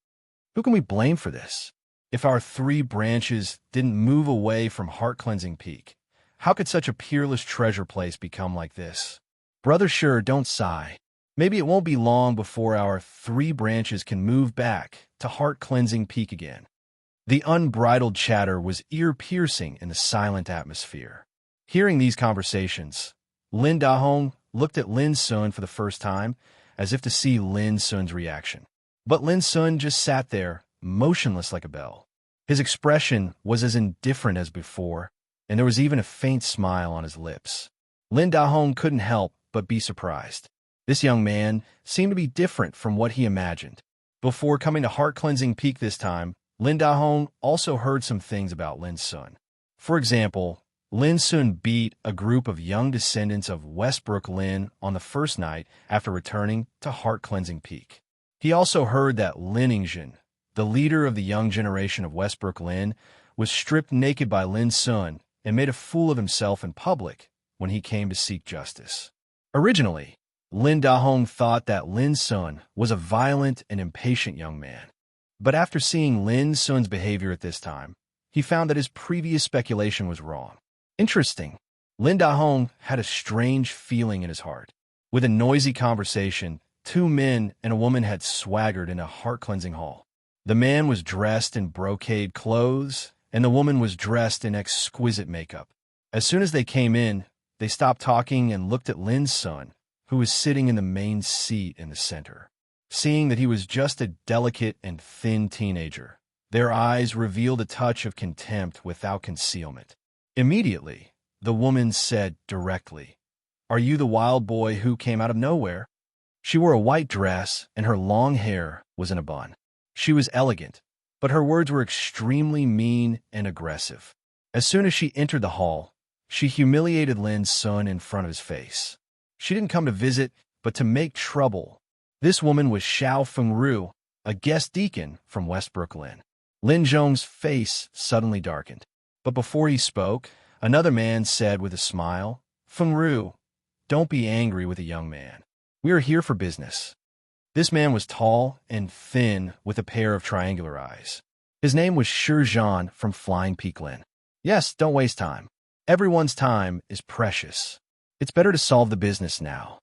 [SPEAKER 1] Who can we blame for this? If our 3 branches didn't move away from heart-cleansing peak, how could such a peerless treasure place become like this? Brother Sure, don't sigh. Maybe it won't be long before our 3 branches can move back to heart-cleansing peak again. The unbridled chatter was ear-piercing in the silent atmosphere. Hearing these conversations, Lin Dahong looked at Lin Sun for the first time, as if to see Lin Sun's reaction. But Lin Sun just sat there, motionless like a bell. His expression was as indifferent as before, and there was even a faint smile on his lips. Lin Dahong couldn't help but be surprised. This young man seemed to be different from what he imagined. Before coming to heart-cleansing peak this time, Lin Dahong also heard some things about Lin Sun. For example, Lin Sun beat a group of young descendants of Westbrook Lin on the first night after returning to heart-cleansing peak. He also heard that Lin Yingzhen, the leader of the young generation of Westbrook Lin, was stripped naked by Lin Sun and made a fool of himself in public when he came to seek justice. Originally, Lin Dahong thought that Lin Sun was a violent and impatient young man. But after seeing Lin Sun's behavior at this time, he found that his previous speculation was wrong. Interesting. Lin Dahong had a strange feeling in his heart. With a noisy conversation, 2 men and a woman had swaggered in a heart-cleansing hall. The man was dressed in brocade clothes, and the woman was dressed in exquisite makeup. As soon as they came in, they stopped talking and looked at Lin Sun, who was sitting in the main seat in the center. Seeing that he was just a delicate and thin teenager, their eyes revealed a touch of contempt without concealment. Immediately, the woman said directly, Are you the wild boy who came out of nowhere? She wore a white dress, and her long hair was in a bun. She was elegant, but her words were extremely mean and aggressive. As soon as she entered the hall, she humiliated Lin Sun in front of his face. She didn't come to visit, but to make trouble. This woman was Xiao Fengru, a guest deacon from Westbrook Lin. Lin Zhong's face suddenly darkened. But before he spoke, another man said with a smile, Fengru, don't be angry with a young man. We are here for business. This man was tall and thin with a pair of triangular eyes. His name was Shizhan from Flying Peak Lin. Yes, don't waste time. Everyone's time is precious. It's better to solve the business now.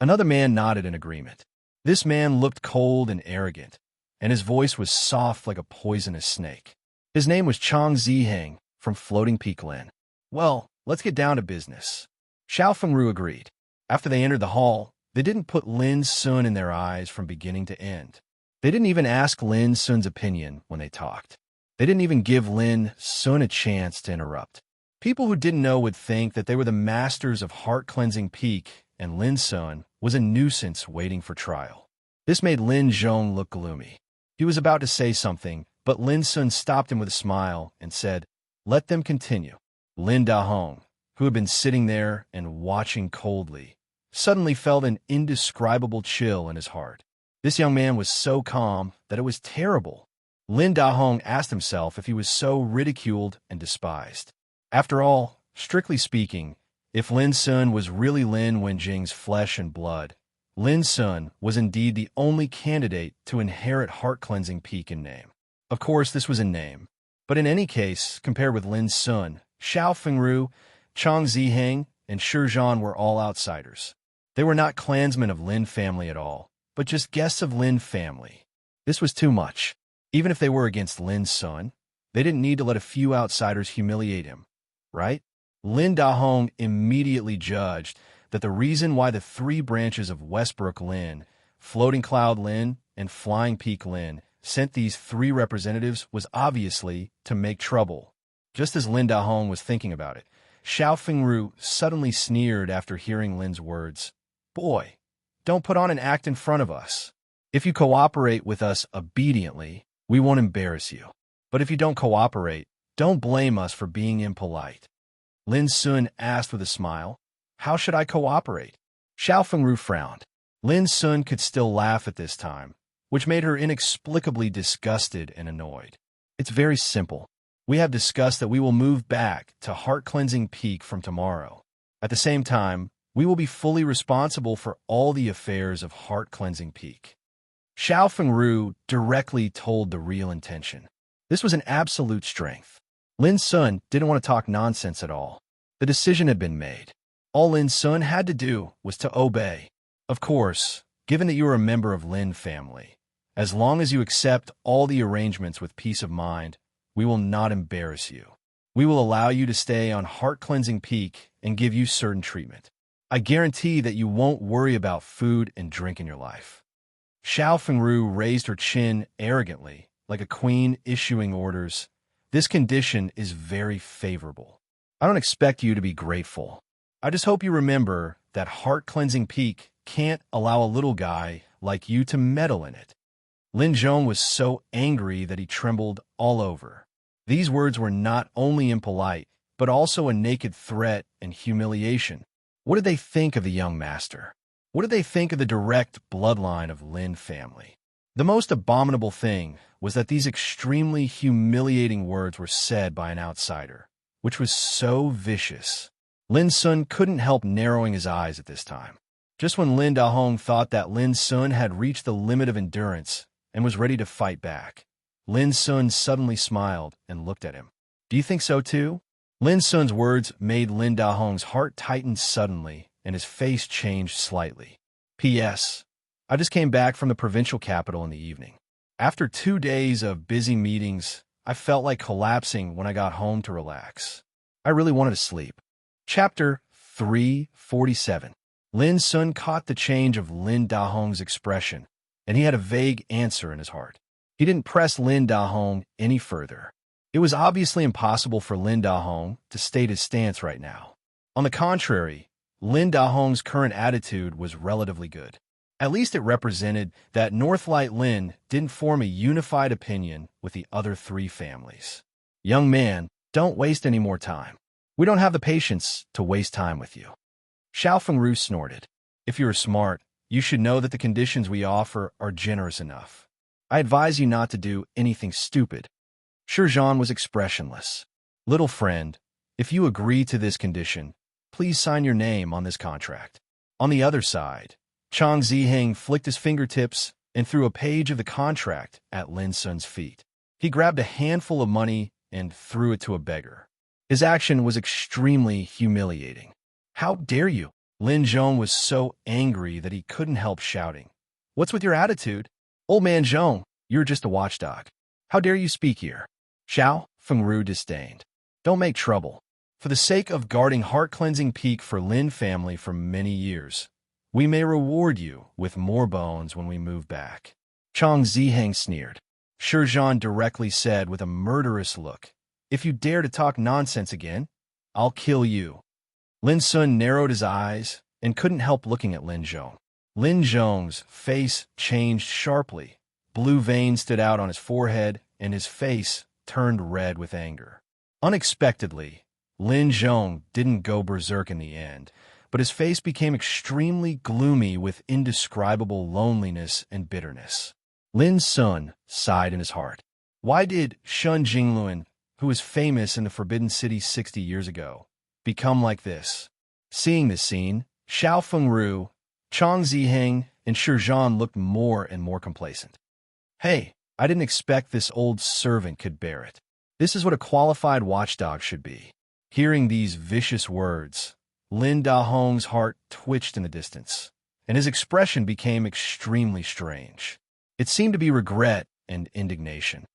[SPEAKER 1] Another man nodded in agreement. This man looked cold and arrogant, and his voice was soft like a poisonous snake. His name was Chang Ziheng from Floating Peak Lin. Well, let's get down to business. Xiao Fengru agreed. After they entered the hall, they didn't put Lin Sun in their eyes from beginning to end. They didn't even ask Lin Sun's opinion when they talked. They didn't even give Lin Sun a chance to interrupt. People who didn't know would think that they were the masters of heart-cleansing peak, and Lin Sun was a nuisance waiting for trial. This made Lin Zhong look gloomy. He was about to say something, but Lin Sun stopped him with a smile and said, Let them continue. Lin Dahong, who had been sitting there and watching coldly, suddenly felt an indescribable chill in his heart. This young man was so calm that it was terrible. Lin Dahong asked himself if he was so ridiculed and despised. After all, strictly speaking, if Lin Sun was really Lin Wenjing's flesh and blood, Lin Sun was indeed the only candidate to inherit heart-cleansing peak in name. Of course, this was in name, but in any case, compared with Lin Sun, Xiao Fengru, Chang Ziheng, and Shizhan were all outsiders. They were not clansmen of Lin family at all, but just guests of Lin family. This was too much. Even if they were against Lin Sun, they didn't need to let a few outsiders humiliate him, right? Lin Dahong immediately judged that the reason why the three branches of Westbrook Lin, Floating Cloud Lin, and Flying Peak Lin sent these three representatives was obviously to make trouble. Just as Lin Dahong was thinking about it, Xiao Fengru suddenly sneered after hearing Lin's words. Boy, don't put on an act in front of us. If you cooperate with us obediently, we won't embarrass you. But if you don't cooperate, don't blame us for being impolite. Lin Sun asked with a smile, How should I cooperate? Xiao Fengru frowned. Lin Sun could still laugh at this time, which made her inexplicably disgusted and annoyed. It's very simple. We have discussed that we will move back to Heart-Cleansing Peak from tomorrow. At the same time, we will be fully responsible for all the affairs of Heart-Cleansing Peak. Xiao Fengru directly told the real intention. This was an absolute strength. Lin Sun didn't want to talk nonsense at all. The decision had been made. All Lin Sun had to do was to obey. Of course, given that you are a member of Lin family, as long as you accept all the arrangements with peace of mind, we will not embarrass you. We will allow you to stay on Heart-Cleansing Peak and give you certain treatment. I guarantee that you won't worry about food and drink in your life. Xiao Fengru raised her chin arrogantly, like a queen issuing orders. This condition is very favorable. I don't expect you to be grateful. I just hope you remember that Heart-Cleansing Peak can't allow a little guy like you to meddle in it. Lin Zhong was so angry that he trembled all over. These words were not only impolite, but also a naked threat and humiliation. What did they think of the young master? What did they think of the direct bloodline of Lin family? The most abominable thing was that these extremely humiliating words were said by an outsider, which was so vicious. Lin Sun couldn't help narrowing his eyes at this time. Just when Lin Dahong thought that Lin Sun had reached the limit of endurance and was ready to fight back, Lin Sun suddenly smiled and looked at him. Do you think so too? Lin Sun's words made Lin Dahong's heart tighten suddenly and his face changed slightly. P.S. I just came back from the provincial capital in the evening. After 2 days of busy meetings, I felt like collapsing when I got home to relax. I really wanted to sleep. Chapter 347. Lin Sun caught the change of Lin Dahong's expression, and he had a vague answer in his heart. He didn't press Lin Dahong any further. It was obviously impossible for Lin Dahong to state his stance right now. On the contrary, Lin Dahong's current attitude was relatively good. At least it represented that Northlight Lin didn't form a unified opinion with the other three families. Young man, don't waste any more time. We don't have the patience to waste time with you. Xiao Fengru snorted. If you are smart, you should know that the conditions we offer are generous enough. I advise you not to do anything stupid. Shizhan was expressionless. Little friend, if you agree to this condition, please sign your name on this contract. On the other side, Chang Ziheng flicked his fingertips and threw a page of the contract at Lin Sun's feet. He grabbed a handful of money and threw it to a beggar. His action was extremely humiliating. How dare you? Lin Zhong was so angry that he couldn't help shouting. What's with your attitude? Old man Zhong, you're just a watchdog. How dare you speak here? Xiao Fengru disdained. Don't make trouble. For the sake of guarding Heart-Cleansing Peak for Lin family for many years, we may reward you with more bones when we move back. Chang Ziheng sneered. Shizhan directly said with a murderous look, If you dare to talk nonsense again, I'll kill you. Lin Sun narrowed his eyes and couldn't help looking at Lin Zhong. Lin Zhong's face changed sharply. Blue veins stood out on his forehead, and his face turned red with anger. Unexpectedly, Lin Zhong didn't go berserk in the end, but his face became extremely gloomy with indescribable loneliness and bitterness. Lin Sun sighed in his heart. Why did Shun Jingluan, who was famous in the Forbidden City 60 years ago, become like this? Seeing this scene, Xiao Fengru, Chang Ziheng, and Shizhan looked more and more complacent. Hey, I didn't expect this old servant could bear it. This is what a qualified watchdog should be. Hearing these vicious words, Lin Dahong's heart twitched in the distance, and his expression became extremely strange. It seemed to be regret and indignation.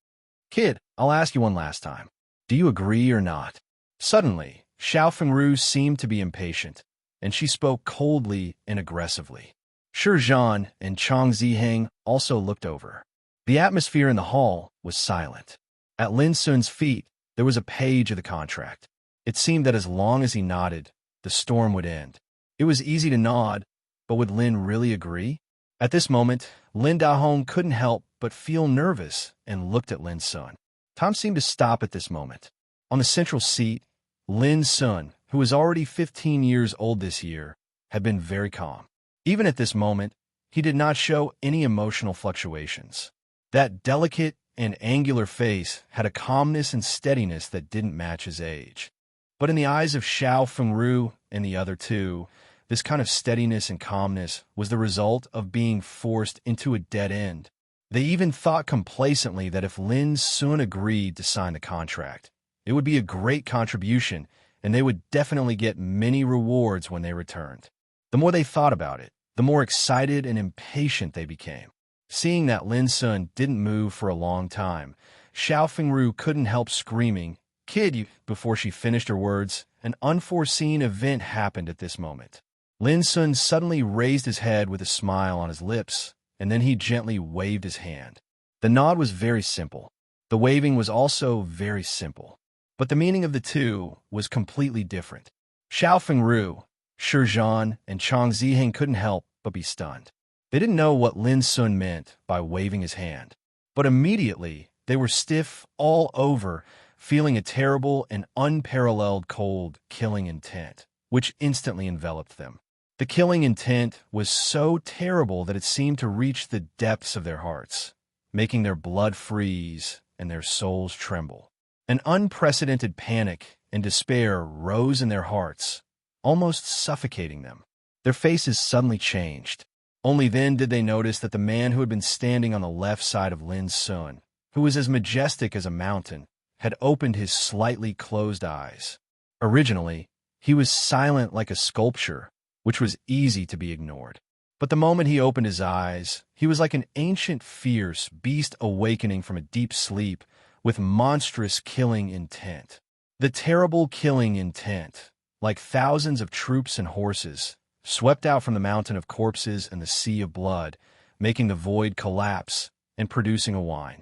[SPEAKER 1] Kid, I'll ask you one last time. Do you agree or not? Suddenly, Xiao Fengru seemed to be impatient, and she spoke coldly and aggressively. Shi Zhan and Chang Ziheng also looked over. The atmosphere in the hall was silent. At Lin Sun's feet, there was a page of the contract. It seemed that as long as he nodded, the storm would end. It was easy to nod, but would Lin really agree? At this moment, Lin Dahong couldn't help but feel nervous and looked at Lin Sun. Time seemed to stop at this moment. On the central seat, Lin Sun, who was already 15 years old this year, had been very calm. Even at this moment, he did not show any emotional fluctuations. That delicate and angular face had a calmness and steadiness that didn't match his age. But in the eyes of Xiao Fengru and the other two, this kind of steadiness and calmness was the result of being forced into a dead end. They even thought complacently that if Lin Sun agreed to sign the contract, it would be a great contribution, and they would definitely get many rewards when they returned. The more they thought about it, the more excited and impatient they became. Seeing that Lin Sun didn't move for a long time, Xiao Fengru couldn't help screaming, "Kid, you!" Before she finished her words, an unforeseen event happened at this moment. Lin Sun suddenly raised his head with a smile on his lips, and then he gently waved his hand. The nod was very simple. The waving was also very simple. But the meaning of the two was completely different. Xiao Fengru, Shi Zhan, and Chang Ziheng couldn't help but be stunned. They didn't know what Lin Sun meant by waving his hand. But immediately, they were stiff all over, feeling a terrible and unparalleled cold, killing intent, which instantly enveloped them. The killing intent was so terrible that it seemed to reach the depths of their hearts, making their blood freeze and their souls tremble. An unprecedented panic and despair rose in their hearts, almost suffocating them. Their faces suddenly changed. Only then did they notice that the man who had been standing on the left side of Lin Sun, who was as majestic as a mountain, had opened his slightly closed eyes. Originally, he was silent like a sculpture, which was easy to be ignored. But the moment he opened his eyes, he was like an ancient, fierce beast awakening from a deep sleep with monstrous killing intent. The terrible killing intent, like thousands of troops and horses, swept out from the mountain of corpses and the sea of blood, making the void collapse and producing a whine.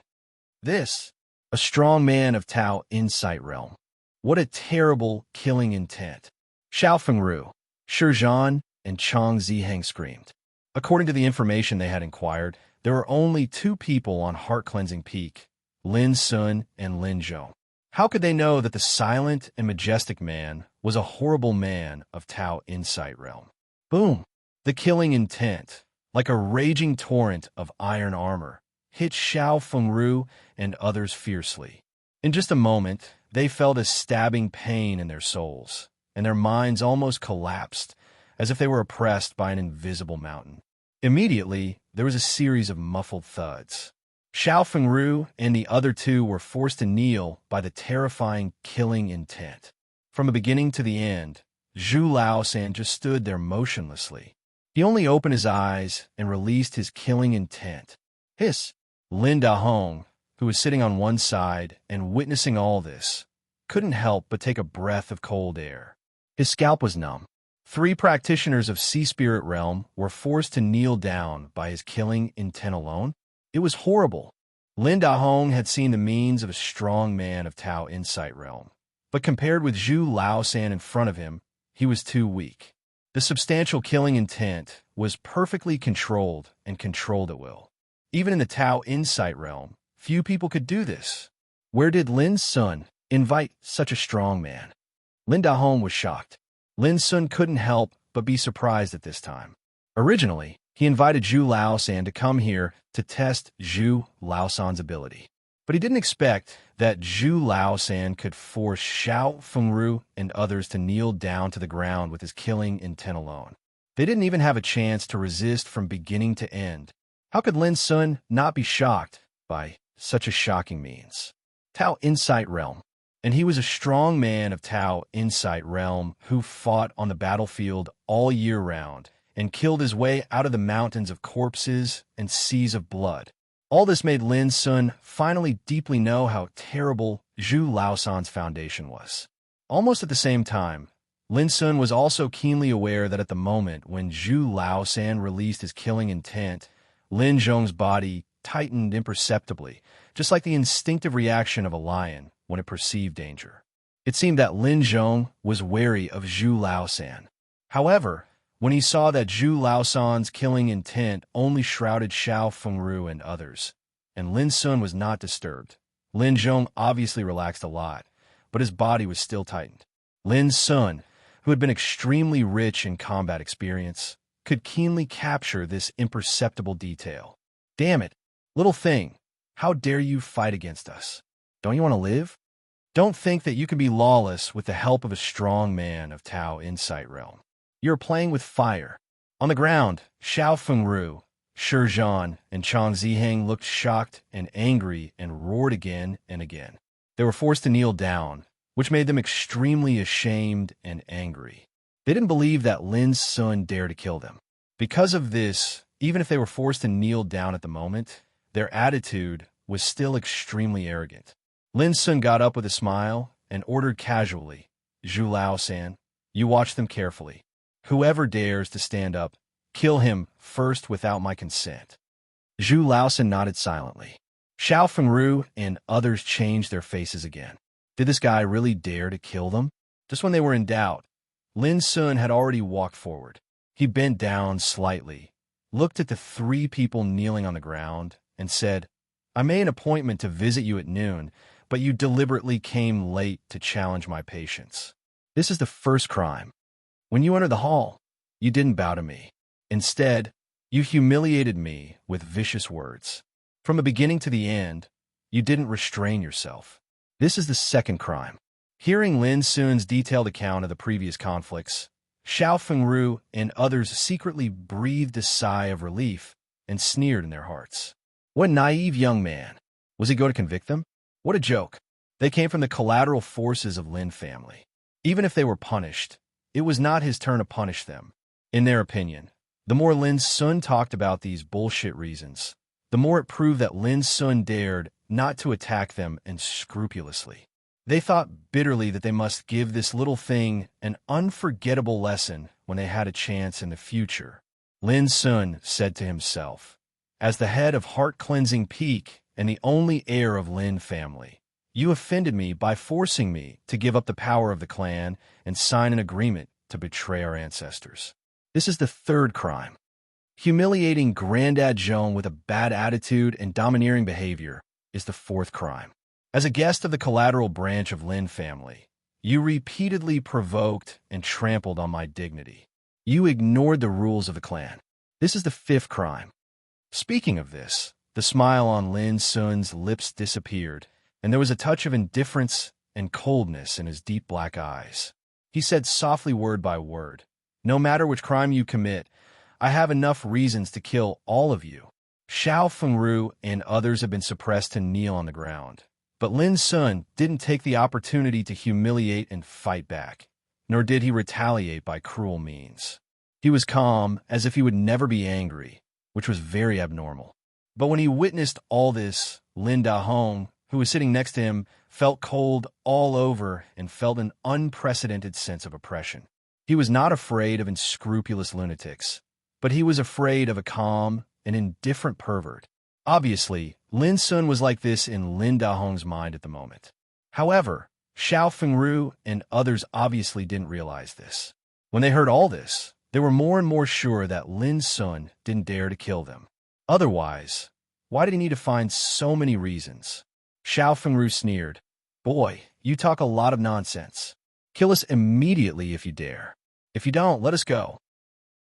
[SPEAKER 1] This, a strong man of Tao Insight Realm. What a terrible killing intent. Xiao Fengru, Shi Zhan, and Chang Ziheng screamed. According to the information they had inquired, there were only two people on Heart Cleansing Peak, Lin Sun and Lin Zhou. How could they know that the silent and majestic man was a horrible man of Tao Insight Realm? Boom! The killing intent, like a raging torrent of iron armor, hit Xiao Fengru and others fiercely. In just a moment, they felt a stabbing pain in their souls, and their minds almost collapsed, as if they were oppressed by an invisible mountain. Immediately, there was a series of muffled thuds. Xiao Fengru and the other two were forced to kneel by the terrifying killing intent. From the beginning to the end, Zhu Laosan just stood there motionlessly. He only opened his eyes and released his killing intent. Hiss! Lin Dahong, who was sitting on one side and witnessing all this, couldn't help but take a breath of cold air. His scalp was numb. 3 practitioners of Sea Spirit Realm were forced to kneel down by his killing intent alone. It was horrible. Lin Dahong had seen the means of a strong man of Tao Insight Realm, but compared with Zhu Laosan in front of him, he was too weak. The substantial killing intent was perfectly controlled and controlled at will. Even in the Tao Insight Realm, few people could do this. Where did Lin Sun invite such a strong man? Lin Dahong was shocked. Lin Sun couldn't help but be surprised at this time. Originally, he invited Zhu Laosan to come here to test Zhu Laosan's ability. But he didn't expect that Zhu Laosan could force Xiao Fengru and others to kneel down to the ground with his killing intent alone. They didn't even have a chance to resist from beginning to end. How could Lin Sun not be shocked by such a shocking means? Tao Insight Realm. And he was a strong man of Tao Insight Realm who fought on the battlefield all year round and killed his way out of the mountains of corpses and seas of blood. All this made Lin Sun finally deeply know how terrible Zhu Laosan's foundation was. Almost at the same time, Lin Sun was also keenly aware that at the moment when Zhu Laosan released his killing intent, Lin Zhong's body tightened imperceptibly, just like the instinctive reaction of a lion when it perceived danger. It seemed that Lin Zhong was wary of Zhu Laosan. However, when he saw that Zhu Laosan's killing intent only shrouded Xiao Fengru and others, and Lin Sun was not disturbed, Lin Zhong obviously relaxed a lot, but his body was still tightened. Lin Sun, who had been extremely rich in combat experience, could keenly capture this imperceptible detail. Damn it, little thing, how dare you fight against us? Don't you want to live? Don't think that you can be lawless with the help of a strong man of Tao Insight Realm. You're playing with fire. On the ground, Xiao Fengru, Shi Zhan, and Chang Ziheng looked shocked and angry and roared again and again. They were forced to kneel down, which made them extremely ashamed and angry. They didn't believe that Lin Sun dared to kill them. Because of this, even if they were forced to kneel down at the moment, their attitude was still extremely arrogant. Lin Sun got up with a smile and ordered casually, "Zhu Laosan, you watch them carefully. Whoever dares to stand up, kill him first without my consent." Zhu Laosan nodded silently. Xiao Fengru and others changed their faces again. Did this guy really dare to kill them? Just when they were in doubt, Lin Sun had already walked forward. He bent down slightly, looked at the three people kneeling on the ground, and said, "I made an appointment to visit you at noon, but you deliberately came late to challenge my patience. This is the first crime. When you entered the hall, you didn't bow to me. Instead, you humiliated me with vicious words. From the beginning to the end, you didn't restrain yourself. This is the second crime." Hearing Lin Sun's detailed account of the previous conflicts, Xiao Fengru and others secretly breathed a sigh of relief and sneered in their hearts. What naive young man. Was he going to convict them? What a joke. They came from the collateral forces of Lin family. Even if they were punished, it was not his turn to punish them. In their opinion, the more Lin Sun talked about these bullshit reasons, the more it proved that Lin Sun dared not to attack them unscrupulously. They thought bitterly that they must give this little thing an unforgettable lesson when they had a chance in the future. Lin Sun said to himself, "As the head of Heart Cleansing Peak and the only heir of Lin family, you offended me by forcing me to give up the power of the clan and sign an agreement to betray our ancestors. This is the third crime. Humiliating Grandad Zhong with a bad attitude and domineering behavior is the fourth crime. As a guest of the collateral branch of Lin family, you repeatedly provoked and trampled on my dignity. You ignored the rules of the clan. This is the fifth crime." Speaking of this, the smile on Lin Sun's lips disappeared, and there was a touch of indifference and coldness in his deep black eyes. He said softly word by word, "No matter which crime you commit, I have enough reasons to kill all of you." Xiao Fengru and others have been suppressed to kneel on the ground. But Lin Sun didn't take the opportunity to humiliate and fight back, nor did he retaliate by cruel means. He was calm, as if he would never be angry, which was very abnormal. But when he witnessed all this, Lin Dahong, who was sitting next to him, felt cold all over and felt an unprecedented sense of oppression. He was not afraid of unscrupulous lunatics, but he was afraid of a calm and indifferent pervert. Obviously, Lin Sun was like this in Lin Dahong's mind at the moment. However, Xiao Fengru and others obviously didn't realize this. When they heard all this, they were more and more sure that Lin Sun didn't dare to kill them. Otherwise, why did he need to find so many reasons? Xiao Fengru sneered, "Boy, you talk a lot of nonsense. Kill us immediately if you dare. If you don't, let us go."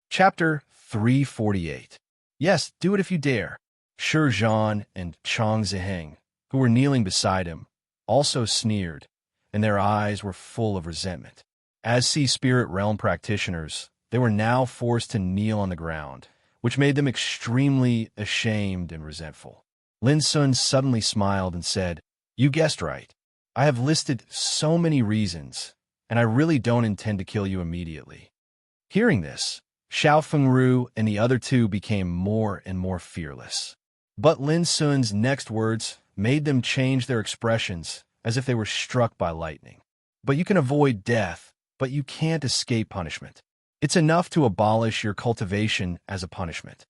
[SPEAKER 1] Chapter 348. Yes, do it if you dare. Shi Zhan and Chang Ziheng, who were kneeling beside him, also sneered, and their eyes were full of resentment. As Sea Spirit Realm practitioners, they were now forced to kneel on the ground, which made them extremely ashamed and resentful. Lin Sun suddenly smiled and said, "You guessed right. I have listed so many reasons, and I really don't intend to kill you immediately." Hearing this, Xiao Fengru and the other two became more and more fearless. But Lin Sun's next words made them change their expressions as if they were struck by lightning. But you can avoid death, but you can't escape punishment. It's enough to abolish your cultivation as a punishment."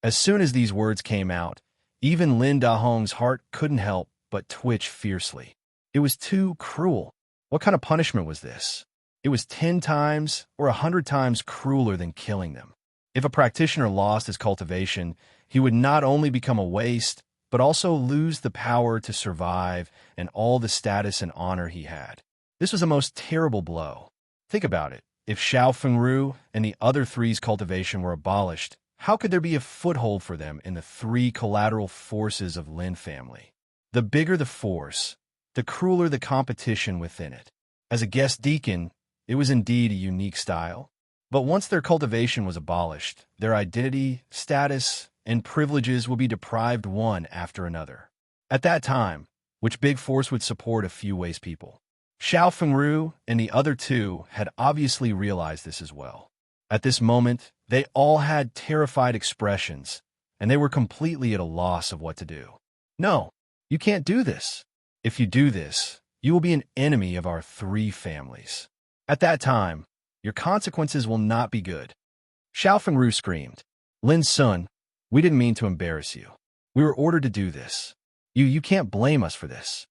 [SPEAKER 1] As soon as these words came out, even Lin Dahong's heart couldn't help but twitch fiercely. It was too cruel. What kind of punishment was this? It was 10 times or 100 times crueler than killing them. If a practitioner lost his cultivation, he would not only become a waste, but also lose the power to survive and all the status and honor he had. This was a most terrible blow. Think about it. If Xiao Fengru and the other three's cultivation were abolished, how could there be a foothold for them in the three collateral forces of Lin family? The bigger the force, the crueler the competition within it. As a guest deacon, it was indeed a unique style. But once their cultivation was abolished, their identity, status, and privileges will be deprived one after another. At that time, which big force would support a few waste people? Xiao Fengru and the other two had obviously realized this as well. At this moment, they all had terrified expressions, and they were completely at a loss of what to do. "No, you can't do this. If you do this, you will be an enemy of our three families. At that time, your consequences will not be good." Xiao Fengru screamed, "Lin Sun, we didn't mean to embarrass you. We were ordered to do this. You can't blame us for this."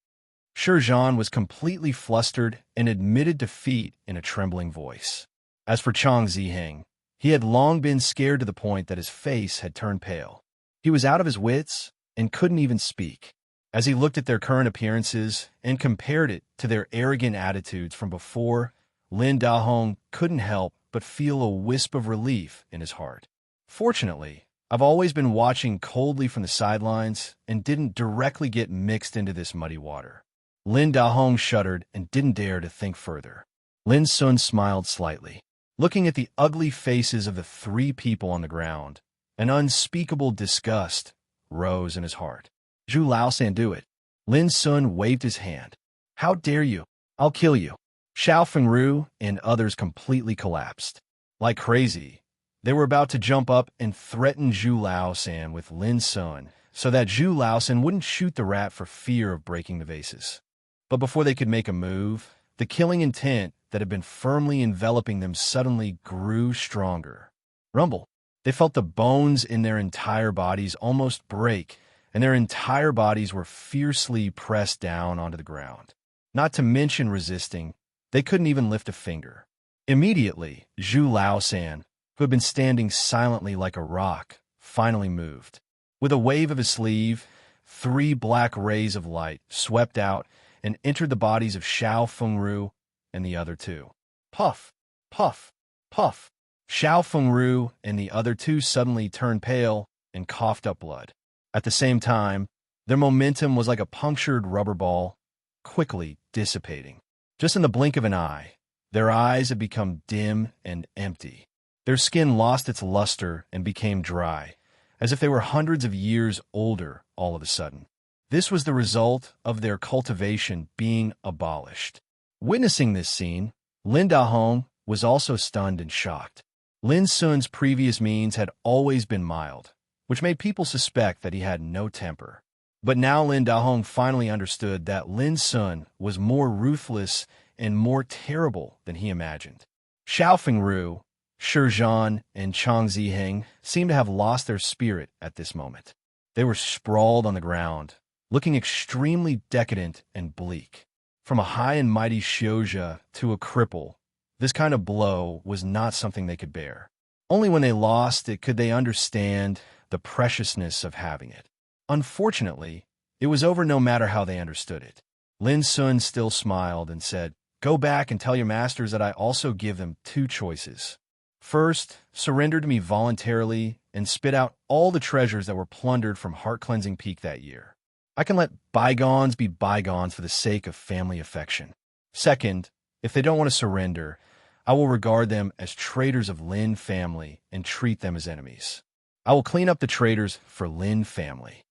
[SPEAKER 1] Zhan was completely flustered and admitted defeat in a trembling voice. As for Chang Ziheng, he had long been scared to the point that his face had turned pale. He was out of his wits and couldn't even speak. As he looked at their current appearances and compared it to their arrogant attitudes from before, Lin Dahong couldn't help but feel a wisp of relief in his heart. "Fortunately, I've always been watching coldly from the sidelines and didn't directly get mixed into this muddy water." Lin Dahong shuddered and didn't dare to think further. Lin Sun smiled slightly. Looking at the ugly faces of the three people on the ground, an unspeakable disgust rose in his heart. "Zhu Laosan, do it." Lin Sun waved his hand. "How dare you? I'll kill you." Xiao Fengru and others completely collapsed. Like crazy, they were about to jump up and threaten Zhu Laosan with Lin Sun so that Zhu Laosan wouldn't shoot the rat for fear of breaking the vases. But before they could make a move, the killing intent that had been firmly enveloping them suddenly grew stronger. Rumble. They felt the bones in their entire bodies almost break, and their entire bodies were fiercely pressed down onto the ground. Not to mention resisting, they couldn't even lift a finger. Immediately, Zhu Laosan, who had been standing silently like a rock, finally moved. With a wave of his sleeve, 3 black rays of light swept out and entered the bodies of Xiao Fengru and the other two. Puff, puff, puff. Xiao Fengru and the other two suddenly turned pale and coughed up blood. At the same time, their momentum was like a punctured rubber ball, quickly dissipating. Just in the blink of an eye, their eyes had become dim and empty. Their skin lost its luster and became dry, as if they were hundreds of years older all of a sudden. This was the result of their cultivation being abolished. Witnessing this scene, Lin Dahong was also stunned and shocked. Lin Sun's previous means had always been mild, which made people suspect that he had no temper. But now Lin Dahong finally understood that Lin Sun was more ruthless and more terrible than he imagined. Xiao Fengru, Zhan, and Chang Ziheng seemed to have lost their spirit at this moment. They were sprawled on the ground, looking extremely decadent and bleak. From a high and mighty Xiozha to a cripple, this kind of blow was not something they could bear. Only when they lost it could they understand the preciousness of having it. Unfortunately, it was over no matter how they understood it. Lin Sun still smiled and said, "Go back and tell your masters that I also give them 2 choices. First, surrender to me voluntarily and spit out all the treasures that were plundered from Heart Cleansing Peak that year. I can let bygones be bygones for the sake of family affection. Second, if they don't want to surrender, I will regard them as traitors of Lin family and treat them as enemies. I will clean up the traitors for Lin family."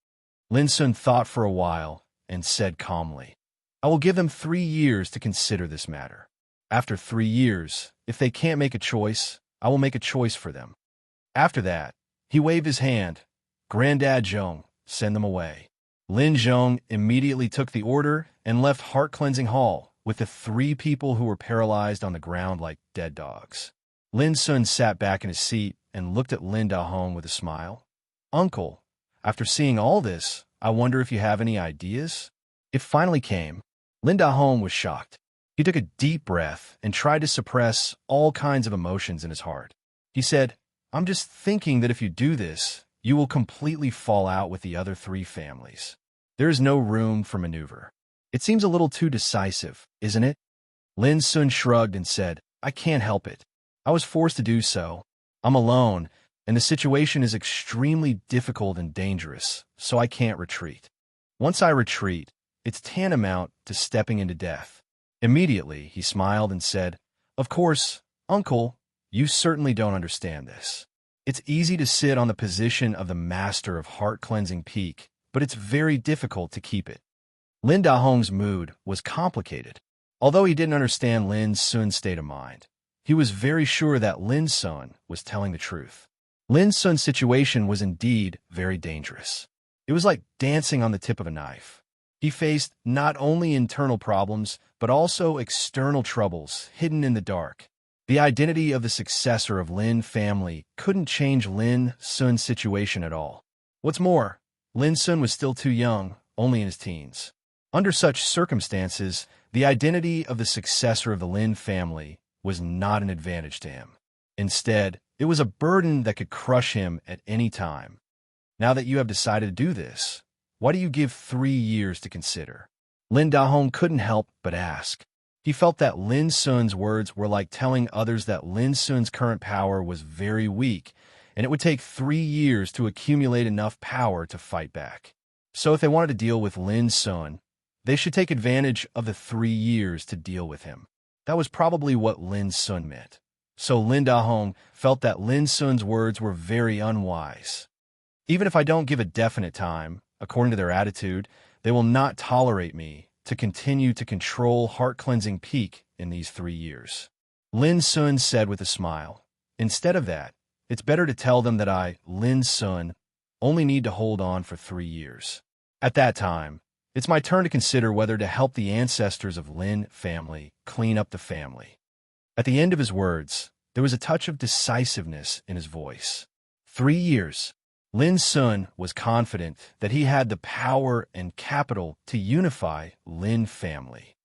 [SPEAKER 1] Lin Sun thought for a while and said calmly, "I will give them 3 years to consider this matter. After 3 years, if they can't make a choice, I will make a choice for them. After that," he waved his hand, "Granddad Zhong, send them away." Lin Zhong immediately took the order and left Heart Cleansing Hall, with the three people who were paralyzed on the ground like dead dogs. Lin Sun sat back in his seat and looked at Lin Dahong with a smile. "Uncle, after seeing all this, I wonder if you have any ideas?" It finally came. Lin Dahong was shocked. He took a deep breath and tried to suppress all kinds of emotions in his heart. He said, "I'm just thinking that if you do this, you will completely fall out with the other three families. There is no room for maneuver. It seems a little too decisive, isn't it?" Lin Sun shrugged and said, "I can't help it. I was forced to do so. I'm alone, and the situation is extremely difficult and dangerous, so I can't retreat. Once I retreat, it's tantamount to stepping into death." Immediately, he smiled and said, "Of course, Uncle, you certainly don't understand this. It's easy to sit on the position of the master of heart-cleansing peak, but it's very difficult to keep it." Lin Dahong's mood was complicated. Although he didn't understand Lin Sun's state of mind, he was very sure that Lin Sun was telling the truth. Lin Sun's situation was indeed very dangerous. It was like dancing on the tip of a knife. He faced not only internal problems, but also external troubles hidden in the dark. The identity of the successor of Lin family couldn't change Lin Sun's situation at all. What's more, Lin Sun was still too young, only in his teens. Under such circumstances, the identity of the successor of the Lin family was not an advantage to him. Instead, it was a burden that could crush him at any time. "Now that you have decided to do this, why do you give 3 years to consider?" Lin Dahong couldn't help but ask. He felt that Lin Sun's words were like telling others that Lin Sun's current power was very weak, and it would take 3 years to accumulate enough power to fight back. So if they wanted to deal with Lin Sun, they should take advantage of the 3 years to deal with him. That was probably what Lin Sun meant. So Lin Dahong felt that Lin Sun's words were very unwise. Even if I don't give a definite time, according to their attitude, they will not tolerate me to continue to control heart-cleansing peak in these 3 years. Lin Sun said with a smile, "Instead of that, it's better to tell them that I, Lin Sun, only need to hold on for 3 years. At that time, it's my turn to consider whether to help the ancestors of Lin family clean up the family." At the end of his words, there was a touch of decisiveness in his voice. 3 years. Lin Sun was confident that he had the power and capital to unify Lin family.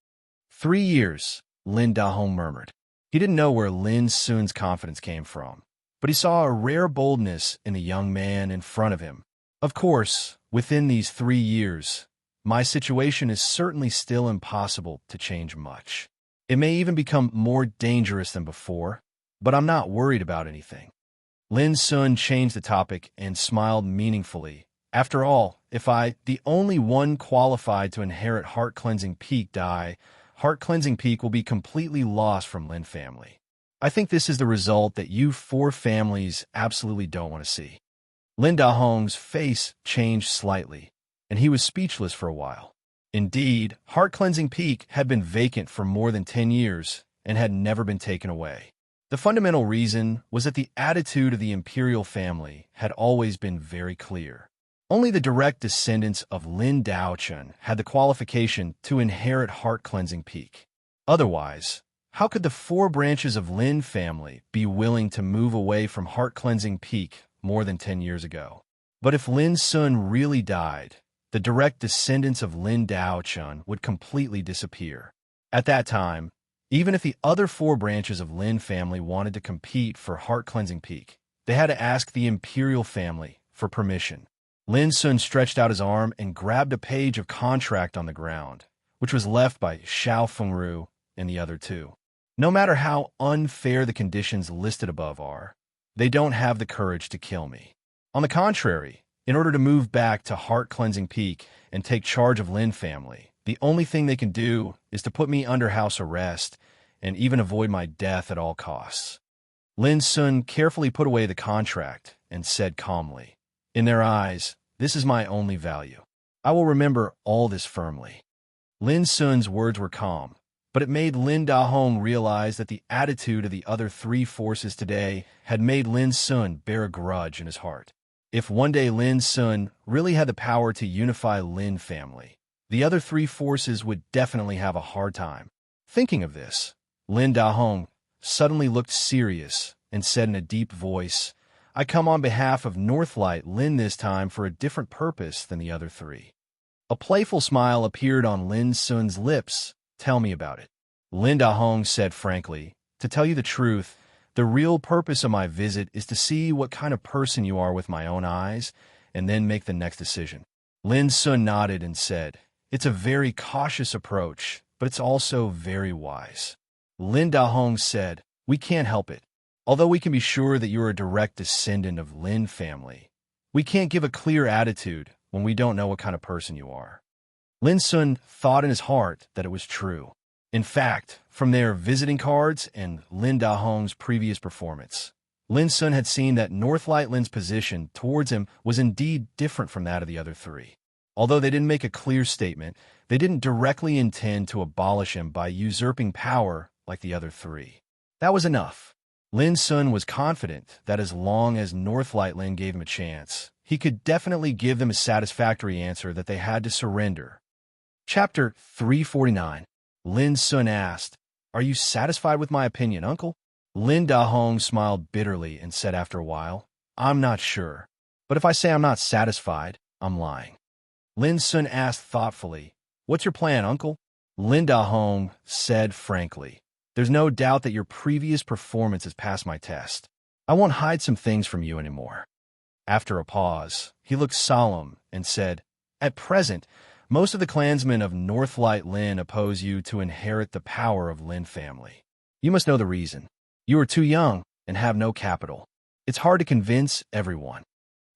[SPEAKER 1] 3 years, Lin Dahong murmured. He didn't know where Lin Sun's confidence came from, but he saw a rare boldness in the young man in front of him. "Of course, within these 3 years, my situation is certainly still impossible to change much. It may even become more dangerous than before, but I'm not worried about anything." Lin Sun changed the topic and smiled meaningfully. "After all, if I, the only one qualified to inherit heart-cleansing peak, die, heart-cleansing peak will be completely lost from Lin family. I think this is the result that you 4 families absolutely don't want to see." Lin Dahong's face changed slightly, and he was speechless for a while. Indeed, heart-cleansing peak had been vacant for more than 10 years and had never been taken away. The fundamental reason was that the attitude of the imperial family had always been very clear. Only the direct descendants of Lin Daochun had the qualification to inherit heart-cleansing peak. Otherwise, how could the 4 branches of Lin family be willing to move away from heart-cleansing peak more than 10 years ago? But if Lin Sun really died, the direct descendants of Lin Daochun would completely disappear. At that time, even if the other 4 branches of Lin family wanted to compete for heart-cleansing peak, they had to ask the imperial family for permission. Lin Sun stretched out his arm and grabbed a page of contract on the ground, which was left by Xiao Fengru and the other 2. "No matter how unfair the conditions listed above are, they don't have the courage to kill me. On the contrary, in order to move back to heart-cleansing peak and take charge of Lin family, the only thing they can do is to put me under house arrest and even avoid my death at all costs." Lin Sun carefully put away the contract and said calmly, "In their eyes, this is my only value. I will remember all this firmly." Lin Sun's words were calm, but it made Lin Dahong realize that the attitude of the other 3 forces today had made Lin Sun bear a grudge in his heart. If one day Lin Sun really had the power to unify Lin family, the other 3 forces would definitely have a hard time. Thinking of this, Lin Dahong suddenly looked serious and said in a deep voice, I come on behalf of Northlight Lin this time for a different purpose than the other three. A playful smile appeared on Lin Sun's lips. Tell me about it. Lin Dahong said frankly, to tell you the truth, the real purpose of my visit is to see what kind of person you are with my own eyes and then make the next decision. Lin Sun nodded and said, it's a very cautious approach, but it's also very wise. Lin Dahong said, we can't help it. Although we can be sure that you are a direct descendant of Lin family, we can't give a clear attitude when we don't know what kind of person you are. Lin Sun thought in his heart that it was true. In fact, from their visiting cards and Lin Dahong's previous performance, Lin Sun had seen that Northlight Lin's position towards him was indeed different from that of the other three. Although they didn't make a clear statement, they didn't directly intend to abolish him by usurping power like the other three. That was enough. Lin Sun was confident that as long as Northlight Lin gave him a chance, he could definitely give them a satisfactory answer that they had to surrender. Chapter 349. Lin Sun asked, are you satisfied with my opinion, uncle? Lin Dahong smiled bitterly and said after a while, I'm not sure. But if I say I'm not satisfied, I'm lying. Lin Sun asked thoughtfully, what's your plan, uncle? Lin Dahong said frankly, there's no doubt that your previous performance has passed my test. I won't hide some things from you anymore. After a pause, he looked solemn and said, at present, most of the clansmen of Northlight Lin oppose you to inherit the power of Lin family. You must know the reason. You are too young and have no capital. It's hard to convince everyone.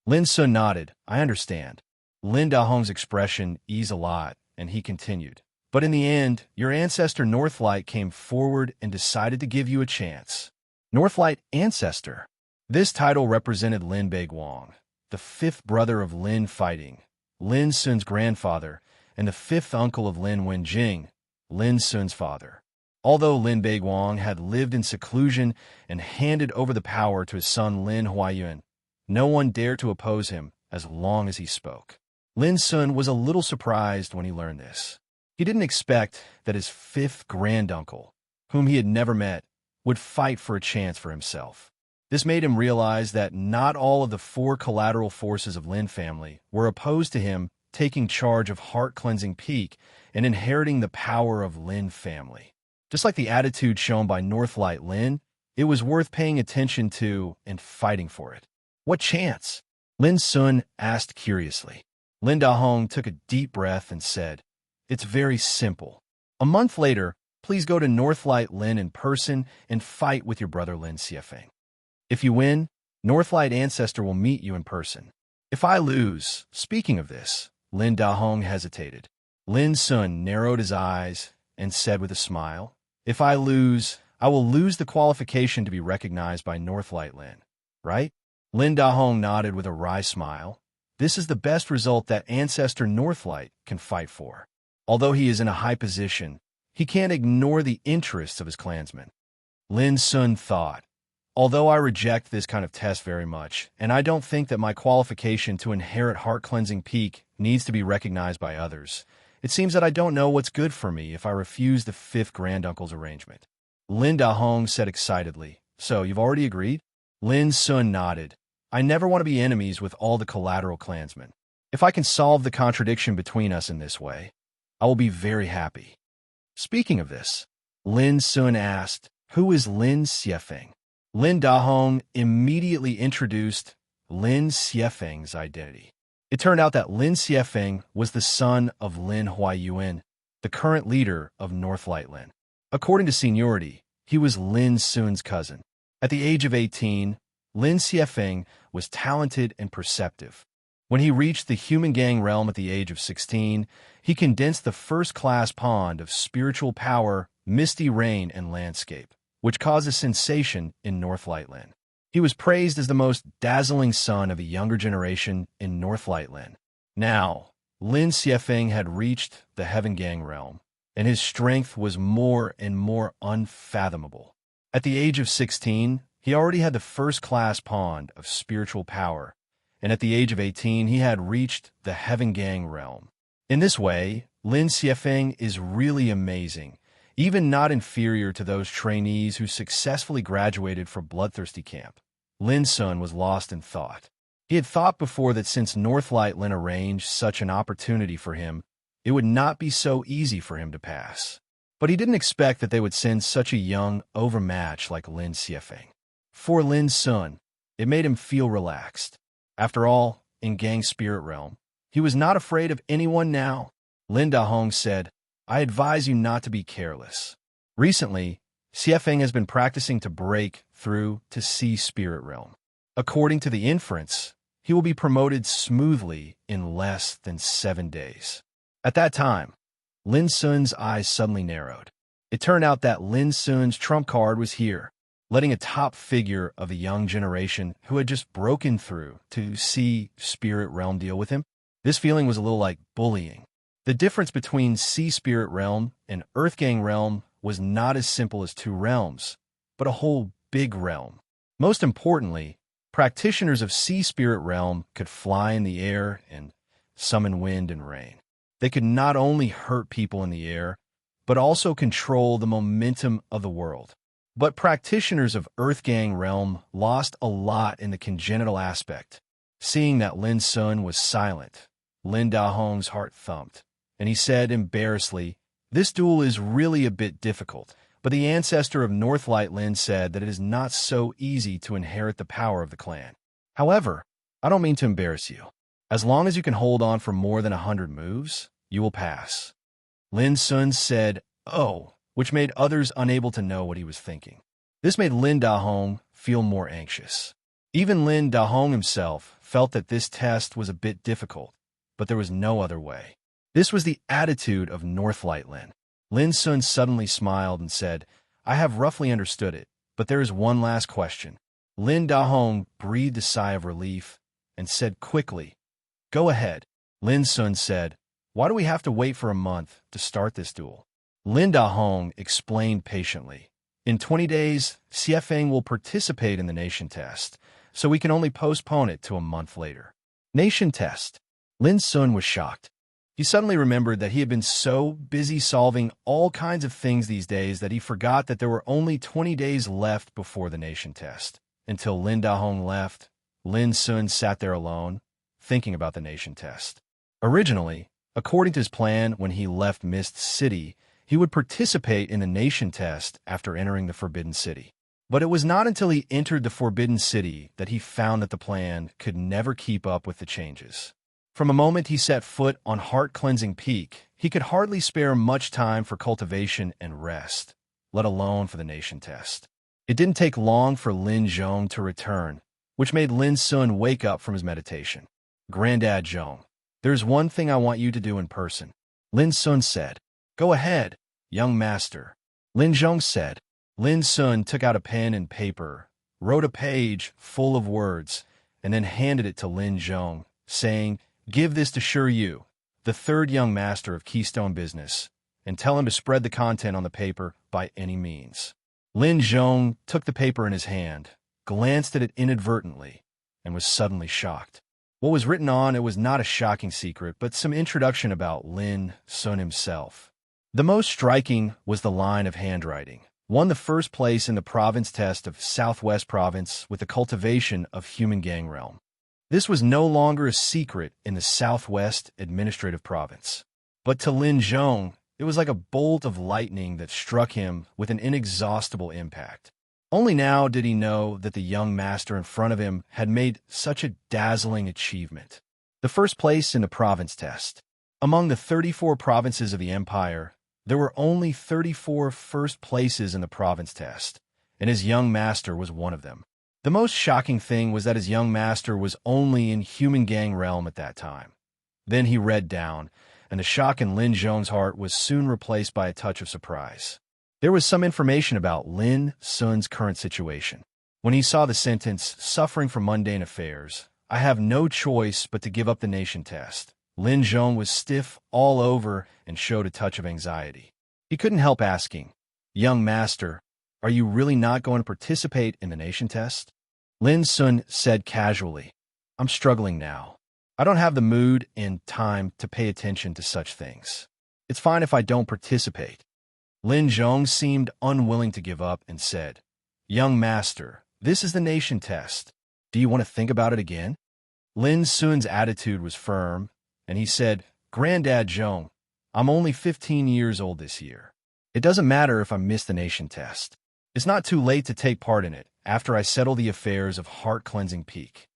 [SPEAKER 1] Lin Sun nodded, I understand. Lin Dahong's expression eased a lot, and he continued, but in the end, your ancestor Northlight came forward and decided to give you a chance. Northlight Ancestor. This title represented Lin Baiguang, the fifth brother of Lin Fighting, Lin Sun's grandfather, and the fifth uncle of Lin Wenjing, Lin Sun's father. Although Lin Baiguang had lived in seclusion and handed over the power to his son Lin Huaiyuan, no one dared to oppose him as long as he spoke. Lin Sun was a little surprised when he learned this. He didn't expect that his fifth granduncle, whom he had never met, would fight for a chance for himself. This made him realize that not all of the four collateral forces of Lin family were opposed to him taking charge of Heart-Cleansing Peak and inheriting the power of Lin family. Just like the attitude shown by Northlight Lin, it was worth paying attention to and fighting for it. What chance? Lin Sun asked curiously. Lin Dahong took a deep breath and said, it's very simple. A month later, please go to Northlight Lin in person and fight with your brother Lin Xiefeng. If you win, Northlight Ancestor will meet you in person. If I lose, speaking of this, Lin Dahong hesitated. Lin Sun narrowed his eyes and said with a smile, if I lose, I will lose the qualification to be recognized by Northlight Lin, right? Lin Dahong nodded with a wry smile. This is the best result that Ancestor Northlight can fight for. Although he is in a high position, he can't ignore the interests of his clansmen. Lin Sun thought, although I reject this kind of test very much, and I don't think that my qualification to inherit Heart-Cleansing Peak needs to be recognized by others, it seems that I don't know what's good for me if I refuse the fifth granduncle's arrangement. Lin Dahong said excitedly, so you've already agreed? Lin Sun nodded. I never want to be enemies with all the collateral clansmen. If I can solve the contradiction between us in this way, I will be very happy. Speaking of this, Lin Sun asked, who is Lin Xiefeng? Lin Dahong immediately introduced Lin Xiefeng's identity. It turned out that Lin Xiefeng was the son of Lin Huaiyuan, the current leader of Northlight Lin. According to seniority, he was Lin Sun's cousin. At the age of 18, Lin Xiefeng was talented and perceptive. When he reached the human gang realm at the age of 16, he condensed the first-class pond of spiritual power, misty rain, and landscape, which caused a sensation in Northlight Lin. He was praised as the most dazzling son of a younger generation in Northlight Lin. Now, Lin Xiefeng had reached the Heaven Gang realm, and his strength was more and more unfathomable. At the age of 16, he already had the first-class pond of spiritual power, and at the age of 18, he had reached the Heaven Gang realm. In this way, Lin Xiefeng is really amazing, even not inferior to those trainees who successfully graduated from Bloodthirsty Camp. Lin Sun was lost in thought. He had thought before that since Northlight Lin arranged such an opportunity for him, it would not be so easy for him to pass. But he didn't expect that they would send such a young overmatch like Lin Xiefeng. For Lin Sun, it made him feel relaxed. After all, in Gang Spirit Realm, he was not afraid of anyone now. Lin Dahong said, I advise you not to be careless. Recently, Xiefeng has been practicing to break through to Sea Spirit Realm. According to the inference, he will be promoted smoothly in less than 7 days. At that time, Lin Sun's eyes suddenly narrowed. It turned out that Lin Sun's trump card was here, letting a top figure of the young generation who had just broken through to Sea Spirit Realm deal with him. This feeling was a little like bullying. The difference between Sea Spirit Realm and Earthgang Realm was not as simple as two realms, but a whole big realm. Most importantly, practitioners of Sea Spirit Realm could fly in the air and summon wind and rain. They could not only hurt people in the air, but also control the momentum of the world. But practitioners of Earthgang Realm lost a lot in the congenital aspect. Seeing that Lin Sun was silent, Lin Dahong's heart thumped, and he said embarrassedly, this duel is really a bit difficult, but the ancestor of Northlight Lin said that it is not so easy to inherit the power of the clan. However, I don't mean to embarrass you. As long as you can hold on for more than 100 moves, you will pass. Lin Sun said, oh, which made others unable to know what he was thinking. This made Lin Dahong feel more anxious. Even Lin Dahong himself felt that this test was a bit difficult, but there was no other way. This was the attitude of Northlight Lin. Lin Sun suddenly smiled and said, I have roughly understood it, but there is one last question. Lin Dahong breathed a sigh of relief and said quickly, go ahead. Lin Sun said, why do we have to wait for a month to start this duel? Lin Dahong explained patiently. In 20 days, Xiefeng will participate in the nation test, so we can only postpone it to a month later. Nation test. Lin Sun was shocked. He suddenly remembered that he had been so busy solving all kinds of things these days that he forgot that there were only 20 days left before the nation test. Until Lin Dahong left, Lin Sun sat there alone, thinking about the nation test. Originally, according to his plan when he left Mist City, he would participate in the nation test after entering the Forbidden City. But it was not until he entered the Forbidden City that he found that the plan could never keep up with the changes. From a moment he set foot on Heart-Cleansing Peak, he could hardly spare much time for cultivation and rest, let alone for the nation test. It didn't take long for Lin Zhong to return, which made Lin Sun wake up from his meditation. Granddad Zhong, there's one thing I want you to do in person. Lin Sun said. Go ahead, young master. Lin Zhong said. Lin Sun took out a pen and paper, wrote a page full of words, and then handed it to Lin Zhong, saying, give this to Shi Yu, the third young master of Keystone Business, and tell him to spread the content on the paper by any means. Lin Zhong took the paper in his hand, glanced at it inadvertently, and was suddenly shocked. What was written on it was not a shocking secret, but some introduction about Lin Sun himself. The most striking was the line of handwriting. Won the first place in the province test of Southwest Province with the cultivation of Human Gang Realm. This was no longer a secret in the Southwest Administrative Province. But to Lin Zhong, it was like a bolt of lightning that struck him with an inexhaustible impact. Only now did he know that the young master in front of him had made such a dazzling achievement. The first place in the province test. Among the 34 provinces of the empire, there were only 34 first places in the province test, and his young master was one of them. The most shocking thing was that his young master was only in Human Gang Realm at that time. Then he read down, and the shock in Lin Zhong's heart was soon replaced by a touch of surprise. There was some information about Lin Sun's current situation. When he saw the sentence, suffering from mundane affairs, I have no choice but to give up the nation test. Lin Zhong was stiff all over and showed a touch of anxiety. He couldn't help asking, young master, are you really not going to participate in the nation test? Lin Sun said casually, I'm struggling now. I don't have the mood and time to pay attention to such things. It's fine if I don't participate. Lin Zhong seemed unwilling to give up and said, "Young master, this is the nation test. Do you want to think about it again?" Lin Sun's attitude was firm, and he said, "Granddad Zhong, I'm only 15 years old this year. It doesn't matter if I miss the nation test. It's not too late to take part in it after I settle the affairs of heart-cleansing peak."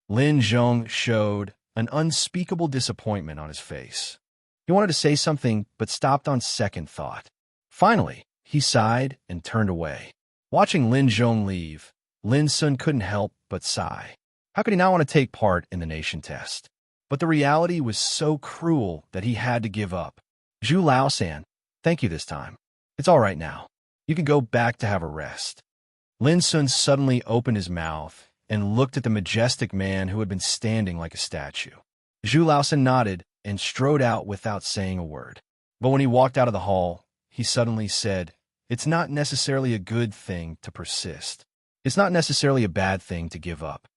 [SPEAKER 1] Lin Zhong showed an unspeakable disappointment on his face. He wanted to say something, but stopped on second thought. Finally, he sighed and turned away. Watching Lin Zhong leave, Lin Sun couldn't help but sigh. How could he not want to take part in the nation test? But the reality was so cruel that he had to give up. "Zhu Lao-san, thank you this time. It's all right now. You can go back to have a rest." Lin Sun suddenly opened his mouth and looked at the majestic man who had been standing like a statue. Zhu Lao-san nodded and strode out without saying a word. But when he walked out of the hall, he suddenly said, "It's not necessarily a good thing to persist. It's not necessarily a bad thing to give up."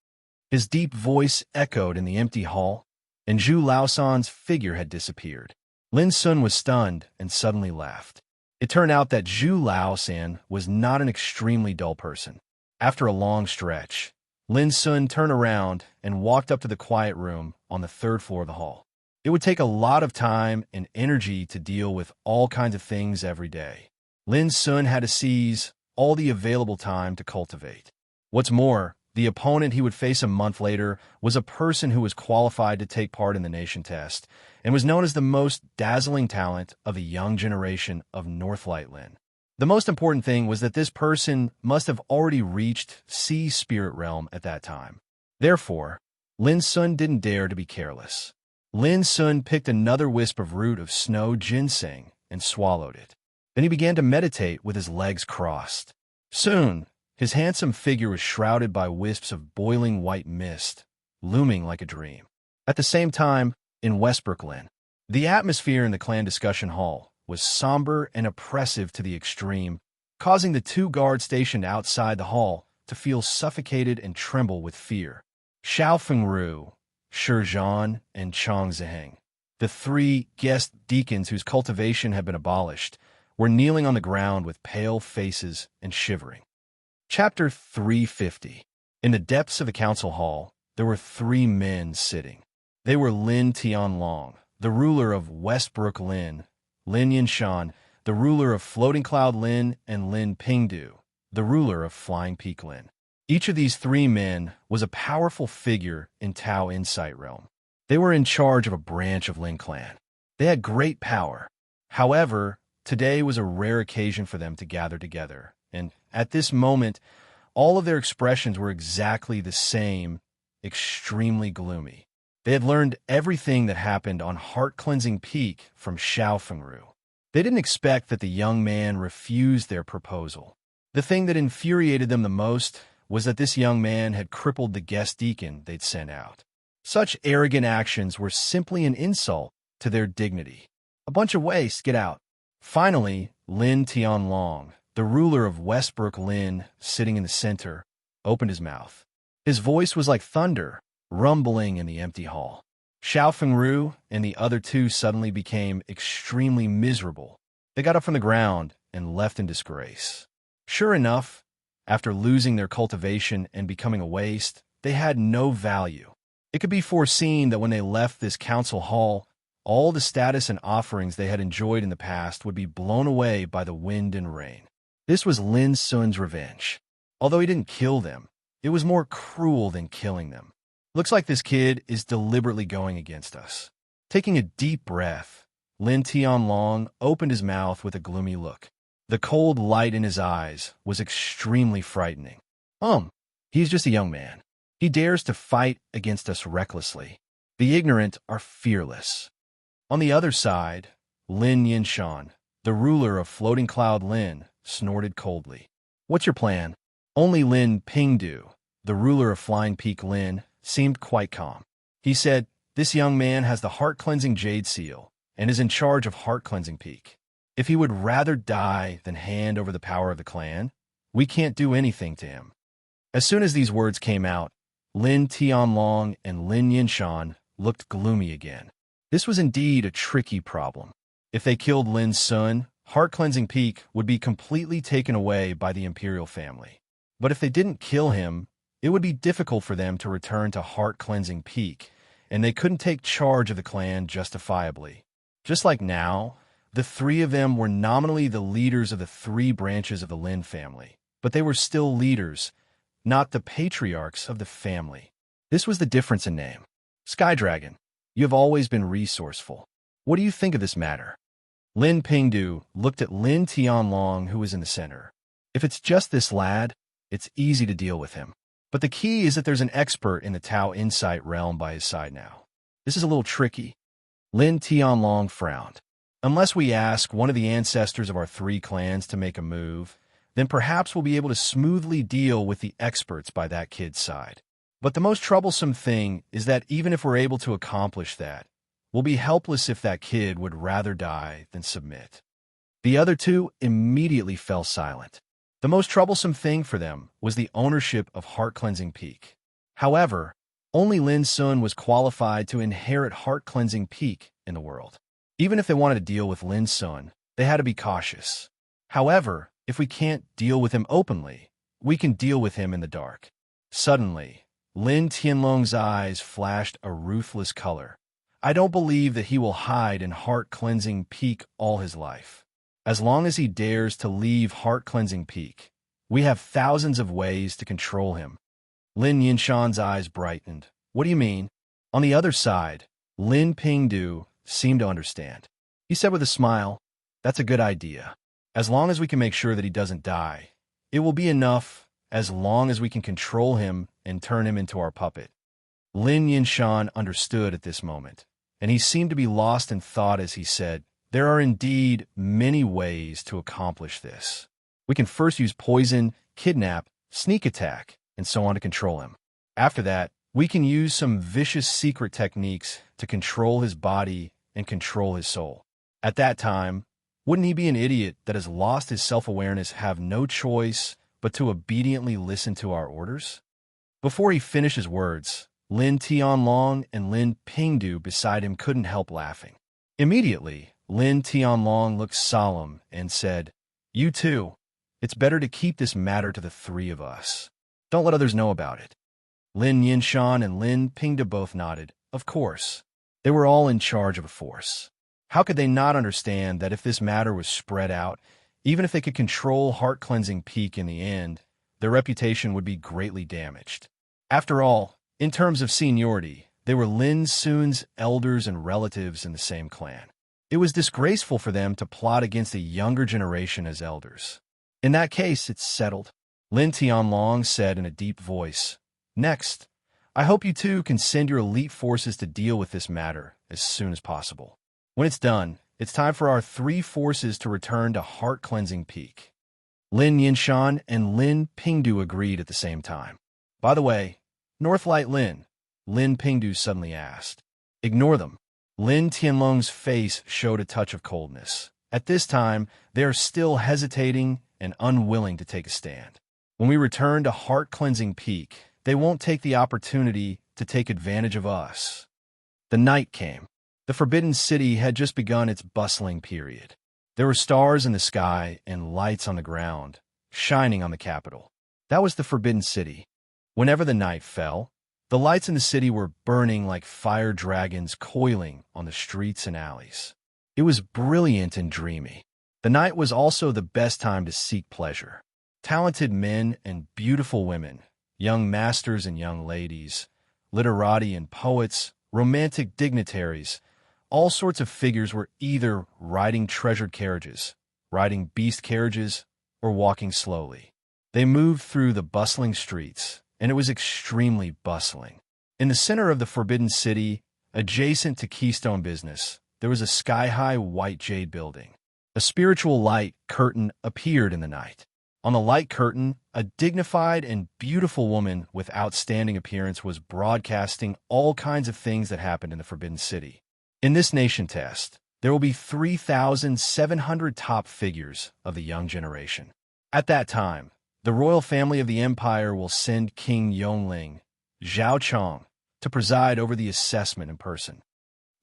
[SPEAKER 1] His deep voice echoed in the empty hall, and Zhu Lao-san's figure had disappeared. Lin Sun was stunned and suddenly laughed. It turned out that Zhu Lao-san was not an extremely dull person. After a long stretch, Lin Sun turned around and walked up to the quiet room on the third floor of the hall. It would take a lot of time and energy to deal with all kinds of things every day. Lin Sun had to seize all the available time to cultivate. What's more, the opponent he would face a month later was a person who was qualified to take part in the nation test and was known as the most dazzling talent of a young generation of Northlight Lin. The most important thing was that this person must have already reached Sea Spirit Realm at that time. Therefore, Lin Sun didn't dare to be careless. Lin Sun picked another wisp of root of snow ginseng and swallowed it. Then he began to meditate with his legs crossed. Soon, his handsome figure was shrouded by wisps of boiling white mist, looming like a dream. At the same time, in Westbrook Lin, the atmosphere in the clan discussion hall was somber and oppressive to the extreme, causing the two guards stationed outside the hall to feel suffocated and tremble with fear. Xiao Fengru, Shi Zhan, and Chang Ziheng, the three guest deacons whose cultivation had been abolished, were kneeling on the ground with pale faces and shivering. Chapter 350. In the depths of the council hall, there were three men sitting. They were Lin Tianlong, the ruler of Westbrook Lin, Lin Yinshan, the ruler of Floating Cloud Lin, and Lin Pingdu, the ruler of Flying Peak Lin. Each of these three men was a powerful figure in Tao Insight Realm. They were in charge of a branch of Lin Clan. They had great power. However, today was a rare occasion for them to gather together, and at this moment, all of their expressions were exactly the same, extremely gloomy. They had learned everything that happened on Heart Cleansing Peak from Xiao Fengru. They didn't expect that the young man refused their proposal. The thing that infuriated them the most was that this young man had crippled the guest deacon they'd sent out. Such arrogant actions were simply an insult to their dignity. "A bunch of waste, get out." Finally, Lin Tianlong, the ruler of Westbrook Lin, sitting in the center, opened his mouth. His voice was like thunder, rumbling in the empty hall. Xiao Fengru and the other two suddenly became extremely miserable. They got up from the ground and left in disgrace. Sure enough, after losing their cultivation and becoming a waste, they had no value. It could be foreseen that when they left this council hall, all the status and offerings they had enjoyed in the past would be blown away by the wind and rain. This was Lin Sun's revenge. Although he didn't kill them, it was more cruel than killing them. "Looks like this kid is deliberately going against us." Taking a deep breath, Lin Tianlong opened his mouth with a gloomy look. The cold light in his eyes was extremely frightening. He's just a young man. He dares to fight against us recklessly. The ignorant are fearless." On the other side, Lin Yinshan, the ruler of Floating Cloud Lin, snorted coldly. "What's your plan?" Only Lin Pingdu, the ruler of Flying Peak Lin, seemed quite calm. He said, "This young man has the heart-cleansing jade seal and is in charge of Heart Cleansing Peak. If he would rather die than hand over the power of the clan, we can't do anything to him." As soon as these words came out, Lin Tianlong and Lin Yinshan looked gloomy again. This was indeed a tricky problem. If they killed Lin Sun, Heart-cleansing Peak would be completely taken away by the imperial family. But if they didn't kill him, it would be difficult for them to return to Heart-cleansing Peak, and they couldn't take charge of the clan justifiably. Just like now, the three of them were nominally the leaders of the three branches of the Lin family, but they were still leaders, not the patriarchs of the family. This was the difference in name. Sky Dragon, you have always been resourceful. What do you think of this matter? Lin Pingdu looked at Lin Tianlong, who was in the center. If it's just this lad, it's easy to deal with him. But the key is that there's an expert in the Tao Insight realm by his side now. This is a little tricky. Lin Tianlong frowned. Unless we ask one of the ancestors of our three clans to make a move, then perhaps we'll be able to smoothly deal with the experts by that kid's side. But the most troublesome thing is that even if we're able to accomplish that, we'll be helpless if that kid would rather die than submit. The other two immediately fell silent. The most troublesome thing for them was the ownership of Heart-cleansing Peak. However, only Lin Sun was qualified to inherit Heart-cleansing Peak in the world. Even if they wanted to deal with Lin Sun, they had to be cautious. However, if we can't deal with him openly, we can deal with him in the dark. Suddenly, Lin Tianlong's eyes flashed a ruthless color. I don't believe that he will hide in Heart-cleansing Peak all his life. As long as he dares to leave Heart-cleansing Peak, we have thousands of ways to control him. Lin Yinshan's eyes brightened. What do you mean? On the other side, Lin Pingdu seemed to understand. He said with a smile, that's a good idea. As long as we can make sure that he doesn't die, it will be enough as long as we can control him and turn him into our puppet. Lin Yinshan understood at this moment, and he seemed to be lost in thought as he said, there are indeed many ways to accomplish this. We can first use poison, kidnap, sneak attack, and so on to control him. After that, we can use some vicious secret techniques to control his body and control his soul. At that time, wouldn't he be an idiot that has lost his self-awareness, have no choice but to obediently listen to our orders? Before he finished his words, Lin Tianlong and Lin Pingdu beside him couldn't help laughing. Immediately, Lin Tianlong looked solemn and said, you too. It's better to keep this matter to the three of us. Don't let others know about it. Lin Yinshan and Lin Pingdu both nodded. Of course. They were all in charge of a force. How could they not understand that if this matter was spread out, even if they could control Heart-cleansing Peak in the end, their reputation would be greatly damaged? After all, in terms of seniority, they were Lin Sun's elders and relatives in the same clan. It was disgraceful for them to plot against a younger generation as elders. In that case, it's settled. Lin Tianlong said in a deep voice, next, I hope you two can send your elite forces to deal with this matter as soon as possible. When it's done, it's time for our three forces to return to Heart-cleansing Peak. Lin Yinshan and Lin Pingdu agreed at the same time. By the way, Northlight Lin Pingdu suddenly asked. Ignore them. Lin Tianlong's face showed a touch of coldness. At this time, they are still hesitating and unwilling to take a stand. When we return to Heart-cleansing Peak, they won't take the opportunity to take advantage of us. The night came. The Forbidden City had just begun its bustling period. There were stars in the sky and lights on the ground, shining on the capital. That was the Forbidden City. Whenever the night fell, the lights in the city were burning like fire dragons coiling on the streets and alleys. It was brilliant and dreamy. The night was also the best time to seek pleasure. Talented men and beautiful women, young masters and young ladies, literati and poets, romantic dignitaries, all sorts of figures were either riding treasured carriages, riding beast carriages, or walking slowly. They moved through the bustling streets, and it was extremely bustling. In the center of the Forbidden City, adjacent to Keystone Business, there was a sky-high white jade building. A spiritual light curtain appeared in the night. On the light curtain, a dignified and beautiful woman with outstanding appearance was broadcasting all kinds of things that happened in the Forbidden City. In this nation test, there will be 3,700 top figures of the young generation. At that time, the royal family of the empire will send King Yongling, Zhao Chong, to preside over the assessment in person.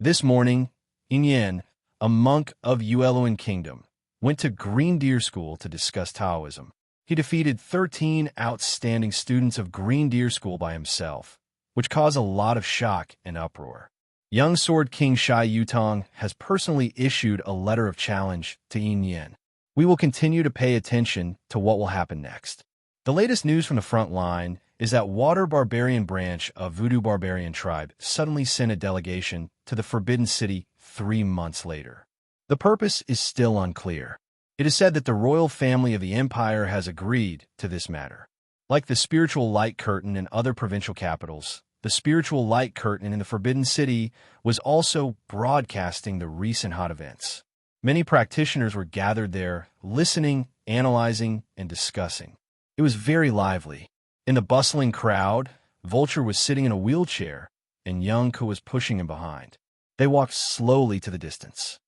[SPEAKER 1] This morning, Yin, a monk of Yueluan Kingdom, went to Green Deer School to discuss Taoism. He defeated 13 outstanding students of Green Deer School by himself, which caused a lot of shock and uproar. Young Sword King Shai Yutong has personally issued a letter of challenge to Yin Yin. We will continue to pay attention to what will happen next. The latest news from the front line is that Water Barbarian branch of Voodoo Barbarian tribe suddenly sent a delegation to the Forbidden City 3 months later. The purpose is still unclear. It is said that the royal family of the empire has agreed to this matter. Like the spiritual light curtain in other provincial capitals, the spiritual light curtain in the Forbidden City was also broadcasting the recent hot events. Many practitioners were gathered there, listening, analyzing, and discussing. It was very lively. In the bustling crowd, Vulture was sitting in a wheelchair, and Young Ku was pushing him behind. They walked slowly to the distance.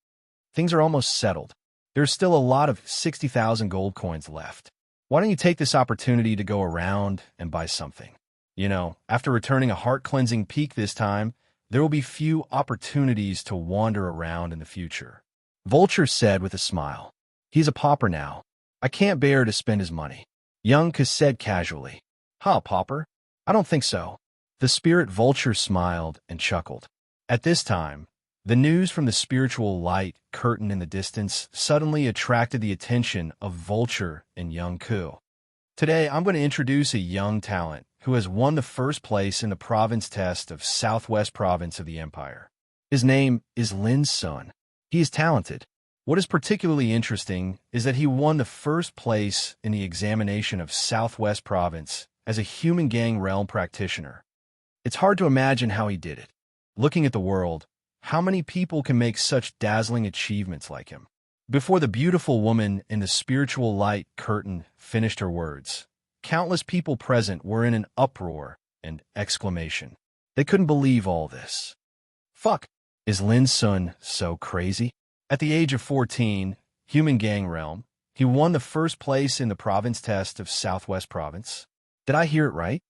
[SPEAKER 1] Things are almost settled. There's still a lot of 60,000 gold coins left. Why don't you take this opportunity to go around and buy something? After returning a heart-cleansing peak this time, there will be few opportunities to wander around in the future. Vulture said with a smile. He's a pauper now. I can't bear to spend his money. Young Ku said casually. Huh, pauper? I don't think so. The spirit Vulture smiled and chuckled. At this time, the news from the spiritual light curtain in the distance suddenly attracted the attention of Vulture and Young Ku. Today, I'm going to introduce a young talent who has won the first place in the province test of Southwest Province of the Empire. His name is Lin Sun. He is talented. What is particularly interesting is that he won the first place in the examination of Southwest Province as a human gang realm practitioner. It's hard to imagine how he did it. Looking at the world, how many people can make such dazzling achievements like him? Before the beautiful woman in the spiritual light curtain finished her words, countless people present were in an uproar and exclamation. They couldn't believe all this. Fuck, is Lin Sun so crazy? At the age of 14, human gang realm, he won the first place in the province test of Southwest Province. Did I hear it right?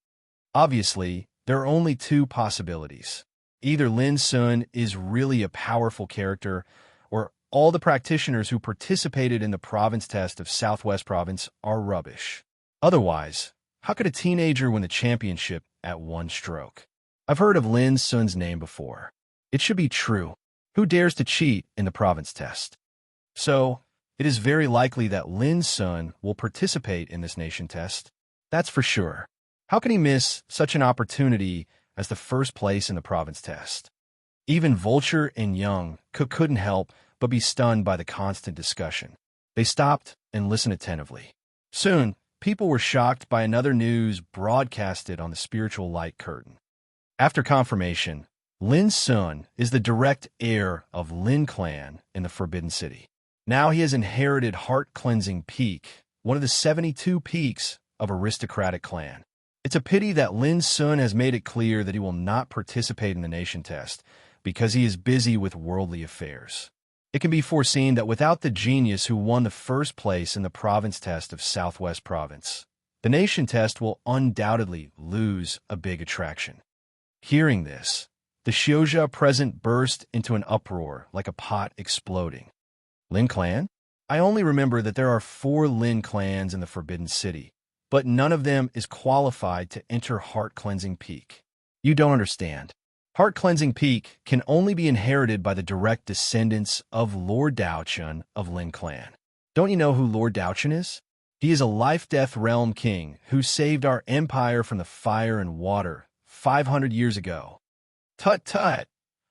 [SPEAKER 1] Obviously, there are only two possibilities. Either Lin Sun is really a powerful character, or all the practitioners who participated in the province test of Southwest Province are rubbish. Otherwise, how could a teenager win the championship at one stroke? I've heard of Lin Sun's name before. It should be true. Who dares to cheat in the province test? So, it is very likely that Lin Sun will participate in this nation test. That's for sure. How can he miss such an opportunity as the first place in the province test? Even Vulture and Young couldn't help but be stunned by the constant discussion. They stopped and listened attentively. Soon, people were shocked by another news broadcasted on the spiritual light curtain. After confirmation, Lin Sun is the direct heir of Lin clan in the Forbidden City. Now he has inherited Heart-Cleansing Peak, one of the 72 peaks of aristocratic clan. It's a pity that Lin Sun has made it clear that he will not participate in the nation test because he is busy with worldly affairs. It can be foreseen that without the genius who won the first place in the province test of Southwest Province, the nation test will undoubtedly lose a big attraction. Hearing this, the Xiozha present burst into an uproar like a pot exploding. Lin clan? I only remember that there are 4 Lin clans in the Forbidden City, but none of them is qualified to enter Heart-Cleansing Peak. You don't understand. Heart-Cleansing Peak can only be inherited by the direct descendants of Lord Daochun of Lin clan. Don't you know who Lord Daochun is? He is a life-death realm king who saved our empire from the fire and water 500 years ago. Tut tut!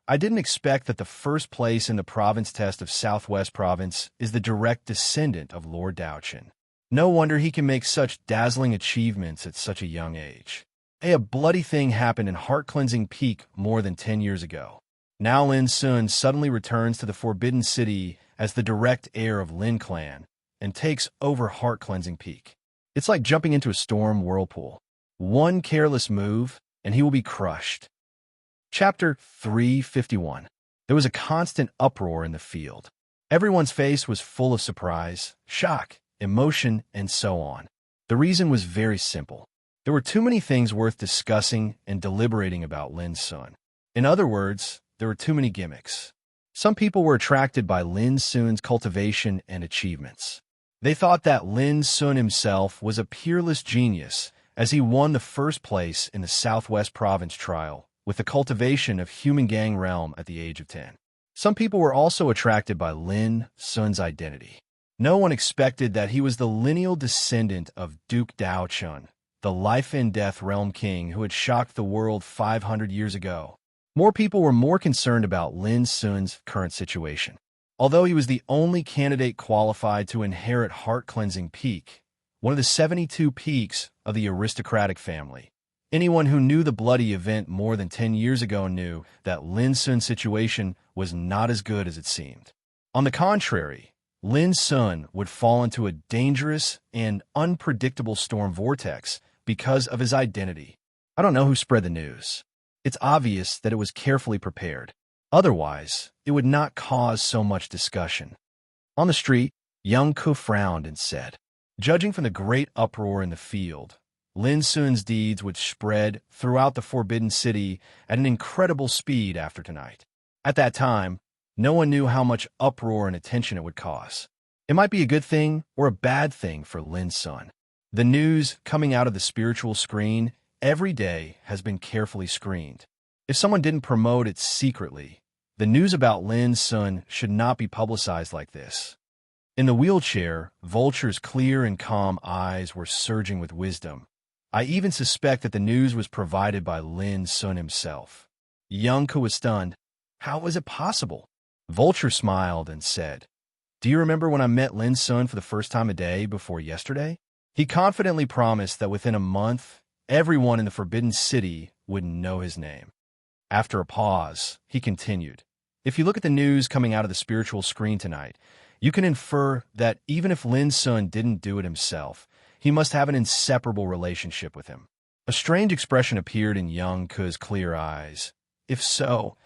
[SPEAKER 1] I didn't expect that the first place in the province test of Southwest Province is the direct descendant of Lord Daochun. No wonder he can make such dazzling achievements at such a young age. Hey, a bloody thing happened in Heart-Cleansing Peak more than 10 years ago. Now Lin Sun suddenly returns to the Forbidden City as the direct heir of Lin clan and takes over Heart-Cleansing Peak. It's like jumping into a storm whirlpool. One careless move, and he will be crushed. Chapter 351. There was a constant uproar in the field. Everyone's face was full of surprise, shock, emotion, and so on. The reason was very simple. There were too many things worth discussing and deliberating about Lin Sun. In other words, there were too many gimmicks. Some people were attracted by Lin Sun's cultivation and achievements. They thought that Lin Sun himself was a peerless genius, as he won the first place in the Southwest Province trial with the cultivation of human gang realm at the age of 10. Some people were also attracted by Lin Sun's identity. No one expected that he was the lineal descendant of Duke Daochun, the life and death realm king who had shocked the world 500 years ago. More people were more concerned about Lin Sun's current situation. Although he was the only candidate qualified to inherit heart-cleansing peak, one of the 72 peaks of the aristocratic family, anyone who knew the bloody event more than 10 years ago knew that Lin Sun's situation was not as good as it seemed. On the contrary, Lin Sun would fall into a dangerous and unpredictable storm vortex because of his identity. I don't know who spread the news. It's obvious that it was carefully prepared. Otherwise, it would not cause so much discussion. On the street, young Ku frowned and said, "Judging from the great uproar in the field, Lin Sun's deeds would spread throughout the Forbidden City at an incredible speed after tonight. At that time, no one knew how much uproar and attention it would cause. It might be a good thing or a bad thing for Lin Sun. The news coming out of the spiritual screen every day has been carefully screened. If someone didn't promote it secretly, the news about Lin Sun should not be publicized like this." In the wheelchair, Vulture's clear and calm eyes were surging with wisdom. "I even suspect that the news was provided by Lin Sun himself." Young Ku was stunned. "How was it possible?" Vulture smiled and said, "Do you remember when I met Lin Sun for the first time a day before yesterday? He confidently promised that within a month, everyone in the Forbidden City would know his name." After a pause, he continued, "If you look at the news coming out of the spiritual screen tonight, you can infer that even if Lin Sun didn't do it himself, he must have an inseparable relationship with him." A strange expression appeared in young Ku's clear eyes. "If so,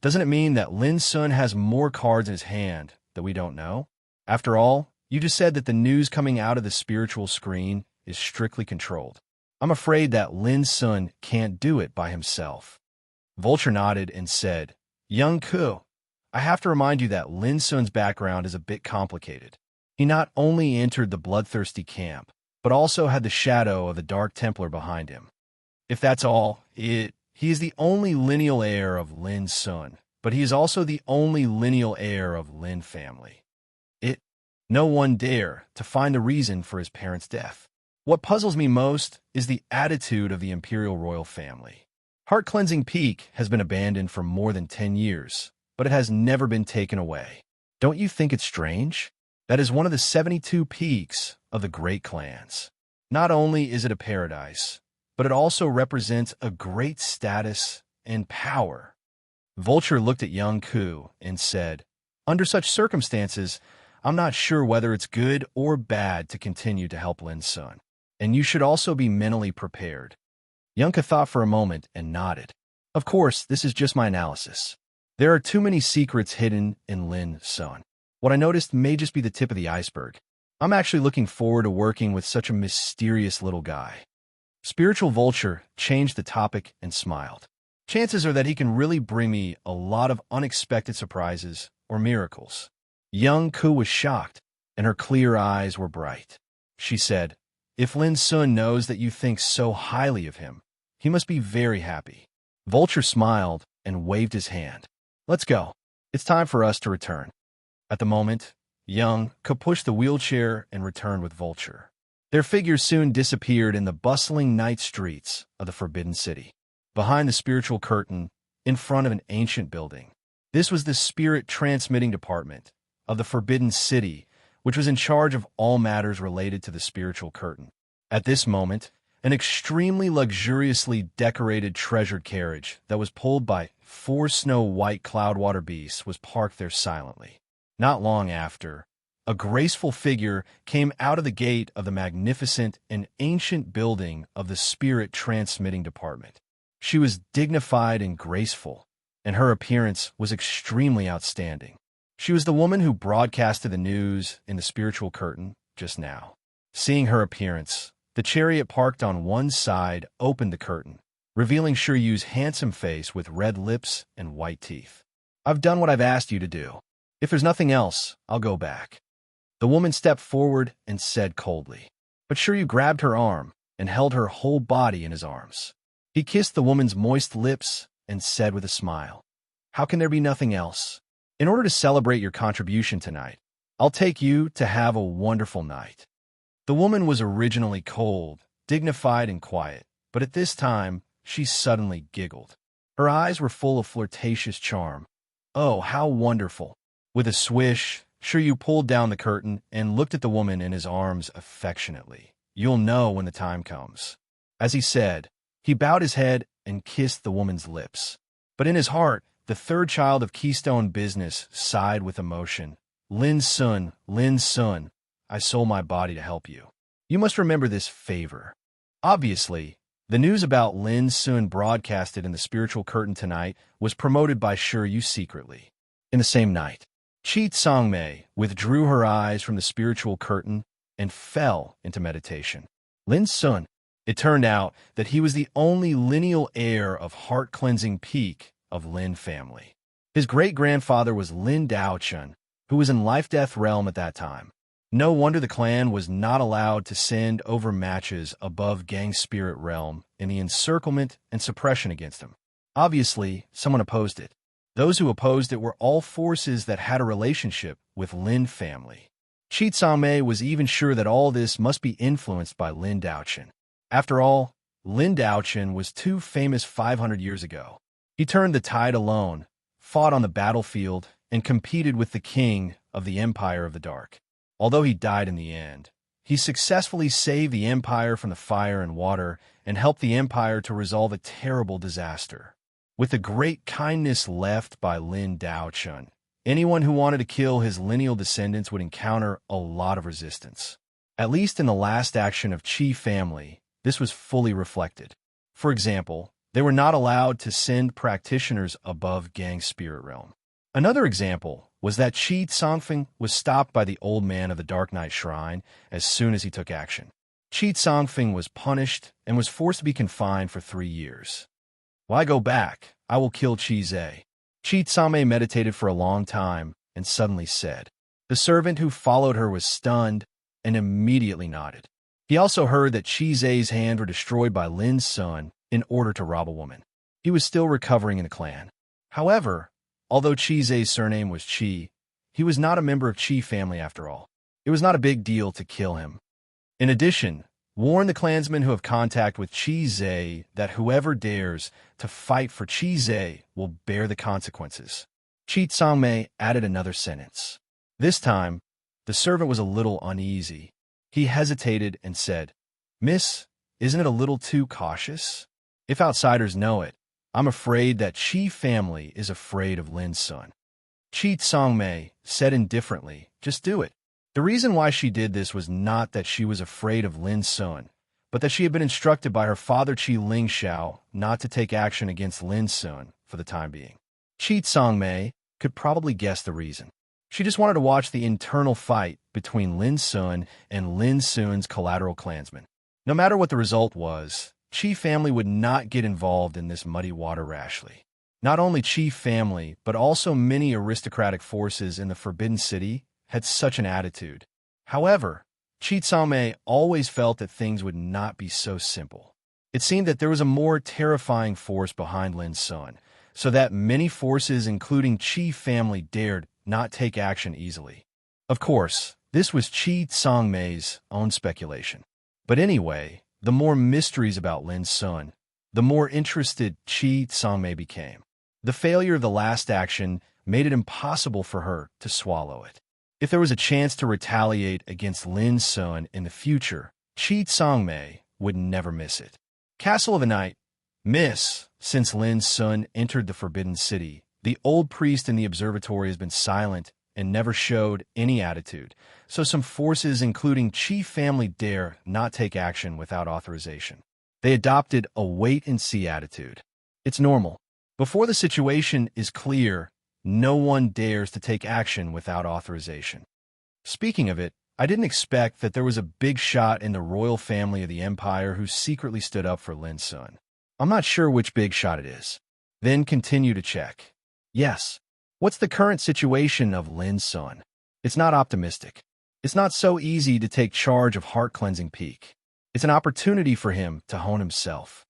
[SPEAKER 1] doesn't it mean that Lin Sun has more cards in his hand that we don't know? After all, you just said that the news coming out of the spiritual screen is strictly controlled. I'm afraid that Lin Sun can't do it by himself." Vulture nodded and said, "Young Ku, I have to remind you that Lin Sun's background is a bit complicated. He not only entered the bloodthirsty camp, but also had the shadow of the Dark Templar behind him. If that's all, he is the only lineal heir of Lin Sun, but he is also the only lineal heir of Lin family. No one dare to find the reason for his parents' death. What puzzles me most is the attitude of the imperial royal family. Heart-cleansing peak has been abandoned for more than 10 years, but it has never been taken away. Don't you think it's strange? That is one of the 72 peaks of the great clans. Not only is it a paradise, but it also represents a great status and power." Vulture looked at young Ku and said, "Under such circumstances, I'm not sure whether it's good or bad to continue to help Lin Sun, and you should also be mentally prepared." Young Ku thought for a moment and nodded. "Of course, this is just my analysis. There are too many secrets hidden in Lin Sun. What I noticed may just be the tip of the iceberg. I'm actually looking forward to working with such a mysterious little guy." Spiritual Vulture changed the topic and smiled. "Chances are that he can really bring me a lot of unexpected surprises or miracles." Young Ku was shocked, and her clear eyes were bright. She said, "If Lin Sun knows that you think so highly of him, he must be very happy." Vulture smiled and waved his hand. "Let's go. It's time for us to return." At the moment, young Ku pushed the wheelchair and returned with Vulture. Their figures soon disappeared in the bustling night streets of the Forbidden City. Behind the spiritual curtain, in front of an ancient building, this was the spirit transmitting department of the Forbidden City, which was in charge of all matters related to the spiritual curtain. At this moment, an extremely luxuriously decorated treasured carriage that was pulled by 4 snow-white cloudwater beasts was parked there silently. Not long after, a graceful figure came out of the gate of the magnificent and ancient building of the spirit transmitting department. She was dignified and graceful, and her appearance was extremely outstanding. She was the woman who broadcasted the news in the spiritual curtain just now. Seeing her appearance, the chariot parked on one side opened the curtain, revealing Shiryu's handsome face with red lips and white teeth. I've done what I've asked you to do. If there's nothing else, I'll go back." The woman stepped forward and said coldly. But Shiryu grabbed her arm and held her whole body in his arms. He kissed the woman's moist lips and said with a smile, "How can there be nothing else? In order to celebrate your contribution tonight, I'll take you to have a wonderful night." The woman was originally cold, dignified, and quiet, but at this time, she suddenly giggled. Her eyes were full of flirtatious charm. "Oh, how wonderful!" With a swish, Shiryu pulled down the curtain and looked at the woman in his arms affectionately. "You'll know when the time comes." As he said, he bowed his head and kissed the woman's lips. But in his heart, the third child of Keystone Business sighed with emotion. Lin Sun, I sold my body to help you. You must remember this favor." Obviously, the news about Lin Sun broadcasted in the spiritual curtain tonight was promoted by Shiryu secretly. In the same night, Chi Tsangmei withdrew her eyes from the spiritual curtain and fell into meditation. Lin Sun. It turned out that he was the only lineal heir of heart-cleansing peak of Lin family. His great-grandfather was Lin Daochun, who was in life-death realm at that time. No wonder the clan was not allowed to send over matches above gang spirit realm in the encirclement and suppression against him. Obviously, someone opposed it. Those who opposed it were all forces that had a relationship with Lin family. Chi Tsangmei was even sure that all this must be influenced by Lin Daochun. After all, Lin Daochun was too famous 500 years ago. He turned the tide alone, fought on the battlefield, and competed with the king of the Empire of the Dark. Although he died in the end, he successfully saved the empire from the fire and water and helped the empire to resolve a terrible disaster. With the great kindness left by Lin Daochun, anyone who wanted to kill his lineal descendants would encounter a lot of resistance. At least in the last action of Qi family, this was fully reflected. For example, they were not allowed to send practitioners above gang spirit realm. Another example was that Qi Tsangfeng was stopped by the old man of the Dark Knight Shrine as soon as he took action. Qi Tsangfeng was punished and was forced to be confined for 3 years. "Why go back? I will kill Qi Zhe." Qi Tsangmei meditated for a long time and suddenly said. The servant who followed her was stunned and immediately nodded. He also heard that Qi Zhe's hands were destroyed by Lin Sun in order to rob a woman. He was still recovering in the clan. However, although Qi Zhe's surname was Qi, he was not a member of Qi family after all. It was not a big deal to kill him. In addition, warn the clansmen who have contact with Qi Zhe that whoever dares to fight for Qi Zhe will bear the consequences. Qi Tsangmei added another sentence. This time, the servant was a little uneasy. He hesitated and said, "Miss, isn't it a little too cautious? If outsiders know it, I'm afraid that Qi family is afraid of Lin Sun." Qi Tsangmei said indifferently, "Just do it." The reason why she did this was not that she was afraid of Lin Sun, but that she had been instructed by her father Qi Lingxiao not to take action against Lin Sun for the time being. Qi Tsangmei could probably guess the reason. She just wanted to watch the internal fight between Lin Sun and Lin Sun's collateral clansmen. No matter what the result was, Qi family would not get involved in this muddy water rashly. Not only Qi family, but also many aristocratic forces in the Forbidden City had such an attitude. However, Qi Tsangmei always felt that things would not be so simple. It seemed that there was a more terrifying force behind Lin Sun, so that many forces, including Qi family, dared not take action easily. Of course, this was Qi Tsangmei's own speculation. But anyway, the more mysteries about Lin Sun, the more interested Qi Tsangmei became. The failure of the last action made it impossible for her to swallow it. If there was a chance to retaliate against Lin Sun in the future, Qi Tsangmei would never miss it. Castle of the Night. Miss, since Lin Sun entered the Forbidden City, the old priest in the observatory has been silent and never showed any attitude, so some forces, including Qi family, dare not take action without authorization. They adopted a wait-and-see attitude. It's normal. Before the situation is clear, no one dares to take action without authorization. Speaking of it, I didn't expect that there was a big shot in the royal family of the empire who secretly stood up for Lin Sun. I'm not sure which big shot it is. Then continue to check. Yes. What's the current situation of Lin's son? It's not optimistic. It's not so easy to take charge of heart-cleansing peak. It's an opportunity for him to hone himself.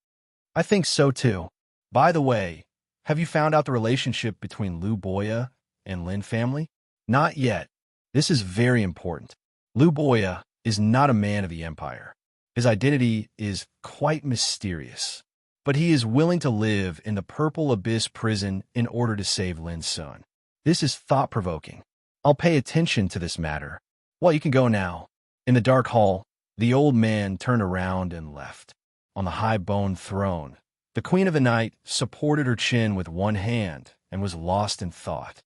[SPEAKER 1] I think so too. By the way, have you found out the relationship between Lu Boya and Lin family? Not yet. This is very important. Lu Boya is not a man of the empire. His identity is quite mysterious, but he is willing to live in the Purple Abyss prison in order to save Lin's son. This is thought-provoking. I'll pay attention to this matter. Well, you can go now. In the dark hall, the old man turned around and left. On the high-boned throne, the Queen of the Night supported her chin with one hand and was lost in thought.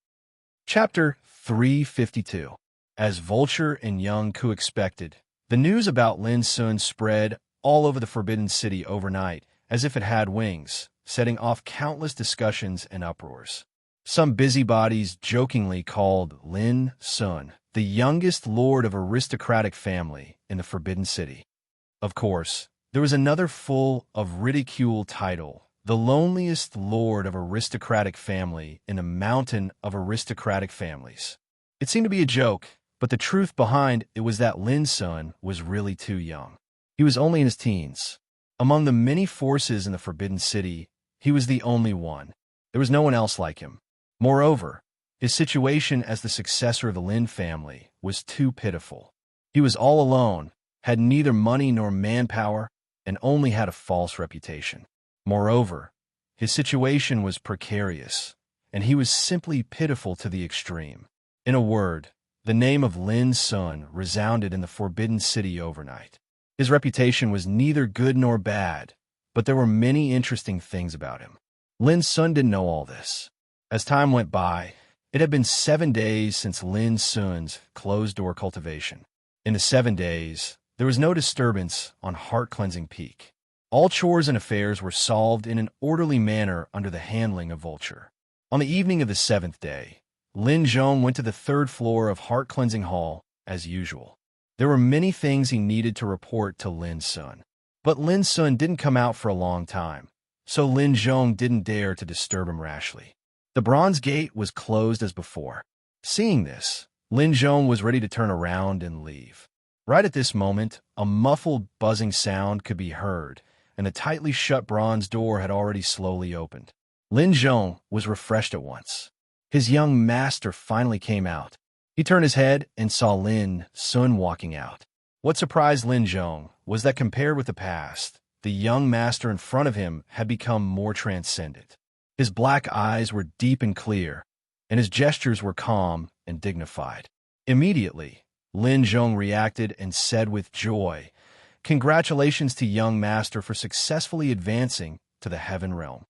[SPEAKER 1] Chapter 352. As Vulture and Young Ku expected, the news about Lin Sun spread all over the Forbidden City overnight as if it had wings, setting off countless discussions and uproars. Some busybodies jokingly called Lin Sun the youngest lord of aristocratic family in the Forbidden City. Of course, there was another full of ridicule title, the loneliest lord of aristocratic family in a mountain of aristocratic families. It seemed to be a joke, but the truth behind it was that Lin's son was really too young. He was only in his teens. Among the many forces in the Forbidden City, he was the only one. There was no one else like him. Moreover, his situation as the successor of the Lin family was too pitiful. He was all alone, had neither money nor manpower, and only had a false reputation. Moreover, his situation was precarious, and he was simply pitiful to the extreme. In a word, the name of Lin's son resounded in the Forbidden City overnight. His reputation was neither good nor bad, but there were many interesting things about him. Lin's son didn't know all this. As time went by, it had been 7 days since Lin Sun's closed-door cultivation. In the 7 days, there was no disturbance on heart-cleansing peak. All chores and affairs were solved in an orderly manner under the handling of Vulture. On the evening of the 7th day, Lin Zhong went to the 3rd floor of Heart Cleansing Hall, as usual. There were many things he needed to report to Lin's son. But Lin's son didn't come out for a long time, so Lin Zhong didn't dare to disturb him rashly. The bronze gate was closed as before. Seeing this, Lin Zhong was ready to turn around and leave. Right at this moment, a muffled buzzing sound could be heard, and the tightly shut bronze door had already slowly opened. Lin Zhong was refreshed at once. His young master finally came out. He turned his head and saw Lin Sun walking out. What surprised Lin Zhong was that compared with the past, the young master in front of him had become more transcendent. His black eyes were deep and clear, and his gestures were calm and dignified. Immediately, Lin Zhong reacted and said with joy, "Congratulations to young master for successfully advancing to the heaven realm."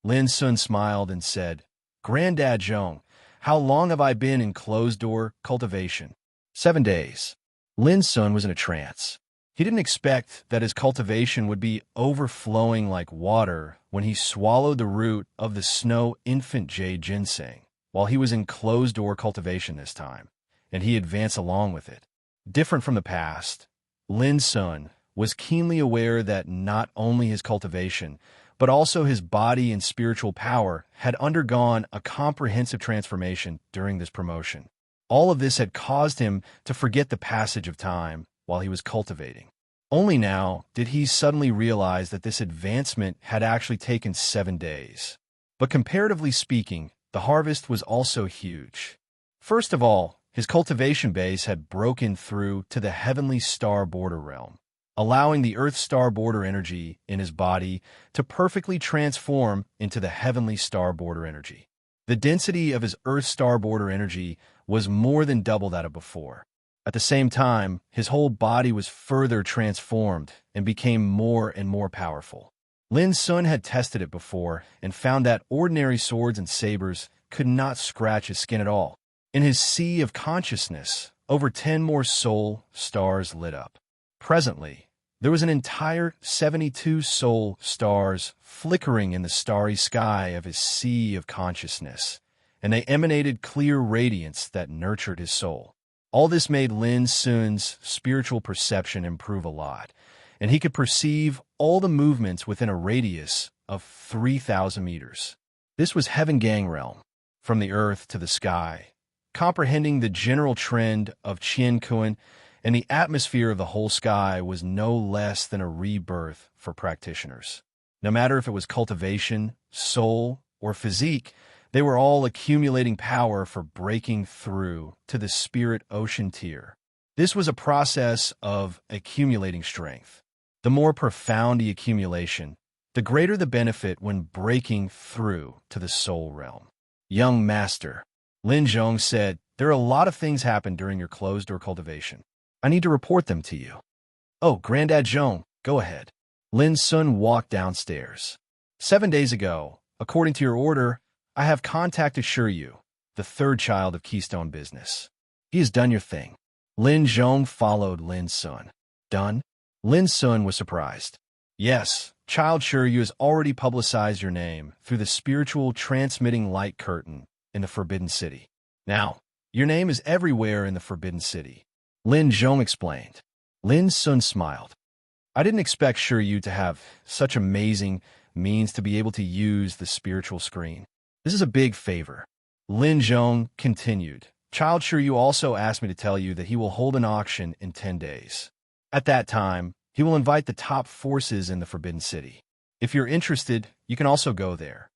[SPEAKER 1] Lin Sun smiled and said, "Granddad Zhong, how long have I been in closed-door cultivation?" 7 days. Lin Sun was in a trance. He didn't expect that his cultivation would be overflowing like water when he swallowed the root of the snow infant jade ginseng while he was in closed-door cultivation this time, and he advanced along with it. Different from the past, Lin Sun was keenly aware that not only his cultivation, but also his body and spiritual power had undergone a comprehensive transformation during this promotion. All of this had caused him to forget the passage of time while he was cultivating. Only now did he suddenly realize that this advancement had actually taken 7 days. But comparatively speaking, the harvest was also huge. First of all, his cultivation base had broken through to the heavenly star border realm, allowing the Earth star border energy in his body to perfectly transform into the heavenly star border energy. The density of his Earth star border energy was more than double that of before. At the same time, his whole body was further transformed and became more and more powerful. Lin Sun had tested it before and found that ordinary swords and sabers could not scratch his skin at all. In his sea of consciousness, over 10 more soul stars lit up. Presently, there was an entire 72 soul stars flickering in the starry sky of his sea of consciousness, and they emanated clear radiance that nurtured his soul. All this made Lin Sun's spiritual perception improve a lot, and he could perceive all the movements within a radius of 3,000 meters. This was Heaven Gang realm. from the earth to the sky, comprehending the general trend of Qian Kuan, and the atmosphere of the whole sky was no less than a rebirth for practitioners. No matter if it was cultivation, soul, or physique, they were all accumulating power for breaking through to the spirit ocean tier. This was a process of accumulating strength. The more profound the accumulation, the greater the benefit when breaking through to the soul realm. Young master, Lin Zhong said, there are a lot of things happen during your closed-door cultivation. I need to report them to you. Oh, Granddad Zhong, go ahead. Lin Sun walked downstairs. 7 days ago, according to your order, I have contacted Shiryu, the third child of Keystone Business. He has done your thing. Lin Zhong followed Lin Sun. Done? Lin Sun was surprised. Yes, Child Shiryu has already publicized your name through the spiritual transmitting light curtain in the Forbidden City. Now, your name is everywhere in the Forbidden City. Lin Zhong explained. Lin Sun smiled. I didn't expect Shiryu to have such amazing means to be able to use the spiritual screen. This is a big favor. Lin Zhong continued. Child Shiryu also asked me to tell you that he will hold an auction in 10 days. At that time, he will invite the top forces in the Forbidden City. If you're interested, you can also go there.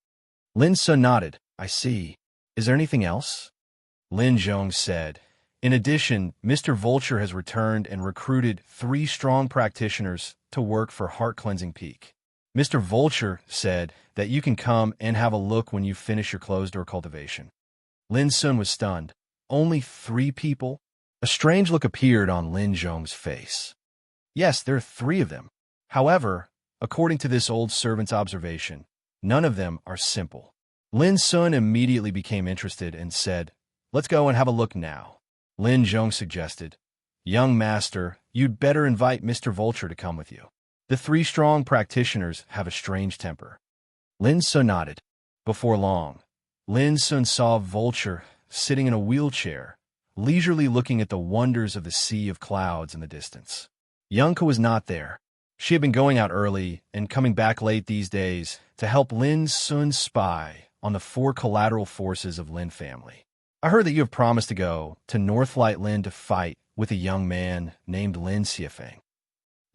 [SPEAKER 1] Lin Sun nodded. I see. Is there anything else? Lin Zhong said. In addition, Mr. Vulture has returned and recruited 3 strong practitioners to work for Heart Cleansing Peak. Mr. Vulture said that you can come and have a look when you finish your closed-door cultivation. Lin Sun was stunned. Only 3 people? A strange look appeared on Lin Zhong's face. Yes, there are 3 of them. However, according to this old servant's observation, none of them are simple. Lin Sun immediately became interested and said, let's go and have a look now. Lin Zhong suggested, young master, you'd better invite Mr. Vulture to come with you. The 3 strong practitioners have a strange temper. Lin Sun nodded. Before long, Lin Sun saw Vulture sitting in a wheelchair, leisurely looking at the wonders of the sea of clouds in the distance. Yunka was not there. She had been going out early and coming back late these days to help Lin Sun spy on the 4 collateral forces of Lin family. I heard that you have promised to go to Northlight Lin to fight with a young man named Lin Xiafeng.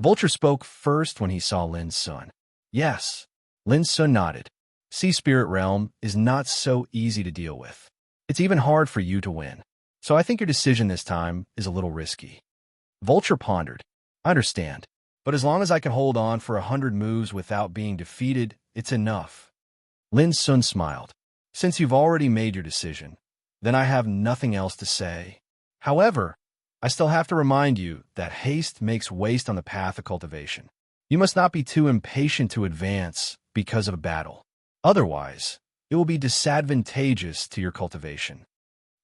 [SPEAKER 1] Vulture spoke first when he saw Lin Sun. Yes. Lin Sun nodded. Sea Spirit Realm is not so easy to deal with. It's even hard for you to win. So I think your decision this time is a little risky. Vulture pondered. I understand. But as long as I can hold on for 100 moves without being defeated, it's enough. Lin Sun smiled. Since you've already made your decision, then I have nothing else to say. However, I still have to remind you that haste makes waste on the path of cultivation. You must not be too impatient to advance because of a battle. Otherwise, it will be disadvantageous to your cultivation.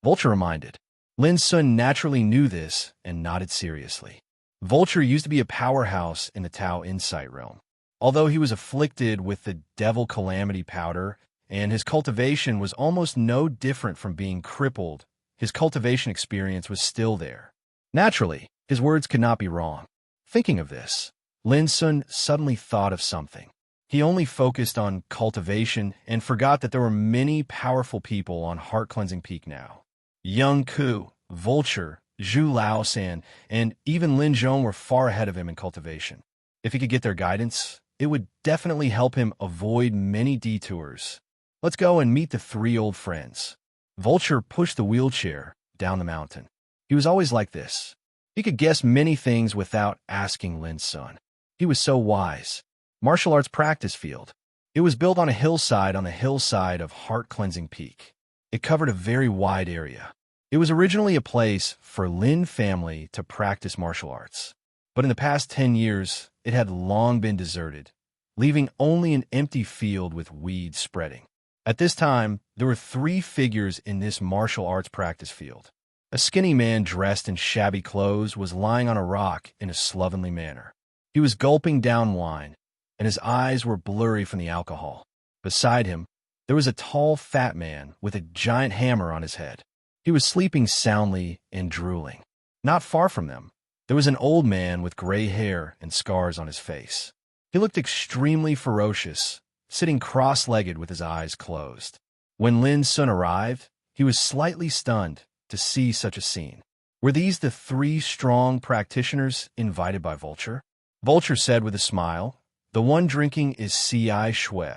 [SPEAKER 1] Vulture reminded. Lin Sun naturally knew this and nodded seriously. Vulture used to be a powerhouse in the Tao Insight realm. Although he was afflicted with the Devil Calamity powder, and his cultivation was almost no different from being crippled, his cultivation experience was still there. Naturally, his words could not be wrong. Thinking of this, Lin Sun suddenly thought of something. He only focused on cultivation and forgot that there were many powerful people on Heart Cleansing Peak now. Young Ku, Vulture, Zhu Laosan, and even Lin Zhong were far ahead of him in cultivation. If he could get their guidance, it would definitely help him avoid many detours. Let's go and meet the 3 old friends. Vulture pushed the wheelchair down the mountain. He was always like this. He could guess many things without asking Lin Sun. He was so wise. Martial arts practice field. It was built on a hillside on the hillside of Heart Cleansing Peak. It covered a very wide area. It was originally a place for Lin family to practice martial arts. But in the past 10 years, it had long been deserted, leaving only an empty field with weeds spreading. At this time, there were 3 figures in this martial arts practice field. A skinny man dressed in shabby clothes was lying on a rock in a slovenly manner. He was gulping down wine, and his eyes were blurry from the alcohol. Beside him, there was a tall, fat man with a giant hammer on his head. He was sleeping soundly and drooling. Not far from them, there was an old man with gray hair and scars on his face. He looked extremely ferocious, sitting cross-legged with his eyes closed. When Lin's son arrived, he was slightly stunned to see such a scene. Were these the three strong practitioners invited by Vulture? Vulture said with a smile, "The one drinking is Ci Shui,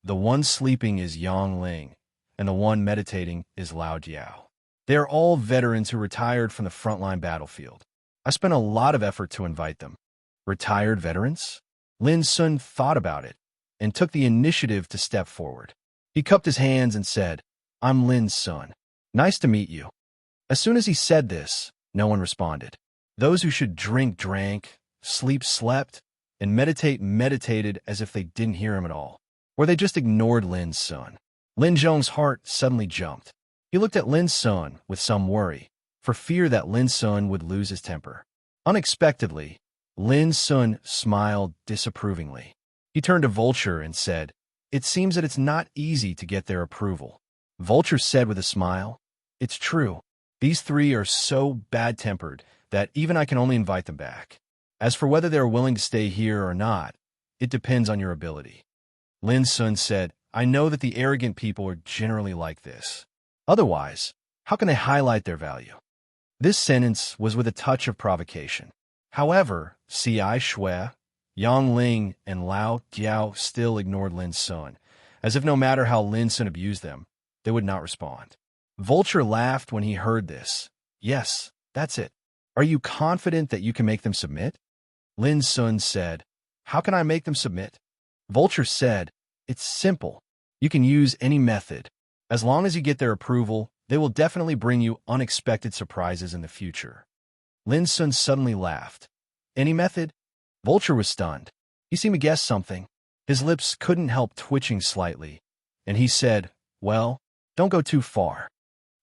[SPEAKER 1] the one sleeping is Yang Ling, and the one meditating is Lao Diao. They are all veterans who retired from the frontline battlefield. I spent a lot of effort to invite them." Retired veterans? Lin Sun thought about it and took the initiative to step forward. He cupped his hands and said, "I'm Lin's son. Nice to meet you." As soon as he said this, no one responded. Those who should drink drank, sleep slept, and meditate meditated as if they didn't hear him at all, or they just ignored Lin's son. Lin Zhong's heart suddenly jumped. He looked at Lin's son with some worry, for fear that Lin's son would lose his temper. Unexpectedly, Lin's son smiled disapprovingly. He turned to Vulture and said, "It seems that it's not easy to get their approval." Vulture said with a smile, "It's true. These three are so bad-tempered that even I can only invite them back. As for whether they're willing to stay here or not, it depends on your ability." Lin Sun said, "I know that the arrogant people are generally like this. Otherwise, how can they highlight their value?" This sentence was with a touch of provocation. However, Ci Shui, Yang Ling, and Lao Diao still ignored Lin Sun, as if no matter how Lin Sun abused them, they would not respond. Vulture laughed when he heard this. "Yes, that's it. Are you confident that you can make them submit?" Lin Sun said, "How can I make them submit?" Vulture said, "It's simple. You can use any method. As long as you get their approval, they will definitely bring you unexpected surprises in the future." Lin Sun suddenly laughed. "Any method?" Vulture was stunned. He seemed to guess something. His lips couldn't help twitching slightly, and he said, "Well, don't go too far."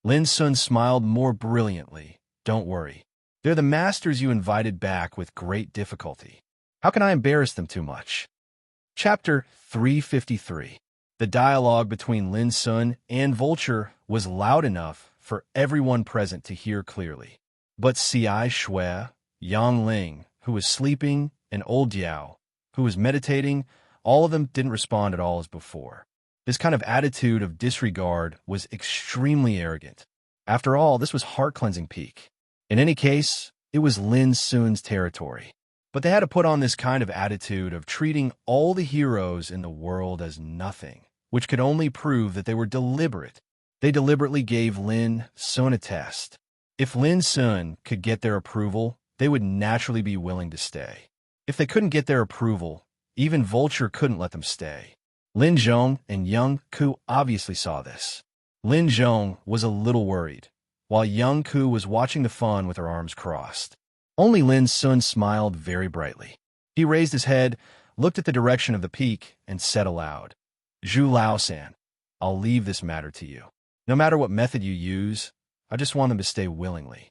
[SPEAKER 1] Lin Sun smiled more brilliantly. "Don't worry. They're the masters you invited back with great difficulty. How can I embarrass them too much?" Chapter 353. The dialogue between Lin Sun and Vulture was loud enough for everyone present to hear clearly. But Ci Shui, Yang Ling, who was sleeping, and Old Diao, who was meditating, all of them didn't respond at all as before. This kind of attitude of disregard was extremely arrogant. After all, this was heart-cleansing peak. In any case, it was Lin Sun's territory. But they had to put on this kind of attitude of treating all the heroes in the world as nothing, which could only prove that they were deliberate. They deliberately gave Lin Sun a test. If Lin Sun could get their approval, they would naturally be willing to stay. If they couldn't get their approval, even Vulture couldn't let them stay. Lin Zhong and Young Ku obviously saw this. Lin Zhong was a little worried, while Young Ku was watching the fun with her arms crossed. Only Lin Sun smiled very brightly. He raised his head, looked at the direction of the peak, and said aloud, "Zhu Lao-san, I'll leave this matter to you. No matter what method you use, I just want them to stay willingly."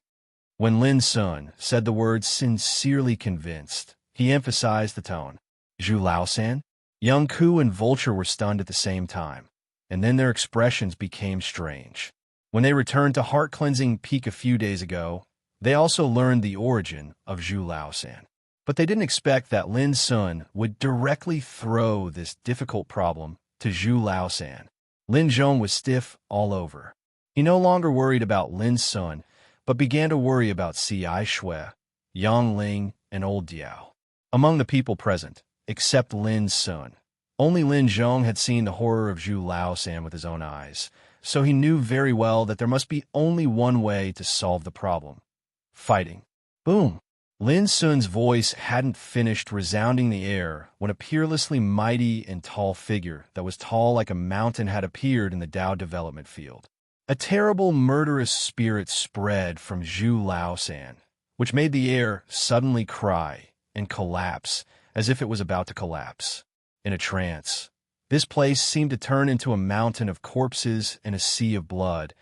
[SPEAKER 1] When Lin Sun said the words sincerely convinced, he emphasized the tone. "Zhu Lao-san?" Young Ku and Vulture were stunned at the same time, and then their expressions became strange. When they returned to heart-cleansing peak a few days ago, they also learned the origin of Zhu Lao-san. But they didn't expect that Lin Sun would directly throw this difficult problem to Zhu Lao-san. Lin Zhong was stiff all over. He no longer worried about Lin Sun, but began to worry about Ci Shui, Yang Ling, and Old Diao. Among the people present, except Lin Sun, only Lin Zhong had seen the horror of Zhu Lao-san with his own eyes, so he knew very well that there must be only one way to solve the problem: fighting. Boom! Lin Sun's voice hadn't finished resounding the air when a peerlessly mighty and tall figure that was tall like a mountain had appeared in the Dao development field. A terrible, murderous spirit spread from Zhu Lao-san, which made the air suddenly cry and collapse as if it was about to collapse. In a trance, this place seemed to turn into a mountain of corpses and a sea of blood,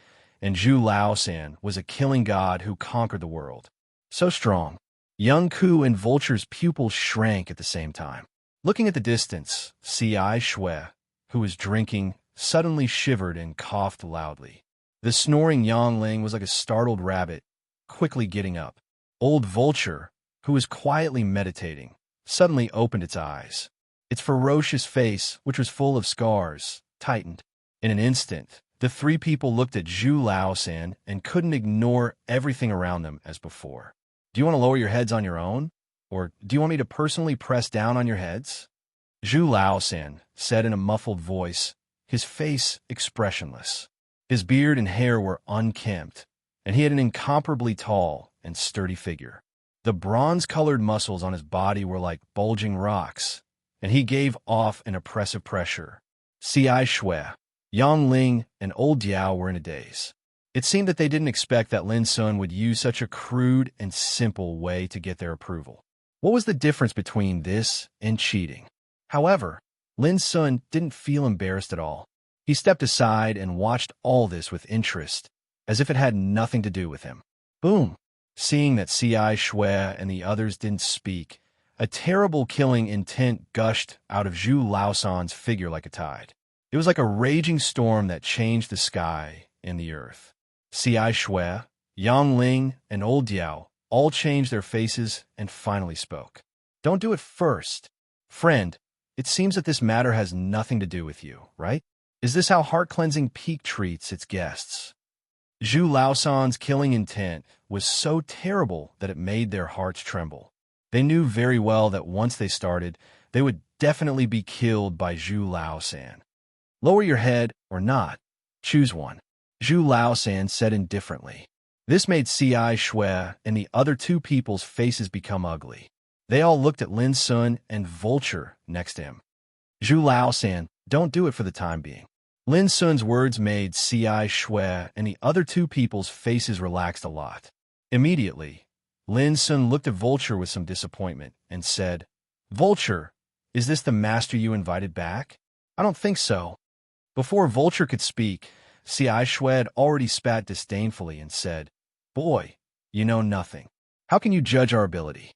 [SPEAKER 1] and Zhu Lao-san was a killing god who conquered the world. So strong. Young Ku and Vulture's pupils shrank at the same time. Looking at the distance, Ci Shui, who was drinking, suddenly shivered and coughed loudly. The snoring Yang Ling was like a startled rabbit, quickly getting up. Old Vulture, who was quietly meditating, suddenly opened its eyes. Its ferocious face, which was full of scars, tightened. In an instant, The three people looked at Zhu Laosan and couldn't ignore everything around them as before. Do you want to lower your heads on your own? Or do you want me to personally press down on your heads? Zhu Laosan said in a muffled voice, his face expressionless. His beard and hair were unkempt, and he had an incomparably tall and sturdy figure. The bronze-colored muscles on his body were like bulging rocks, and he gave off an oppressive pressure. Cai Shui, Yang Ling, and Old Diao were in a daze. It seemed that they didn't expect that Lin Sun would use such a crude and simple way to get their approval. What was the difference between this and cheating? However, Lin Sun didn't feel embarrassed at all. He stepped aside and watched all this with interest, as if it had nothing to do with him. Boom! Seeing that Cai Shui and the others didn't speak, a terrible killing intent gushed out of Zhu Laosan's figure like a tide. It was like a raging storm that changed the sky and the earth. Cai Shui, Yang Ling, and Old Diao all changed their faces and finally spoke. Don't do it first. Friend, it seems that this matter has nothing to do with you, right? Is this how heart-cleansing Peak treats its guests? Zhu Laosan's killing intent was so terrible that it made their hearts tremble. They knew very well that once they started, they would definitely be killed by Zhu Laosan. Lower your head or not. Choose one. Zhu Laosan said indifferently. This made Cai Shui and the other two people's faces become ugly. They all looked at Lin Sun and Vulture next to him. Zhu Laosan, don't do it for the time being. Lin Sun's words made Cai Shui and the other two people's faces relaxed a lot. Immediately, Lin Sun looked at Vulture with some disappointment and said, Vulture, is this the master you invited back? I don't think so. Before Vulture could speak, Cai Shui had already spat disdainfully and said, Boy, you know nothing. How can you judge our ability?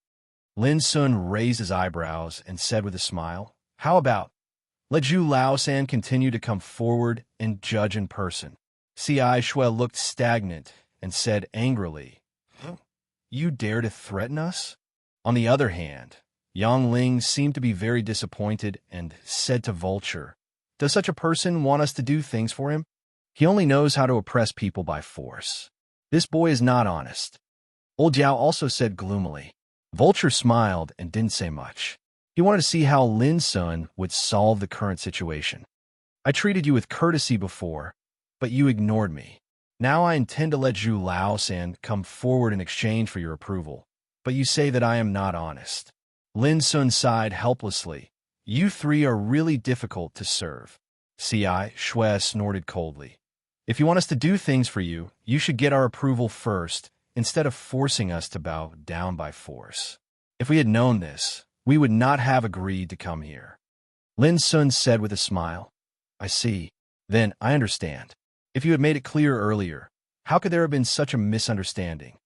[SPEAKER 1] Lin Sun raised his eyebrows and said with a smile, How about, let Zhu Laosan continue to come forward and judge in person. Cai Shui looked stagnant and said angrily, You dare to threaten us? On the other hand, Yang Ling seemed to be very disappointed and said to Vulture, Does such a person want us to do things for him? He only knows how to oppress people by force. This boy is not honest. Old Diao also said gloomily. Vulture smiled and didn't say much. He wanted to see how Lin Sun would solve the current situation. I treated you with courtesy before, but you ignored me. Now I intend to let Zhu Laosan come forward in exchange for your approval, but you say that I am not honest. Lin Sun sighed helplessly. You three are really difficult to serve. Cai Shui snorted coldly. If you want us to do things for you, you should get our approval first, instead of forcing us to bow down by force. If we had known this, we would not have agreed to come here. Lin Sun said with a smile. I see. Then I understand. If you had made it clear earlier, how could there have been such a misunderstanding?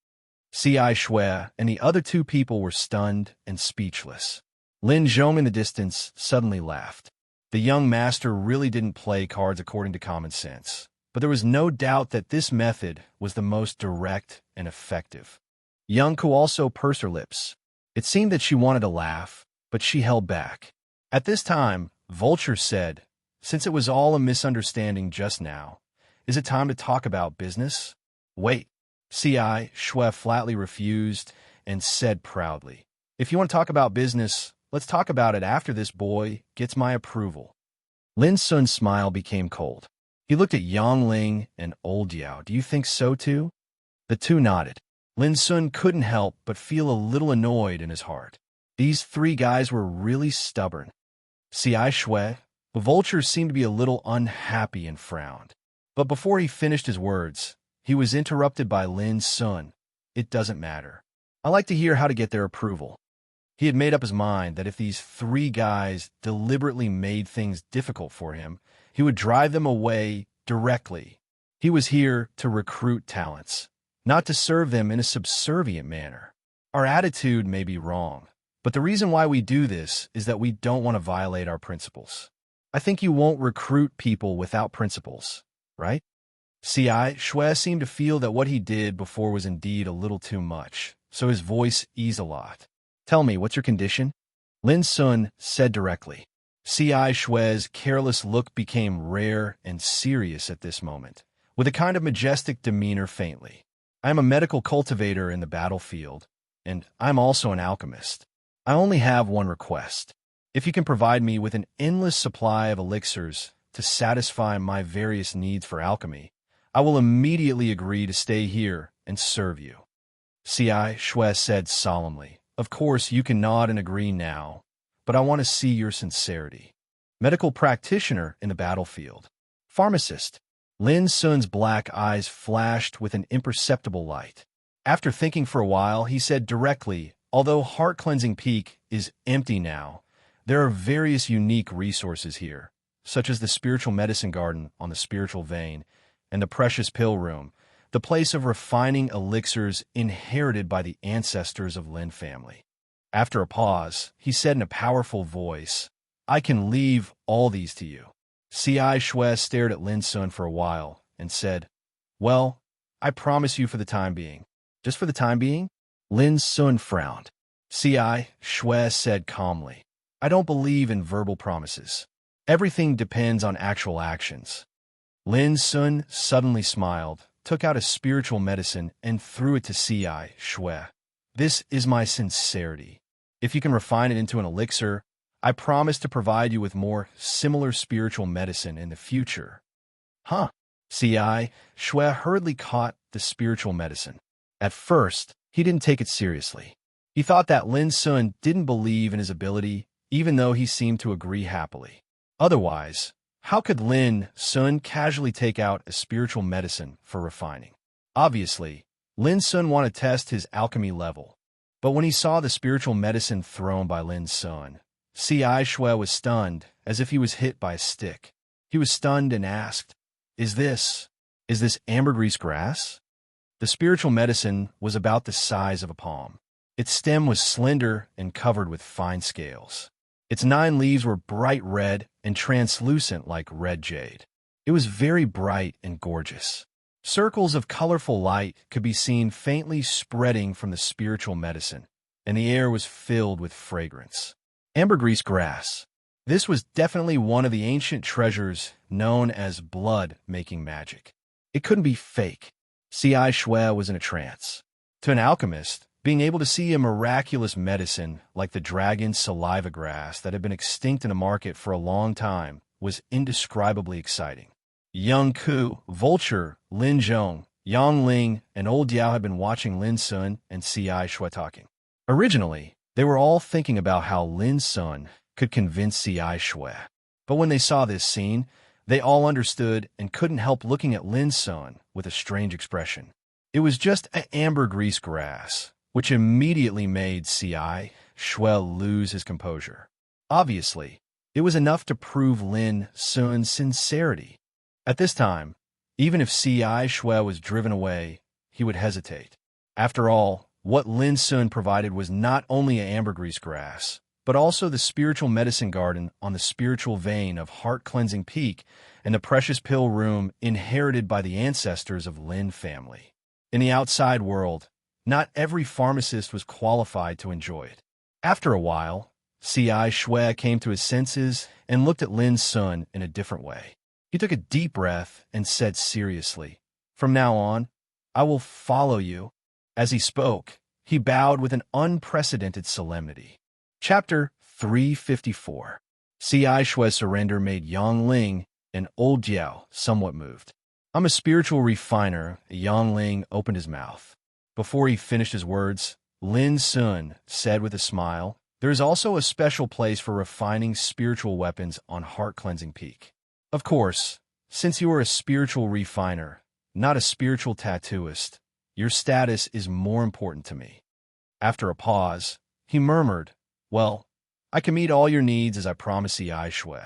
[SPEAKER 1] Cai Shui and the other two people were stunned and speechless. Lin Zhong in the distance suddenly laughed. The young master really didn't play cards according to common sense, but there was no doubt that this method was the most direct and effective. Young Ku also pursed her lips. It seemed that she wanted to laugh, but she held back. At this time, Vulture said, Since it was all a misunderstanding just now, is it time to talk about business? Wait. Cai Shui flatly refused and said proudly, If you want to talk about business, let's talk about it after this boy gets my approval. Lin Sun's smile became cold. He looked at Yang Ling and Old Diao. Do you think so too? The two nodded. Lin Sun couldn't help but feel a little annoyed in his heart. These three guys were really stubborn. Cai Shui, the Vulture seemed to be a little unhappy and frowned. But before he finished his words, he was interrupted by Lin Sun. It doesn't matter. I like to hear how to get their approval. He had made up his mind that if these three guys deliberately made things difficult for him, he would drive them away directly. He was here to recruit talents, not to serve them in a subservient manner. Our attitude may be wrong, but the reason why we do this is that we don't want to violate our principles. I think you won't recruit people without principles, right? Cai Shui seemed to feel that what he did before was indeed a little too much, so his voice eased a lot. Tell me, what's your condition? Lin Sun said directly. C.I. Shue's careless look became rare and serious at this moment, with a kind of majestic demeanor faintly. I am a medical cultivator in the battlefield, and I'm also an alchemist. I only have one request. If you can provide me with an endless supply of elixirs to satisfy my various needs for alchemy, I will immediately agree to stay here and serve you. C.I. Shue said solemnly. Of course, you can nod and agree now, but I want to see your sincerity. Medical practitioner in the battlefield. Pharmacist. Lin Sun's black eyes flashed with an imperceptible light. After thinking for a while, he said directly, although Heart-Cleansing Peak is empty now, there are various unique resources here, such as the spiritual medicine garden on the spiritual vein and the precious pill room, the place of refining elixirs inherited by the ancestors of Lin family. After a pause, he said in a powerful voice, I can leave all these to you. C.I. Shue stared at Lin Sun for a while and said, well, I promise you for the time being. Just for the time being? Lin Sun frowned. C.I. Shue said calmly, I don't believe in verbal promises. Everything depends on actual actions. Lin Sun suddenly smiled, took out a spiritual medicine, and threw it to C.I. Shue. This is my sincerity. If you can refine it into an elixir, I promise to provide you with more similar spiritual medicine in the future. Huh? C.I. Shue hurriedly caught the spiritual medicine. At first, he didn't take it seriously. He thought that Lin Sun didn't believe in his ability, even though he seemed to agree happily. Otherwise, how could Lin Sun casually take out a spiritual medicine for refining? Obviously, Lin Sun wanted to test his alchemy level. But when he saw the spiritual medicine thrown by Lin Sun, C.I. Shue was stunned, as if he was hit by a stick. He was stunned and asked, Is this ambergris grass? The spiritual medicine was about the size of a palm. Its stem was slender and covered with fine scales. Its 9 leaves were bright red and translucent like red jade. It was very bright and gorgeous. Circles of colorful light could be seen faintly spreading from the spiritual medicine, and the air was filled with fragrance. Ambergris grass. This was definitely one of the ancient treasures known as blood-making magic. It couldn't be fake. C.I. Shue was in a trance. To an alchemist, being able to see a miraculous medicine like the dragon saliva grass that had been extinct in the market for a long time was indescribably exciting. Young Ku, Vulture, Lin Zhong, Yang Ling, and Old Yao had been watching Lin Sun and C.I. Shue talking. Originally, they were all thinking about how Lin Sun could convince C.I. Shue. But when they saw this scene, they all understood and couldn't help looking at Lin Sun with a strange expression. It was just an ambergris grass, which immediately made C.I. Shue lose his composure. Obviously, it was enough to prove Lin Sun's sincerity. At this time, even if C.I. Shue was driven away, he would hesitate. After all, what Lin Sun provided was not only an ambergris grass, but also the spiritual medicine garden on the spiritual vein of Heart-Cleansing Peak and the precious pill room inherited by the ancestors of Lin family. In the outside world, not every pharmacist was qualified to enjoy it. After a while, C.I. Shue came to his senses and looked at Lin Sun in a different way. He took a deep breath and said seriously, From now on, I will follow you. As he spoke, he bowed with an unprecedented solemnity. Chapter 354. C.I. Shue's surrender made Yang Ling and Old Jiao somewhat moved. I'm a spiritual refiner. Yang Ling opened his mouth. Before he finished his words, Lin Sun said with a smile, There is also a special place for refining spiritual weapons on Heart-Cleansing Peak. Of course, since you are a spiritual refiner, not a spiritual tattooist, your status is more important to me. After a pause, he murmured, Well, I can meet all your needs as I promised C.I. Shue.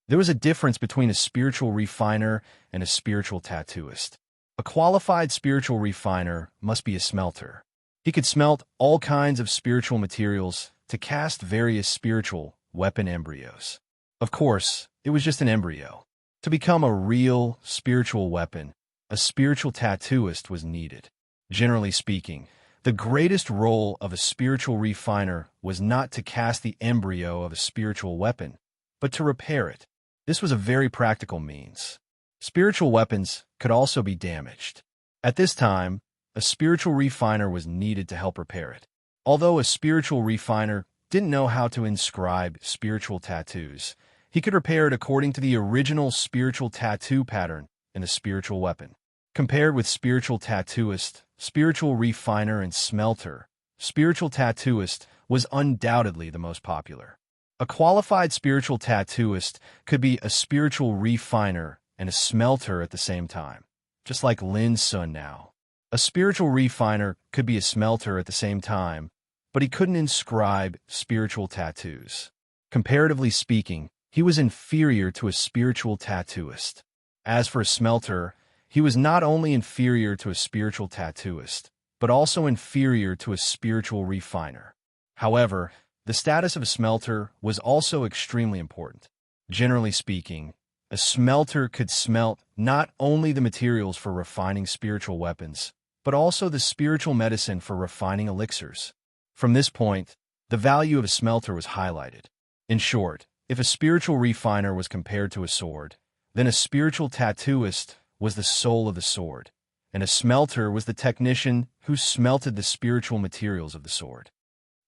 [SPEAKER 1] There was a difference between a spiritual refiner and a spiritual tattooist. A qualified spiritual refiner must be a smelter. He could smelt all kinds of spiritual materials to cast various spiritual weapon embryos. Of course, it was just an embryo. To become a real spiritual weapon, a spiritual tattooist was needed. Generally speaking, the greatest role of a spiritual refiner was not to cast the embryo of a spiritual weapon, but to repair it. This was a very practical means. Spiritual weapons could also be damaged. At this time, a spiritual refiner was needed to help repair it. Although a spiritual refiner didn't know how to inscribe spiritual tattoos, he could repair it according to the original spiritual tattoo pattern in the spiritual weapon. Compared with spiritual tattooist, spiritual refiner, and smelter, spiritual tattooist was undoubtedly the most popular. A qualified spiritual tattooist could be a spiritual refiner and a smelter at the same time, just like Lin Sun now. A spiritual refiner could be a smelter at the same time, but he couldn't inscribe spiritual tattoos. Comparatively speaking, he was inferior to a spiritual tattooist. As for a smelter, he was not only inferior to a spiritual tattooist, but also inferior to a spiritual refiner. However, the status of a smelter was also extremely important. Generally speaking, a smelter could smelt not only the materials for refining spiritual weapons, but also the spiritual medicine for refining elixirs. From this point, the value of a smelter was highlighted. In short, if a spiritual refiner was compared to a sword, then a spiritual tattooist was the soul of the sword, and a smelter was the technician who smelted the spiritual materials of the sword.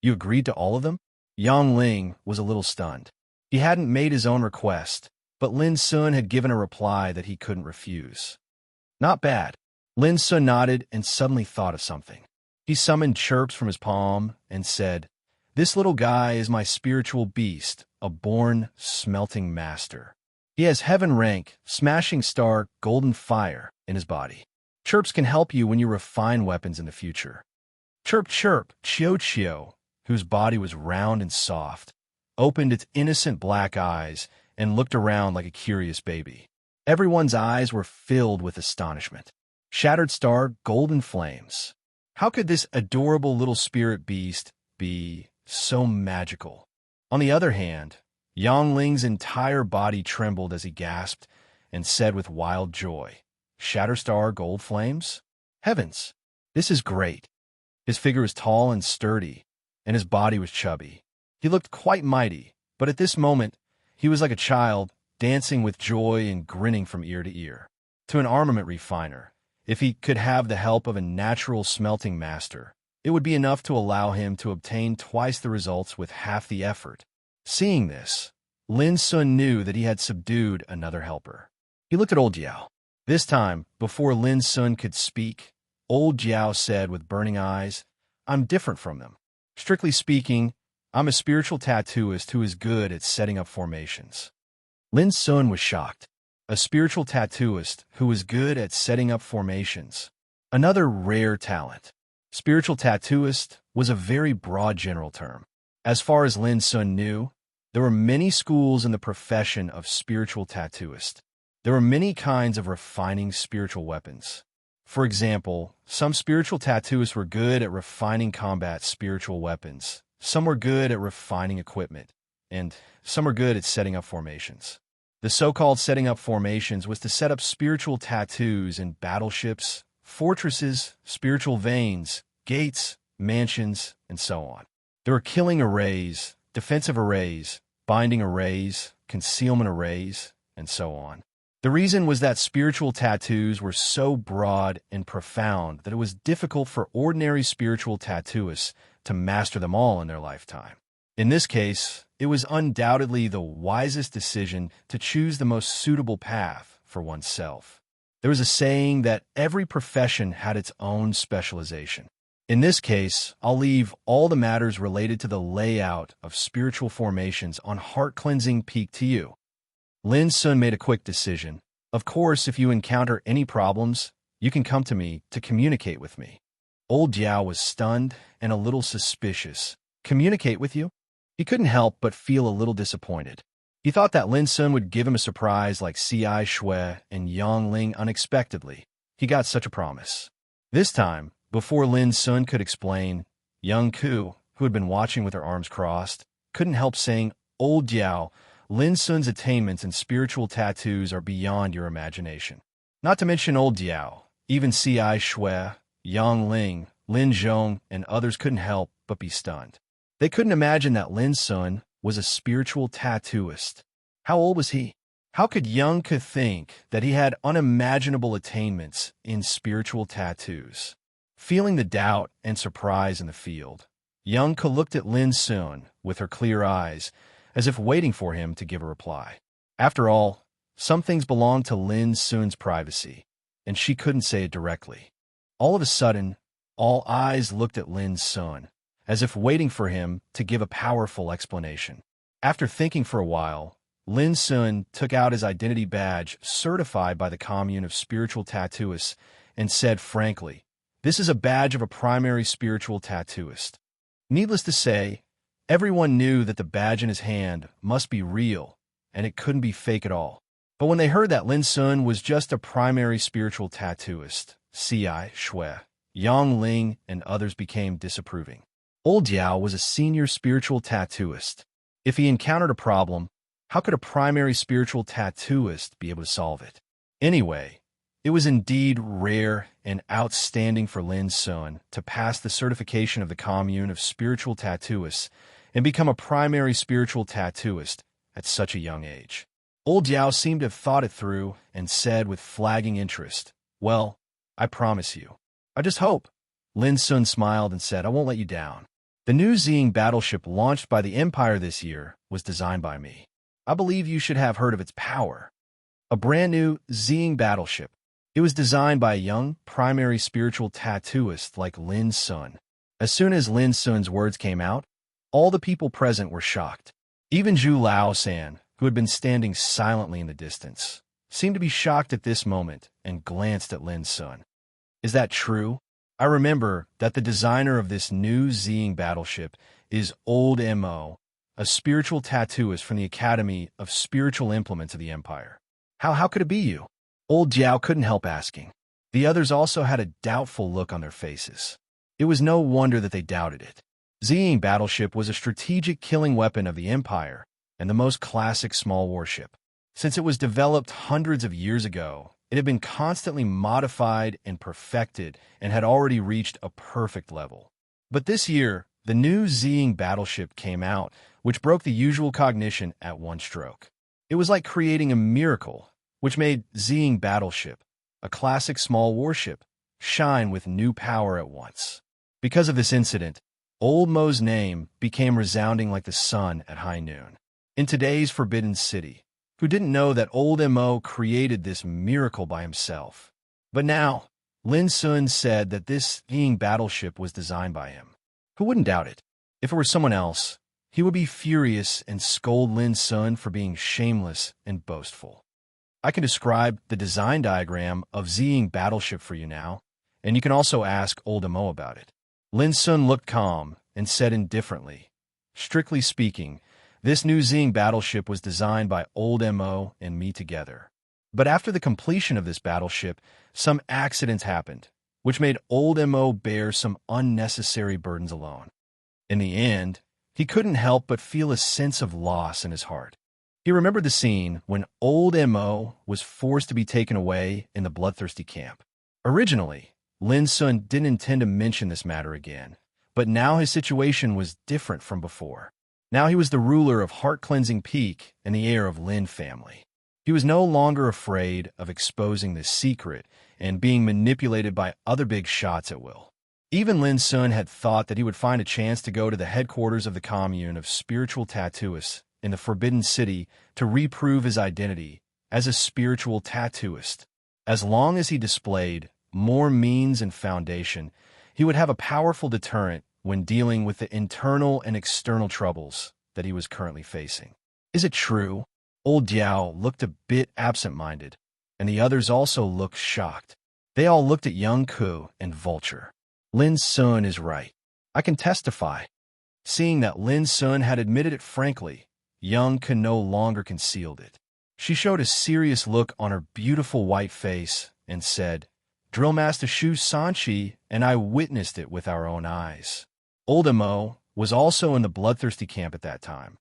[SPEAKER 1] You agreed to all of them? Yang Ling was a little stunned. He hadn't made his own request, but Lin Sun had given a reply that he couldn't refuse. Not bad. Lin Sun nodded and suddenly thought of something. He summoned chirps from his palm and said, "This little guy is my spiritual beast, a born smelting master. He has heaven rank, smashing star, golden fire in his body. Chirps can help you when you refine weapons in the future." Chirp, chirp, Chio Chio, whose body was round and soft, opened its innocent black eyes and looked around like a curious baby. Everyone's eyes were filled with astonishment. Shattered star, golden flames. How could this adorable little spirit beast be so magical? On the other hand, Yang Ling's entire body trembled as he gasped and said with wild joy, "Shatterstar gold flames? Heavens, this is great." His figure was tall and sturdy, and his body was chubby. He looked quite mighty, but at this moment, he was like a child, dancing with joy and grinning from ear to ear. To an armament refiner, if he could have the help of a natural smelting master, it would be enough to allow him to obtain twice the results with half the effort. Seeing this, Lin Sun knew that he had subdued another helper. He looked at old Jiao. This time, before Lin Sun could speak, old Jiao said with burning eyes, "I'm different from them. Strictly speaking, I'm a spiritual tattooist who is good at setting up formations." Lin Sun was shocked. A spiritual tattooist who was good at setting up formations. Another rare talent. Spiritual tattooist was a very broad general term. As far as Lin Sun knew, there were many schools in the profession of spiritual tattooist. There were many kinds of refining spiritual weapons. For example, some spiritual tattooists were good at refining combat spiritual weapons, some were good at refining equipment, and some were good at setting up formations. The so-called setting up formations was to set up spiritual tattoos in battleships, fortresses, spiritual veins, gates, mansions, and so on. There were killing arrays, defensive arrays, binding arrays, concealment arrays, and so on. The reason was that spiritual tattoos were so broad and profound that it was difficult for ordinary spiritual tattooists to master them all in their lifetime. In this case, it was undoubtedly the wisest decision to choose the most suitable path for oneself. There was a saying that every profession had its own specialization. In this case, I'll leave all the matters related to the layout of spiritual formations on heart-cleansing peak to you. Lin Sun made a quick decision. Of course, if you encounter any problems, you can come to me to communicate with me. Old Jiao was stunned and a little suspicious. Communicate with you? He couldn't help but feel a little disappointed. He thought that Lin Sun would give him a surprise like C.I. Shui and Yang Ling unexpectedly. He got such a promise. This time, before Lin Sun could explain, Young Ku, who had been watching with her arms crossed, couldn't help saying, "Old Jiao, Lin Sun's attainments in spiritual tattoos are beyond your imagination." Not to mention old Jiao, even C.I. Shui, Yang Ling, Lin Zhong, and others couldn't help but be stunned. They couldn't imagine that Lin Sun was a spiritual tattooist. How old was he? How could young Ke think that he had unimaginable attainments in spiritual tattoos? Feeling the doubt and surprise in the field, young Ke looked at Lin Sun with her clear eyes, as if waiting for him to give a reply. After all, some things belonged to Lin Sun's privacy, and she couldn't say it directly. All of a sudden, all eyes looked at Lin Sun, as if waiting for him to give a powerful explanation. After thinking for a while, Lin Sun took out his identity badge certified by the Commune of Spiritual Tattooists and said frankly, "This is a badge of a primary spiritual tattooist." Needless to say, everyone knew that the badge in his hand must be real, and it couldn't be fake at all. But when they heard that Lin Sun was just a primary spiritual tattooist, C.I. Shui, Yang Ling, and others became disapproving. Old Diao was a senior spiritual tattooist. If he encountered a problem, how could a primary spiritual tattooist be able to solve it? Anyway, it was indeed rare and outstanding for Lin Sun to pass the certification of the Commune of Spiritual Tattooists and become a primary spiritual tattooist at such a young age. Old Diao seemed to have thought it through and said with flagging interest, "Well, I promise you. I just hope." Lin Sun smiled and said, "I won't let you down. The new Zing battleship launched by the Empire this year was designed by me. I believe you should have heard of its power. A brand new Zing battleship. It was designed by a young, primary spiritual tattooist like Lin Sun." As soon as Lin Sun's words came out, all the people present were shocked. Even Zhu Lao-san, who had been standing silently in the distance, seemed to be shocked at this moment and glanced at Lin Sun. "Is that true? I remember that the designer of this new Zing battleship is Old Mo, a spiritual tattooist from the Academy of Spiritual Implements of the Empire. How could it be you?" Old Jiao couldn't help asking. The others also had a doubtful look on their faces. It was no wonder that they doubted it. Zing battleship was a strategic killing weapon of the Empire and the most classic small warship. Since it was developed hundreds of years ago, it had been constantly modified and perfected and had already reached a perfect level. But this year, the new Zing battleship came out, which broke the usual cognition at one stroke. It was like creating a miracle, which made Zing battleship, a classic small warship, shine with new power at once. Because of this incident, Old Mo's name became resounding like the sun at high noon. In today's Forbidden City, who didn't know that Old Mo created this miracle by himself? But now, Lin Sun said that this Zing battleship was designed by him. Who wouldn't doubt it? If it were someone else, he would be furious and scold Lin Sun for being shameless and boastful. I can describe the design diagram of Zing battleship for you now, and you can also ask Old Mo about it. Lin Sun looked calm and said indifferently, "Strictly speaking, this new Zing battleship was designed by Old Mo and me together. But after the completion of this battleship, some accidents happened, which made Old Mo bear some unnecessary burdens alone. In the end, he couldn't help but feel a sense of loss in his heart. He remembered the scene when Old Mo was forced to be taken away in the bloodthirsty camp. Originally, Lin Sun didn't intend to mention this matter again, but now his situation was different from before. Now he was the ruler of Heart-Cleansing Peak and the heir of Lin family. He was no longer afraid of exposing this secret and being manipulated by other big shots at will. Even Lin Sun had thought that he would find a chance to go to the headquarters of the Commune of Spiritual Tattooists in the Forbidden City to reprove his identity as a spiritual tattooist. As long as he displayed more means and foundation, he would have a powerful deterrent when dealing with the internal and external troubles that he was currently facing. Is it true? Old Diao looked a bit absent-minded, and the others also looked shocked. They all looked at young Ku and Vulture. Lin Sun is right. I can testify. Seeing that Lin Sun had admitted it frankly, young Ku no longer concealed it. She showed a serious look on her beautiful white face and said, "Drill Master Shu Sanchi and I witnessed it with our own eyes." Old Mo was also in the bloodthirsty camp at that time.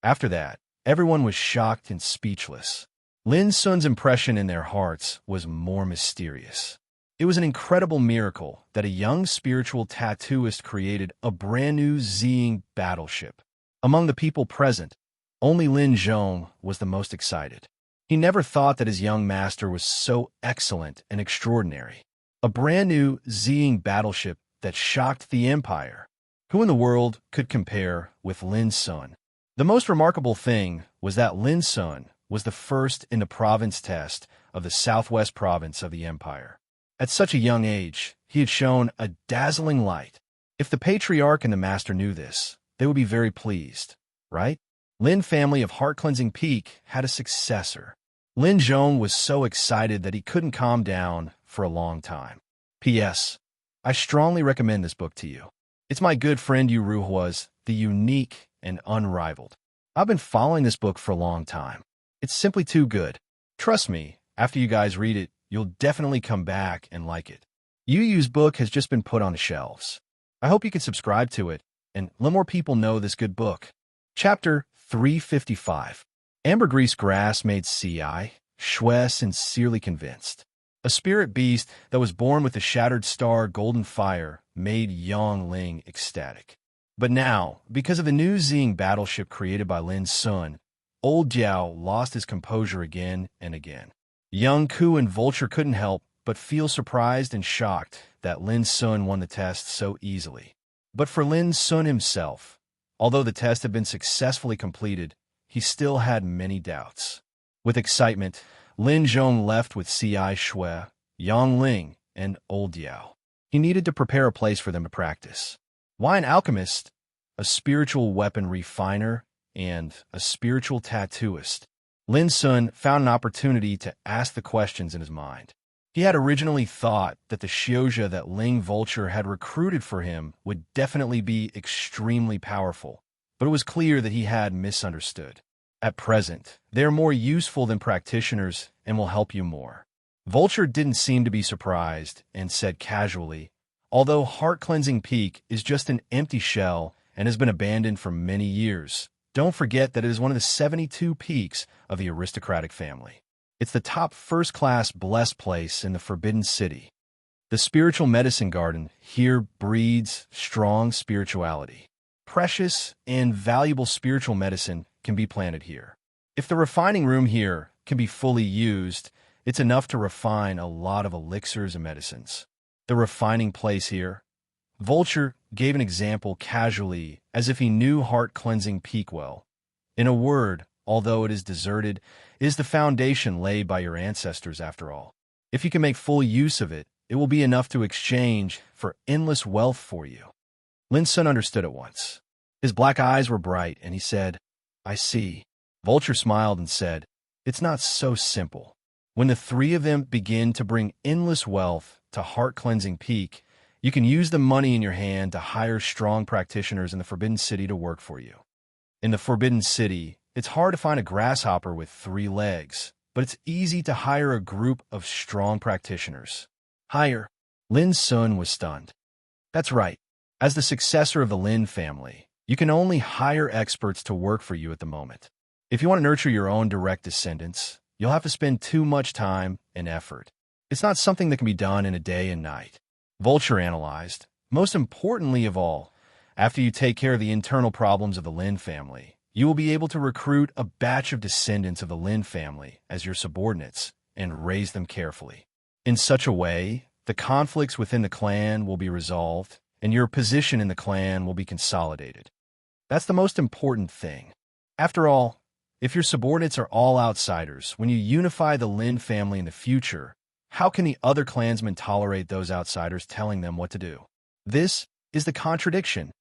[SPEAKER 1] After that, everyone was shocked and speechless. Lin Sun's impression in their hearts was more mysterious. It was an incredible miracle that a young spiritual tattooist created a brand new Zing battleship. Among the people present, Only Lin Zhong was the most excited. He never thought that his young master was so excellent and extraordinary. A brand new Ziying battleship that shocked the Empire. Who in the world could compare with Lin Sun? The most remarkable thing was that Lin Sun was the first in the province test of the southwest province of the Empire. At such a young age, he had shown a dazzling light. If the Patriarch and the Master knew this, they would be very pleased, right? Lin family of Heart-Cleansing Peak had a successor. Lin Zhong was so excited that he couldn't calm down for a long time. P.S. I strongly recommend this book to you. It's my good friend Yu Ruhua's The Unique and Unrivaled. I've been following this book for a long time. It's simply too good. Trust me, after you guys read it, you'll definitely come back and like it. Yu Yu's book has just been put on the shelves. I hope you can subscribe to it and let more people know this good book. Chapter 355. Ambergris grass made C.I. Shui sincerely convinced. A spirit beast that was born with the shattered star golden fire made Yang Ling ecstatic. But now, because of the new Ziying battleship created by Lin Sun, old Diao lost his composure again and again. Young Ku and Vulture couldn't help but feel surprised and shocked that Lin Sun won the test so easily. But for Lin Sun himself, although the test had been successfully completed, he still had many doubts. With excitement, Lin Zhong left with C.I. Shui, Yang Ling, and Old Diao. He needed to prepare a place for them to practice. Why an alchemist, a spiritual weapon refiner, and a spiritual tattooist? Lin Sun found an opportunity to ask the questions in his mind. He had originally thought that the Xiozha that Ling Vulture had recruited for him would definitely be extremely powerful, but it was clear that he had misunderstood. At present, they are more useful than practitioners and will help you more. Vulture didn't seem to be surprised and said casually, although Heart-Cleansing Peak is just an empty shell and has been abandoned for many years, don't forget that it is one of the 72 peaks of the aristocratic family. It's the top first-class blessed place in the Forbidden City. The spiritual medicine garden here breeds strong spirituality. Precious and valuable spiritual medicine can be planted here. If the refining room here can be fully used, it's enough to refine a lot of elixirs and medicines. The refining place here. Vulture gave an example casually, as if he knew Heart-Cleansing Peak well. In a word, although it is deserted, it is the foundation laid by your ancestors after all. If you can make full use of it, it will be enough to exchange for endless wealth for you. Lin Sun understood at once. His black eyes were bright, and he said, I see. Vulture smiled and said, it's not so simple. When the three of them begin to bring endless wealth to Heart-Cleansing Peak, you can use the money in your hand to hire strong practitioners in the Forbidden City to work for you. In the Forbidden City, it's hard to find a grasshopper with 3 legs, but it's easy to hire a group of strong practitioners. Hire. Lin Sun was stunned. That's right. As the successor of the Lin family, you can only hire experts to work for you at the moment. If you want to nurture your own direct descendants, you'll have to spend too much time and effort. It's not something that can be done in a day and night. Vulture analyzed. Most importantly of all, after you take care of the internal problems of the Lin family, you will be able to recruit a batch of descendants of the Lin family as your subordinates and raise them carefully. In such a way, the conflicts within the clan will be resolved, and your position in the clan will be consolidated. That's the most important thing. After all, if your subordinates are all outsiders, when you unify the Lin family in the future, how can the other clansmen tolerate those outsiders telling them what to do? This is the contradiction.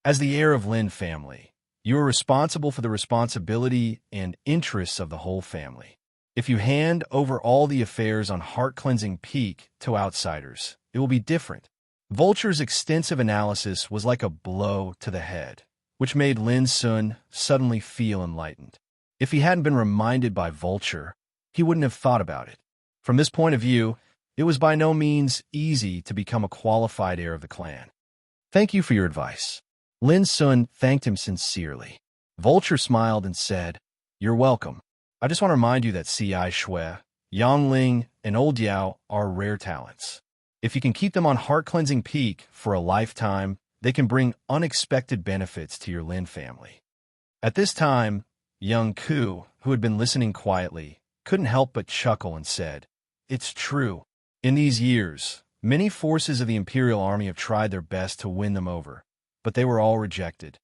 [SPEAKER 1] As the heir of Lin family, you are responsible for the responsibility and interests of the whole family. If you hand over all the affairs on Heart-Cleansing Peak to outsiders, it will be different. Vulture's extensive analysis was like a blow to the head, which made Lin Sun suddenly feel enlightened. If he hadn't been reminded by Vulture, he wouldn't have thought about it. From this point of view, it was by no means easy to become a qualified heir of the clan. Thank you for your advice. Lin Sun thanked him sincerely. Vulture smiled and said, You're welcome. I just want to remind you that C.I. Shui, Yang Ling, and Old Diao are rare talents. If you can keep them on Heart-Cleansing Peak for a lifetime, they can bring unexpected benefits to your Lin family. At this time, Young Ku, who had been listening quietly, couldn't help but chuckle and said, "It's true. In these years, many forces of the Imperial Army have tried their best to win them over, but they were all rejected."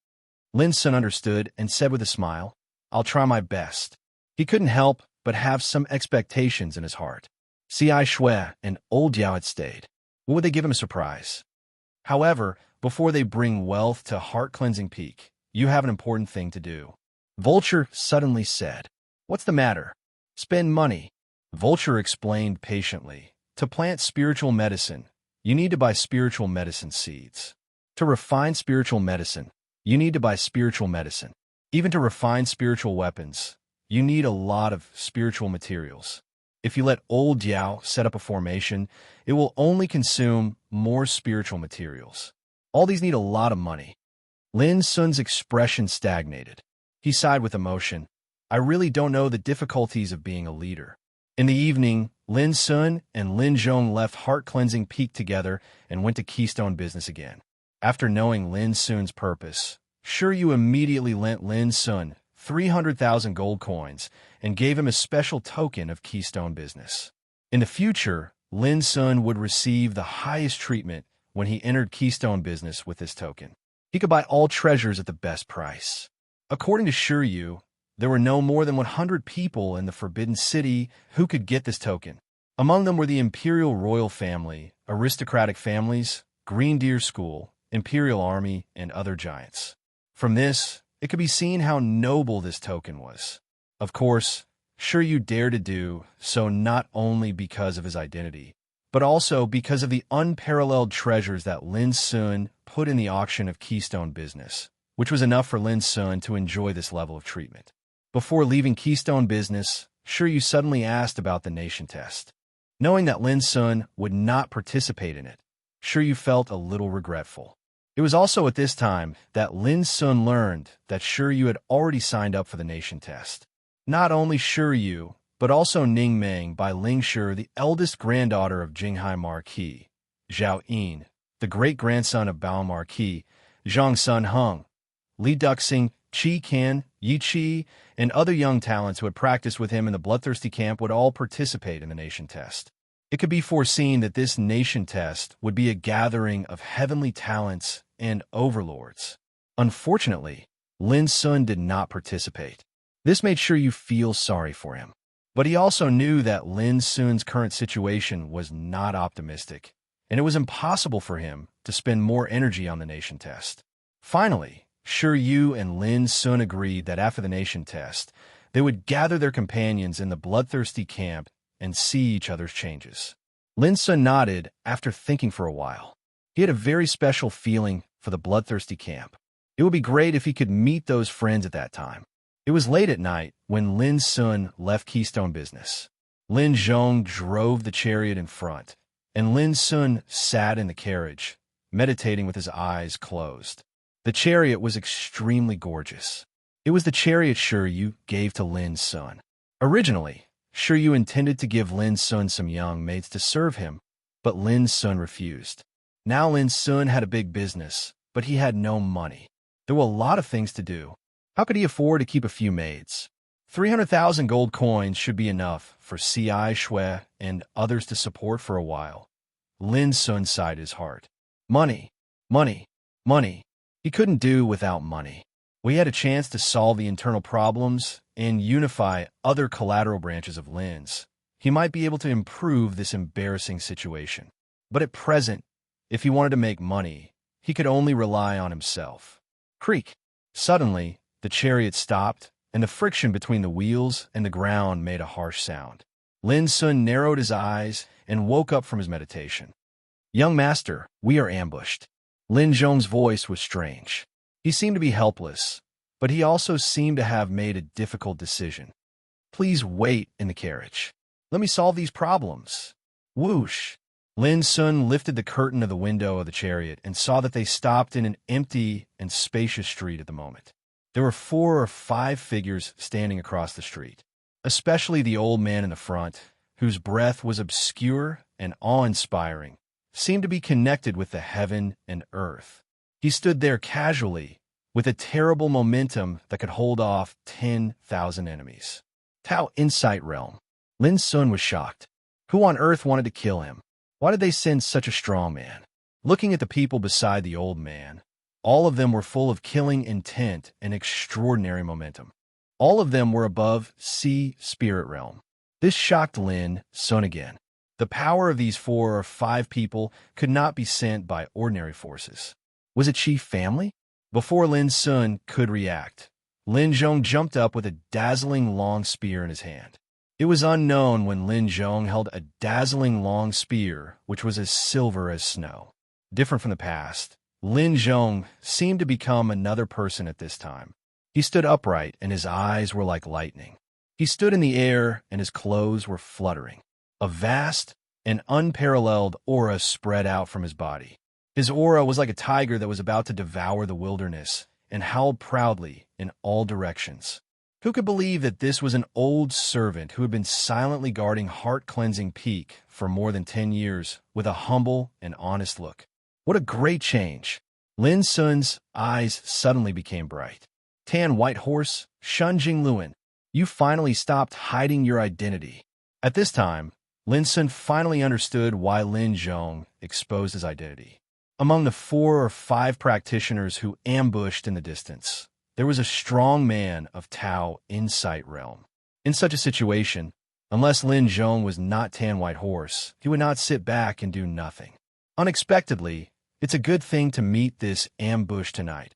[SPEAKER 1] Lin Sun understood and said with a smile, "I'll try my best." He couldn't help but have some expectations in his heart. Ci Shui and Old Yao had stayed. What would they give him a surprise? However, before they bring wealth to Heart-Cleansing Peak, you have an important thing to do. Vulture suddenly said, "What's the matter?" "Spend money." Vulture explained patiently. "To plant spiritual medicine, you need to buy spiritual medicine seeds. To refine spiritual medicine, you need to buy spiritual medicine. Even to refine spiritual weapons, you need a lot of spiritual materials. If you let Old Yao set up a formation, it will only consume more spiritual materials. All these need a lot of money." Lin Sun's expression stagnated. He sighed with emotion. "I really don't know the difficulties of being a leader." In the evening, Lin Sun and Lin Zhong left Heart-Cleansing Peak together and went to Keystone Business again. After knowing Lin Sun's purpose, Shiryu immediately lent Lin Sun 300,000 gold coins and gave him a special token of Keystone Business. In the future, Lin Sun would receive the highest treatment when he entered Keystone Business with this token. He could buy all treasures at the best price. According to Shiryu, there were no more than 100 people in the Forbidden City who could get this token. Among them were the Imperial Royal Family, aristocratic families, Green Deer School, Imperial Army, and other giants. From this, it could be seen how noble this token was. Of course, Shiryu dared to do so not only because of his identity, but also because of the unparalleled treasures that Lin Sun put in the auction of Keystone Business, which was enough for Lin Sun to enjoy this level of treatment. Before leaving Keystone Business, Shiryu suddenly asked about the nation test. Knowing that Lin Sun would not participate in it, Shiryu felt a little regretful. It was also at this time that Lin Sun learned that Shiryu had already signed up for the nation test. Not only Shiryu, but also Ning Meng by Ling Shi, the eldest granddaughter of Jinghai Marquis, Zhao Yin, the great-grandson of Bao Marquis, Zhang Sun Hung, Li Duxing, Qi Kan, Yi Qi, and other young talents who had practiced with him in the Bloodthirsty camp would all participate in the nation test. It could be foreseen that this nation test would be a gathering of heavenly talents and overlords. Unfortunately, Lin Sun did not participate. This made sure you feel sorry for him. But he also knew that Lin Sun's current situation was not optimistic, and it was impossible for him to spend more energy on the nation test. Finally, Shiryu and Lin Sun agreed that after the nation test, they would gather their companions in the Bloodthirsty camp and see each other's changes. Lin Sun nodded after thinking for a while. He had a very special feeling for the Bloodthirsty camp. It would be great if he could meet those friends at that time. It was late at night when Lin Sun left Keystone Business. Lin Zhong drove the chariot in front, and Lin Sun sat in the carriage, meditating with his eyes closed. The chariot was extremely gorgeous. It was the chariot Shiryu gave to Lin Sun. Originally, Shiryu intended to give Lin Sun some young maids to serve him, but Lin Sun refused. Now Lin Sun had a big business, but he had no money. There were a lot of things to do. How could he afford to keep a few maids? 300,000 gold coins should be enough for Ci Shui and others to support for a while. Lin Sun sighed his heart. Money, money, money. He couldn't do without money. We had a chance to solve the internal problems and unify other collateral branches of Lin's. He might be able to improve this embarrassing situation. But at present, if he wanted to make money, he could only rely on himself. Creak! Suddenly, the chariot stopped, and the friction between the wheels and the ground made a harsh sound. Lin Sun narrowed his eyes and woke up from his meditation. Young master, we are ambushed. Lin Zhong's voice was strange. He seemed to be helpless, but he also seemed to have made a difficult decision. Please wait in the carriage. Let me solve these problems. Whoosh! Lin Sun lifted the curtain of the window of the chariot and saw that they stopped in an empty and spacious street at the moment. There were 4 or 5 figures standing across the street, especially the old man in the front, whose breath was obscure and awe-inspiring, seemed to be connected with the heaven and earth. He stood there casually, with a terrible momentum that could hold off 10,000 enemies. Tao Insight Realm. Lin Sun was shocked. Who on earth wanted to kill him? Why did they send such a strong man? Looking at the people beside the old man, all of them were full of killing intent and extraordinary momentum. All of them were above Sea Spirit Realm. This shocked Lin Sun again. The power of these 4 or 5 people could not be sent by ordinary forces. Was it chief family? Before Lin Sun could react, Lin Zhong jumped up with a dazzling long spear in his hand. It was unknown when Lin Zhong held a dazzling long spear which was as silver as snow. Different from the past, Lin Zhong seemed to become another person at this time. He stood upright and his eyes were like lightning. He stood in the air and his clothes were fluttering. A vast and unparalleled aura spread out from his body. His aura was like a tiger that was about to devour the wilderness and howled proudly in all directions. Who could believe that this was an old servant who had been silently guarding Heart-Cleansing Peak for more than 10 years with a humble and honest look? What a great change! Lin Sun's eyes suddenly became bright. Tan White Horse, Shun Jingluan, you finally stopped hiding your identity. At this time, Lin Sun finally understood why Lin Zhong exposed his identity. Among the 4 or 5 practitioners who ambushed in the distance, there was a strong man of Tao Insight Realm. In such a situation, unless Lin Zhong was not Tan White Horse, he would not sit back and do nothing. Unexpectedly, it's a good thing to meet this ambush tonight.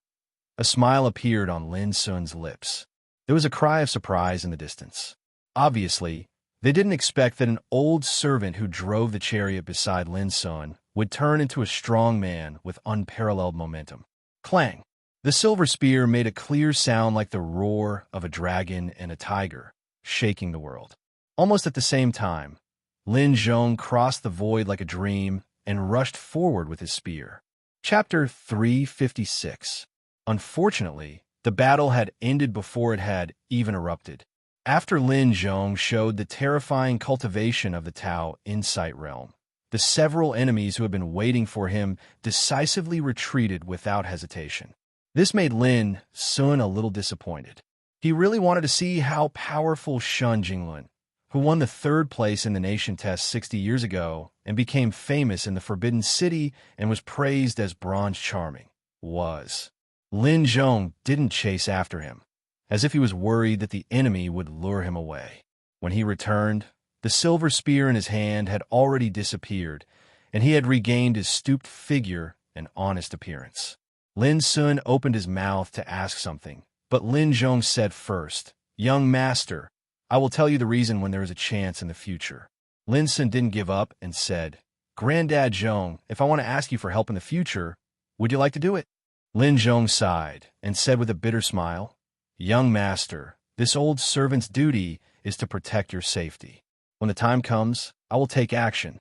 [SPEAKER 1] A smile appeared on Lin Sun's lips. There was a cry of surprise in the distance. Obviously, they didn't expect that an old servant who drove the chariot beside Lin Sun would turn into a strong man with unparalleled momentum. Clang! The silver spear made a clear sound like the roar of a dragon and a tiger, shaking the world. Almost at the same time, Lin Zhong crossed the void like a dream and rushed forward with his spear. Chapter 356. Unfortunately, the battle had ended before it had even erupted. After Lin Zhong showed the terrifying cultivation of the Tao Insight Realm, the several enemies who had been waiting for him decisively retreated without hesitation. This made Lin Sun a little disappointed. He really wanted to see how powerful Shun Jingluan, who won the 3rd place in the nation test 60 years ago and became famous in the Forbidden City and was praised as Bronze Charming, was. Lin Zhong didn't chase after him, as if he was worried that the enemy would lure him away. When he returned, the silver spear in his hand had already disappeared, and he had regained his stooped figure and honest appearance. Lin Sun opened his mouth to ask something, but Lin Zhong said first, "Young master, I will tell you the reason when there is a chance in the future." Lin Sun didn't give up and said, "Granddad Zhong, if I want to ask you for help in the future, would you like to do it?" Lin Zhong sighed and said with a bitter smile, "Young master, this old servant's duty is to protect your safety. When the time comes, I will take action."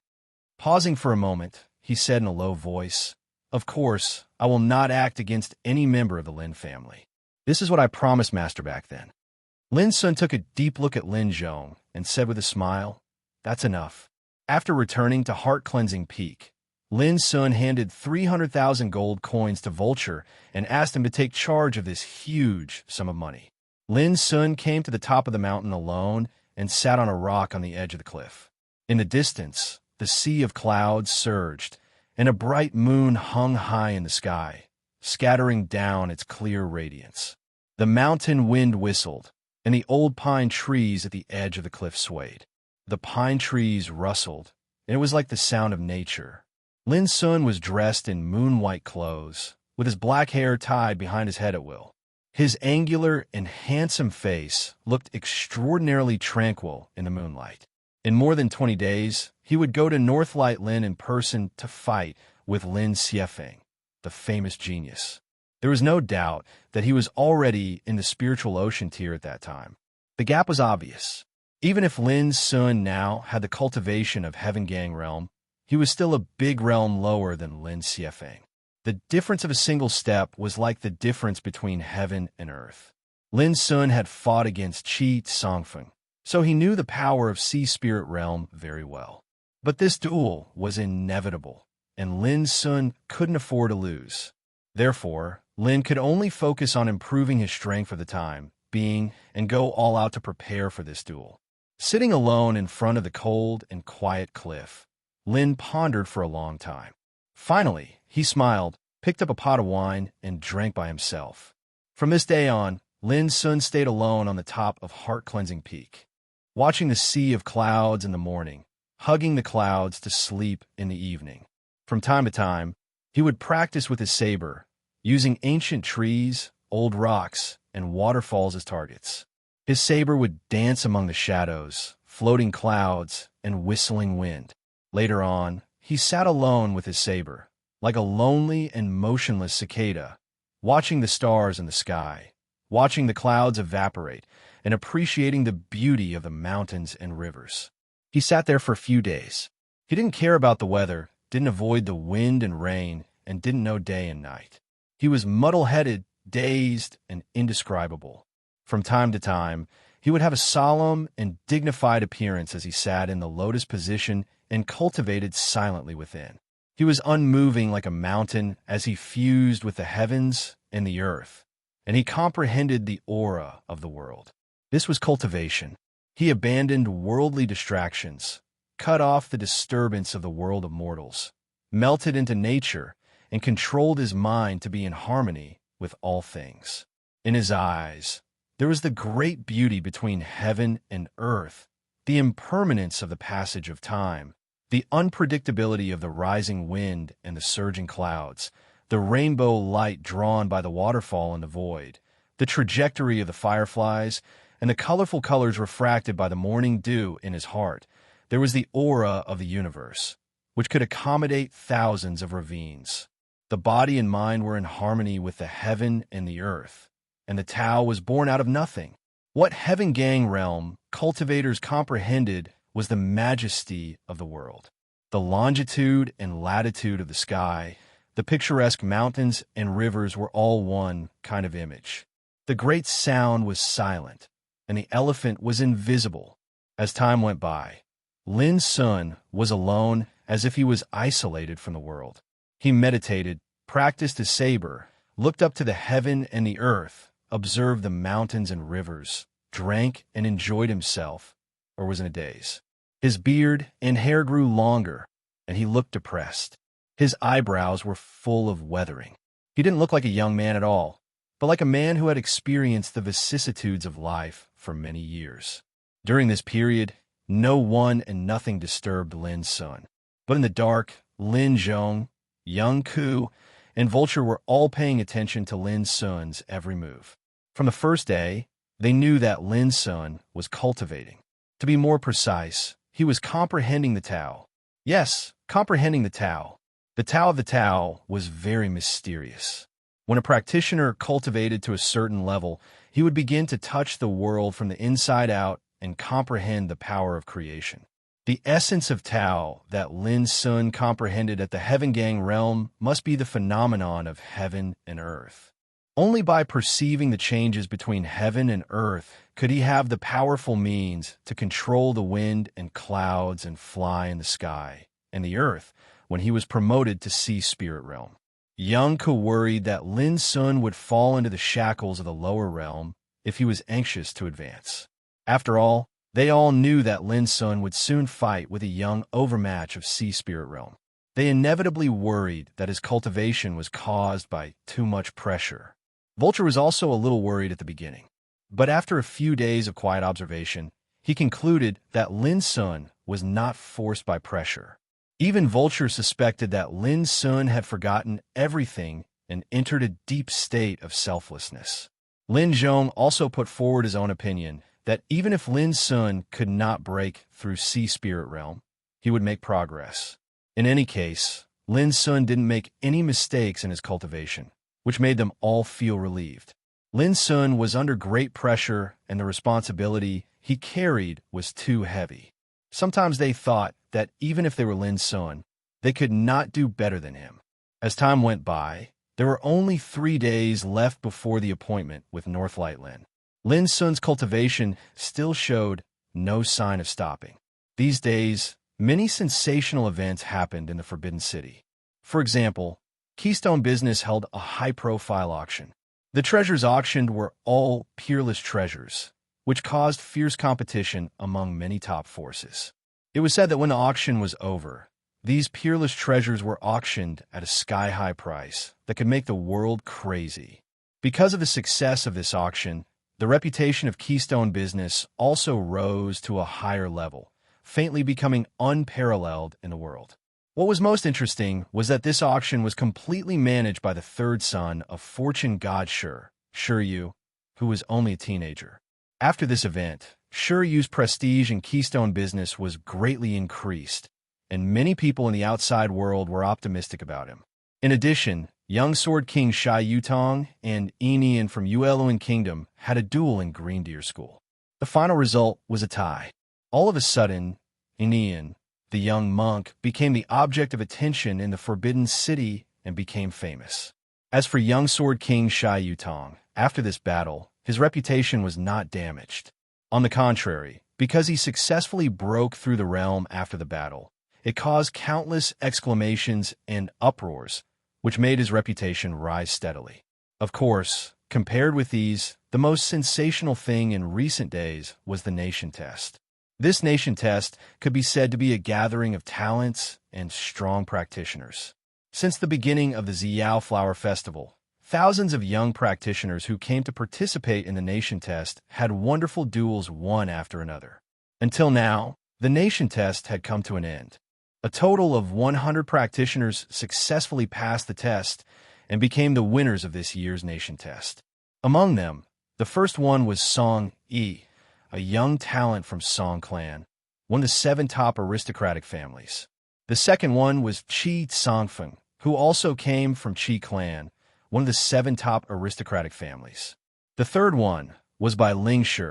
[SPEAKER 1] Pausing for a moment, he said in a low voice, "Of course, I will not act against any member of the Lin family. This is what I promised master back then." Lin Sun took a deep look at Lin Zhong and said with a smile, "That's enough." After returning to Heart-Cleansing Peak, Lin Sun handed 300,000 gold coins to Vulture and asked him to take charge of this huge sum of money. Lin Sun came to the top of the mountain alone and sat on a rock on the edge of the cliff. In the distance, the sea of clouds surged, and a bright moon hung high in the sky, scattering down its clear radiance. The mountain wind whistled, and the old pine trees at the edge of the cliff swayed. The pine trees rustled, and it was like the sound of nature. Lin Sun was dressed in moon-white clothes, with his black hair tied behind his head at will. His angular and handsome face looked extraordinarily tranquil in the moonlight. In more than 20 days, he would go to Northlight Lin in person to fight with Lin Xiefeng, the famous genius. There was no doubt that he was already in the spiritual ocean tier at that time. The gap was obvious. Even if Lin Sun now had the cultivation of Heaven Gang realm, he was still a big realm lower than Lin Xiefeng. The difference of a single step was like the difference between heaven and earth. Lin Sun had fought against Qi Songfeng, so he knew the power of Sea Spirit Realm very well. But this duel was inevitable, and Lin Sun couldn't afford to lose. Therefore, Lin could only focus on improving his strength for the time being and go all out to prepare for this duel. Sitting alone in front of the cold and quiet cliff, Lin pondered for a long time. Finally, he smiled, picked up a pot of wine, and drank by himself. From this day on, Lin Sun stayed alone on the top of heart-cleansing peak, watching the sea of clouds in the morning, hugging the clouds to sleep in the evening. From time to time, he would practice with his saber, using ancient trees, old rocks, and waterfalls as targets. His saber would dance among the shadows, floating clouds, and whistling wind. Later on, he sat alone with his saber, like a lonely and motionless cicada, watching the stars in the sky, watching the clouds evaporate, and appreciating the beauty of the mountains and rivers. He sat there for a few days. He didn't care about the weather, didn't avoid the wind and rain, and didn't know day and night. He was muddle-headed, dazed, and indescribable. From time to time, he would have a solemn and dignified appearance as he sat in the lotus position and cultivated silently within. He was unmoving like a mountain as he fused with the heavens and the earth, and he comprehended the aura of the world. This was cultivation. He abandoned worldly distractions, cut off the disturbance of the world of mortals, melted into nature, and controlled his mind to be in harmony with all things. In his eyes, there was the great beauty between heaven and earth, the impermanence of the passage of time, the unpredictability of the rising wind and the surging clouds, the rainbow light drawn by the waterfall in the void, the trajectory of the fireflies, and the colorful colors refracted by the morning dew in his heart. There was the aura of the universe, which could accommodate thousands of ravines. The body and mind were in harmony with the heaven and the earth, and the Tao was born out of nothing. What Heaven Gang realm cultivators comprehended was the majesty of the world, the longitude and latitude of the sky. The picturesque mountains and rivers were all one kind of image. The great sound was silent, and the elephant was invisible. As time went by, Lin Sun was alone, as if he was isolated from the world. He meditated, practiced his saber, looked up to the heaven and the earth, observed the mountains and rivers, drank and enjoyed himself, or was in a daze. His beard and hair grew longer, and he looked depressed. His eyebrows were full of weathering. He didn't look like a young man at all, but like a man who had experienced the vicissitudes of life for many years. During this period, no one and nothing disturbed Lin Sun. But in the dark, Lin Zhong, Young Ku, and Vulture were all paying attention to Lin Sun's every move. From the first day, they knew that Lin Sun was cultivating. To be more precise, he was comprehending the Tao. Yes, comprehending the Tao. The Tao of the Tao was very mysterious. When a practitioner cultivated to a certain level, he would begin to touch the world from the inside out and comprehend the power of creation. The essence of Tao that Lin Sun comprehended at the Heaven Gang realm must be the phenomenon of heaven and earth. Only by perceiving the changes between heaven and earth could he have the powerful means to control the wind and clouds and fly in the sky and the earth when he was promoted to Sea Spirit Realm. Young Ku worried that Lin Sun would fall into the shackles of the lower realm if he was anxious to advance. After all, they all knew that Lin Sun would soon fight with a young overmatch of Sea Spirit Realm. They inevitably worried that his cultivation was caused by too much pressure. Vulture was also a little worried at the beginning, but after a few days of quiet observation, he concluded that Lin Sun was not forced by pressure. Even Vulture suspected that Lin Sun had forgotten everything and entered a deep state of selflessness. Lin Zhong also put forward his own opinion that even if Lin Sun could not break through Sea Spirit Realm, he would make progress. In any case, Lin Sun didn't make any mistakes in his cultivation, which made them all feel relieved. Lin Sun was under great pressure, and the responsibility he carried was too heavy. Sometimes they thought that even if they were Lin Sun, they could not do better than him. As time went by, there were only 3 days left before the appointment with Northlight Lin. Lin Sun's cultivation still showed no sign of stopping. These days, many sensational events happened in the Forbidden City. For example, Keystone Business held a high-profile auction. The treasures auctioned were all peerless treasures, which caused fierce competition among many top forces. It was said that when the auction was over, these peerless treasures were auctioned at a sky-high price that could make the world crazy. Because of the success of this auction, the reputation of Keystone Business also rose to a higher level, faintly becoming unparalleled in the world. What was most interesting was that this auction was completely managed by the third son of fortune god Shiryu, who was only a teenager. After this event, Shiryu's prestige in Keystone Business was greatly increased, and many people in the outside world were optimistic about him. In addition, young Sword King Shai Yutong and Enian from Yueluan Kingdom had a duel in Green Deer School. The final result was a tie. All of a sudden, Enian, the young monk, became the object of attention in the Forbidden City and became famous. As for young Sword King Shai Yutong, after this battle, his reputation was not damaged. On the contrary, because he successfully broke through the realm after the battle, it caused countless exclamations and uproars, which made his reputation rise steadily. Of course, compared with these, the most sensational thing in recent days was the nation test. This nation test could be said to be a gathering of talents and strong practitioners. Since the beginning of the Ziyao Flower Festival, thousands of young practitioners who came to participate in the nation test had wonderful duels one after another. Until now, the nation test had come to an end. A total of 100 practitioners successfully passed the test and became the winners of this year's nation test. Among them, the first one was Song Yi, a young talent from Song clan, one of the 7 top aristocratic families. The second one was Qi Songfeng, who also came from Qi clan, one of the 7 top aristocratic families. The third one was by Ling Shi,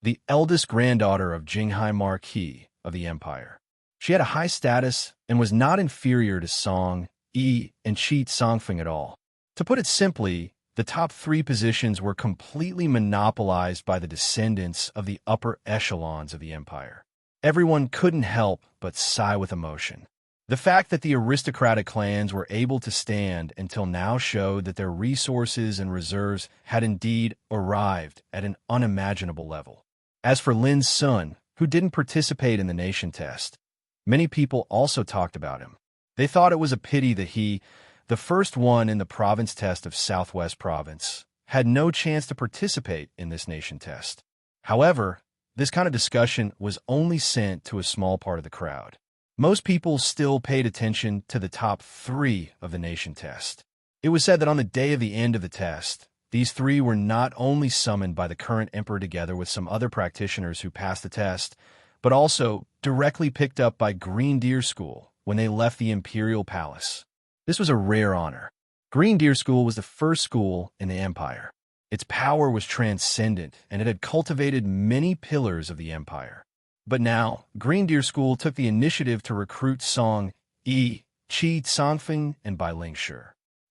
[SPEAKER 1] the eldest granddaughter of Jinghai Marquis of the Empire. She had a high status and was not inferior to Song Yi and Qi Songfeng at all. To put it simply, the top 3 positions were completely monopolized by the descendants of the upper echelons of the empire. Everyone couldn't help but sigh with emotion. The fact that the aristocratic clans were able to stand until now showed that their resources and reserves had indeed arrived at an unimaginable level. As for Lin Sun, who didn't participate in the nation test, many people also talked about him. They thought it was a pity that he, the first one in the province test of Southwest Province, had no chance to participate in this nation test. However, this kind of discussion was only sent to a small part of the crowd. Most people still paid attention to the top 3 of the nation test. It was said that on the day of the end of the test, these 3 were not only summoned by the current emperor together with some other practitioners who passed the test, but also directly picked up by Green Deer School when they left the imperial palace. This was a rare honor. Green Deer School was the first school in the empire. Its power was transcendent, and it had cultivated many pillars of the empire. But now, Green Deer School took the initiative to recruit Song Yi, Qi Songfeng, and Bai Ling Shi.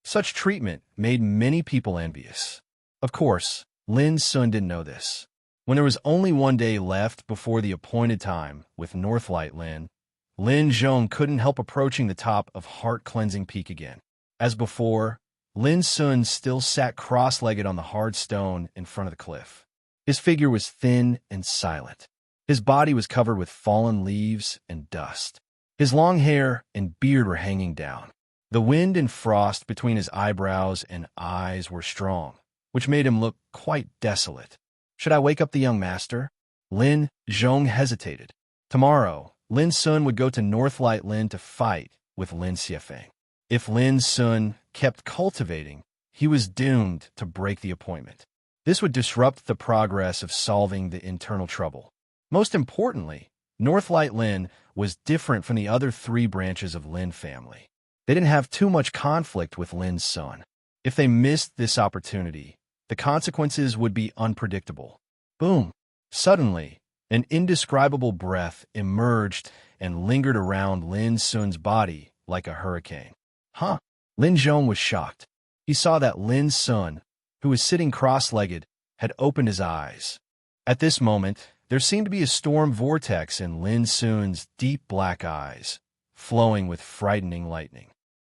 [SPEAKER 1] Such treatment made many people envious. Of course, Lin Sun didn't know this. When there was only one day left before the appointed time with Northlight Lin Zhong couldn't help approaching the top of Heart-Cleansing Peak again. As before, Lin Sun still sat cross-legged on the hard stone in front of the cliff. His figure was thin and silent. His body was covered with fallen leaves and dust. His long hair and beard were hanging down. The wind and frost between his eyebrows and eyes were strong, which made him look quite desolate. Should I wake up the young master? Lin Zhong hesitated. Tomorrow, Lin Sun would go to Northlight Lin to fight with Lin Xiefeng. If Lin Sun kept cultivating, he was doomed to break the appointment. This would disrupt the progress of solving the internal trouble. Most importantly, Northlight Lin was different from the other 3 branches of Lin family. They didn't have too much conflict with Lin Sun. If they missed this opportunity, the consequences would be unpredictable. Boom! Suddenly, an indescribable breath emerged and lingered around Lin Sun's body like a hurricane. Huh? Lin Zhong was shocked. He saw that Lin Sun, who was sitting cross-legged, had opened his eyes. At this moment, there seemed to be a storm vortex in Lin Sun's deep black eyes, flowing with frightening lightning.